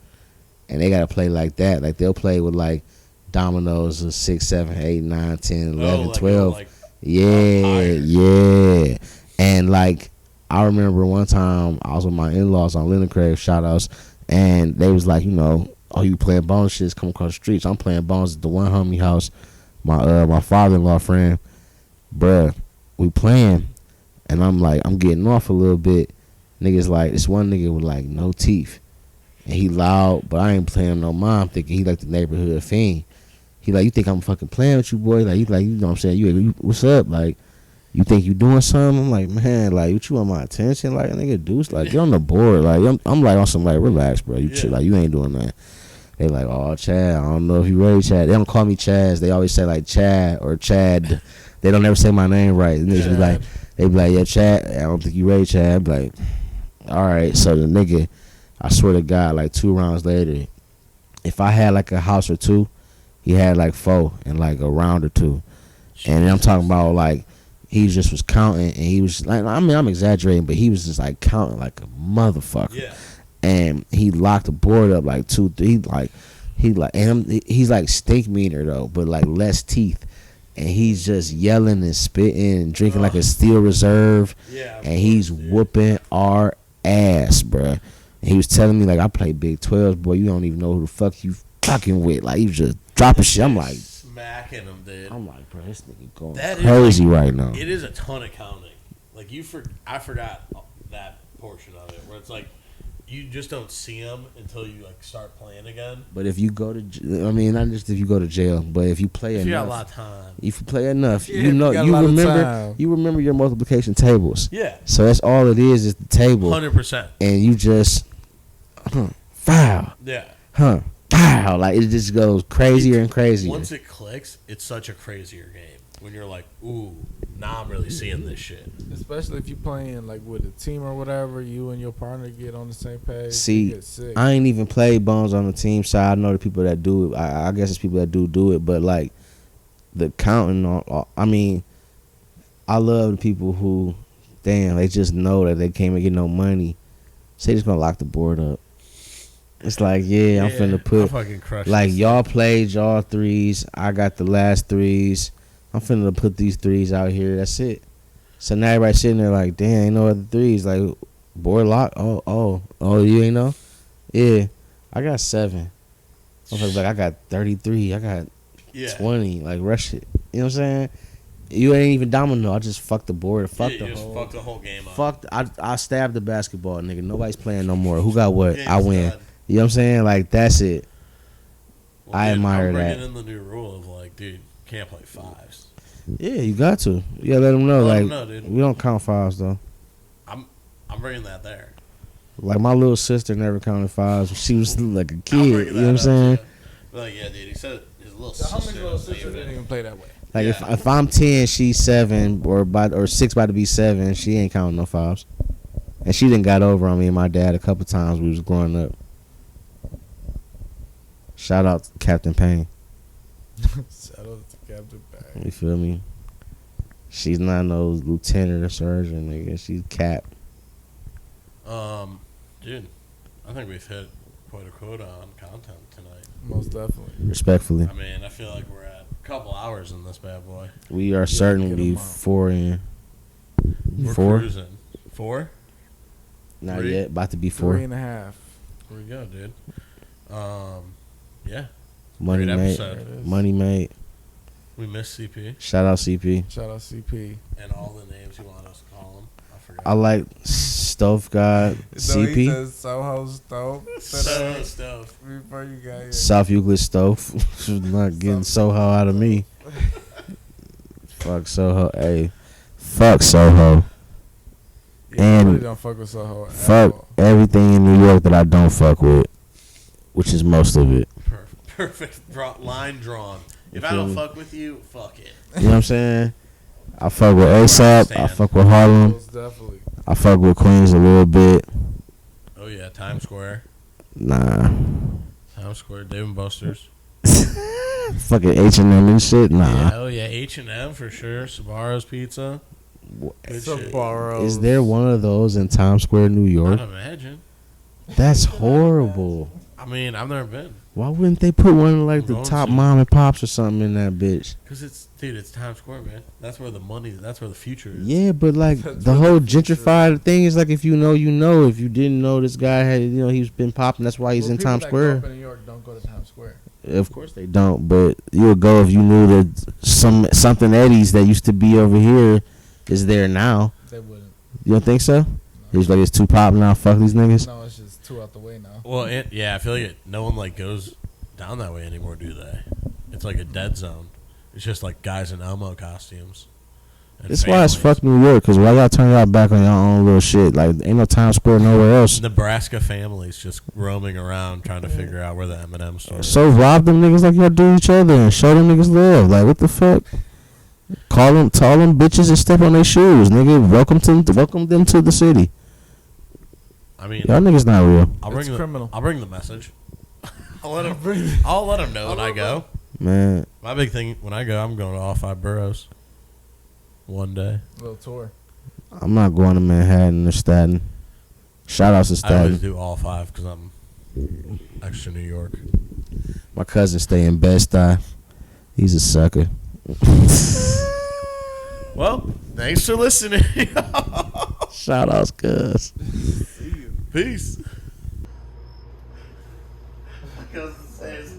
And they got to play like that. Like they'll play with like dominoes of 6, 7, 8, 9, 10, 11, like, 12. Like, Yeah, higher. yeah. And like I remember one time I was with my in-laws on Leonard Craig, shout outs, and they was like, you know, oh, you playing bones shits, come across the streets. I'm playing bones at the one homie house, my father-in-law friend. Bruh, we playing, and I'm like, I'm getting off a little bit. Niggas like, this one nigga with like no teeth, and he loud, but I ain't playing no mind. I'm thinking he like the neighborhood fiend. He like, you think I'm fucking playing with you, boy? Like, you know what I'm saying? You what's up? Like, you think you doing something? I'm like, man, like, what you want my attention? Like, nigga, deuce, like, get on the board. Like, I'm like on some, like, relax, bro. You chill, like, you ain't doing that. They like, oh, Chad, I don't know if you ready, Chad. They don't call me Chaz. They always say, like, Chad or Chad. They don't ever say my name right. And they be like, yeah, Chad, I don't think you ready, Chad. I be like, all right. So the nigga, I swear to God, like, 2 rounds later, if I had, like, a house or 2, he had, like, 4 and, like, a round or 2. And then I'm talking about, like, he just was counting, and he was like, I mean, I'm exaggerating, but he was just like counting like a motherfucker. Yeah. And he locked the board up like 2, 3, he's like steak meaner though, but like less teeth. And he's just yelling and spitting and drinking like a Steel Reserve. Yeah. And he's whooping our ass, bruh. And he was telling me like, I play Big 12s, boy. You don't even know who the fuck you fucking with. Like, he was just dropping shit. I'm like, smacking him, dude. I'm like, bro, this nigga going That is, crazy like, right now. It is a ton of counting. Like I forgot that portion of it, where it's like you just don't see them until you like start playing again. But if you go to, I mean, not just if you go to jail, but if you play If you got enough, a lot of time. if you play enough, Yeah, you know, if you got a you lot of remember, time. you remember your multiplication tables. Yeah, So that's all it is the table, 100%. and you just, foul, Yeah. foul, like it just goes crazier and crazier. Once it clicks, it's such a crazier game. When you're like, ooh, now I'm really seeing this shit. Especially if you playing like with a team or whatever, you and your partner get on the same page. See, you get sick. I ain't even played Bones on the team side. I know the people that do it. I guess it's people that do it, but like the counting on. I mean, I love the people who, damn, they just know that they can't even get no money, so they just gonna lock the board up. It's like, yeah, I'm finna I'll put fucking crush like this y'all thing. played y'all threes. I got the last threes. I'm finna put these threes out here. That's it. So now everybody sitting there like, damn, ain't no other threes. Like, board lock. Oh, you ain't know? Yeah, I got 7. I'm like, I got 33. I got Yeah. 20. Like, rush it. You know what I'm saying? You ain't even domino. I just fucked the board. Fuck Yeah, the you just whole. fuck the whole game up. Fuck. I stabbed the basketball, nigga. Nobody's playing no more. Who got what? Game's I win. done. You know what I'm saying? Like, that's it. Well, I admire I'm that. bringing in the new rule of like, dude, can't play 5s. Yeah, you got to. You gotta let them know. Let Like, 'em know, dude. we don't count fives, though. I'm bringing that there. Like, my little sister never counted fives when she was like a I'm kid. You bringing know what I'm that up, saying? too. Like, yeah, dude, he said his little So how sister. many little was sisters saving didn't it. even play that way? Like, Yeah. if I'm 10, she's 7, or 6 about to be 7, she ain't counting no fives. And she done got over on me and my dad a couple times when we was growing up. Shout out to Captain Payne. Shout out to Captain Bag. You feel me? She's not no lieutenant or sergeant, nigga. She's cap. Dude, I think we've hit quite a quota on content tonight. Most definitely. Respectfully. I mean, I feel like we're at a couple hours in this bad boy. We are get certainly 'em out. 4 in. We're 4? cruising. 4? Not 3? yet. About to be 4. 3.5. Here we go, dude. Yeah, Money great made. episode. There it is. Money made. We missed CP Shout out CP. Shout out CP. and all the names you want us to call him. I forgot. I like Stove God So he CP. says Soho Stove. So stuff. Before you got here. South Euclid Stove. Not getting Soho out of me. Fuck Soho. Hey. Fuck Soho. Yeah, And really don't fuck with Soho. at Fuck all. everything in New York that I don't fuck with. Which is most of it. Perfect line drawn. If You I don't feel me? fuck with you, fuck it. You know what I'm saying? I fuck with ASAP. I fuck with Harlem. Most definitely. I fuck with Queens a little bit. Oh yeah, Times Square. Nah. Times Square, Dave and Buster's. Fucking H&M and shit. Nah. Yeah, oh yeah, H&M for sure. Sabaro's Pizza. Good shit. Sabaro. Is there one of those in Times Square, New York? I'd imagine. That's horrible. I mean, I've never been. Why wouldn't they put one of like the Going top to. mom and pops or something in that bitch? Cause it's Times Square, man. That's where the money. That's where the future is. Yeah, but like That's the what whole the future gentrified thing is like if you know, you know. If you didn't know, this guy had, you know, he's been popping. That's why he's Well, in people Times that grow up Square. in New York don't go to Times Square. Of course they don't, but you would go if you knew that something Eddie's that used to be over here is there now. They wouldn't. You don't think so? He's like it's too pop now. Fuck these niggas. No, it's just too out the way now. Well, yeah, I feel like no one like goes down that way anymore, do they? It's like a dead zone. It's just like guys in Elmo costumes. and That's why it's families. fuck New York. Cause why y'all turn y'all back on your own little shit? Like ain't no Times Square nowhere else. Nebraska families just roaming around trying to figure out where the M&M store is. So rob them niggas like y'all do each other and show them niggas love. Like what the fuck? Call them bitches and step on their shoes, nigga. Welcome them to the city. I mean, Y'all niggas not real, I'll bring It's the criminal. I'll bring the message. I'll let them know when I go. man. My big thing when I go, I'm going to all 5 boroughs. One day. Little tour. I'm not going to Manhattan or Staten. Shout out to I always Staten. do all 5 because I'm extra New York. My cousin stay in Bed-Stuy. He's a sucker. Well, thanks for listening. Shout outs, cuz. Peace. Because it says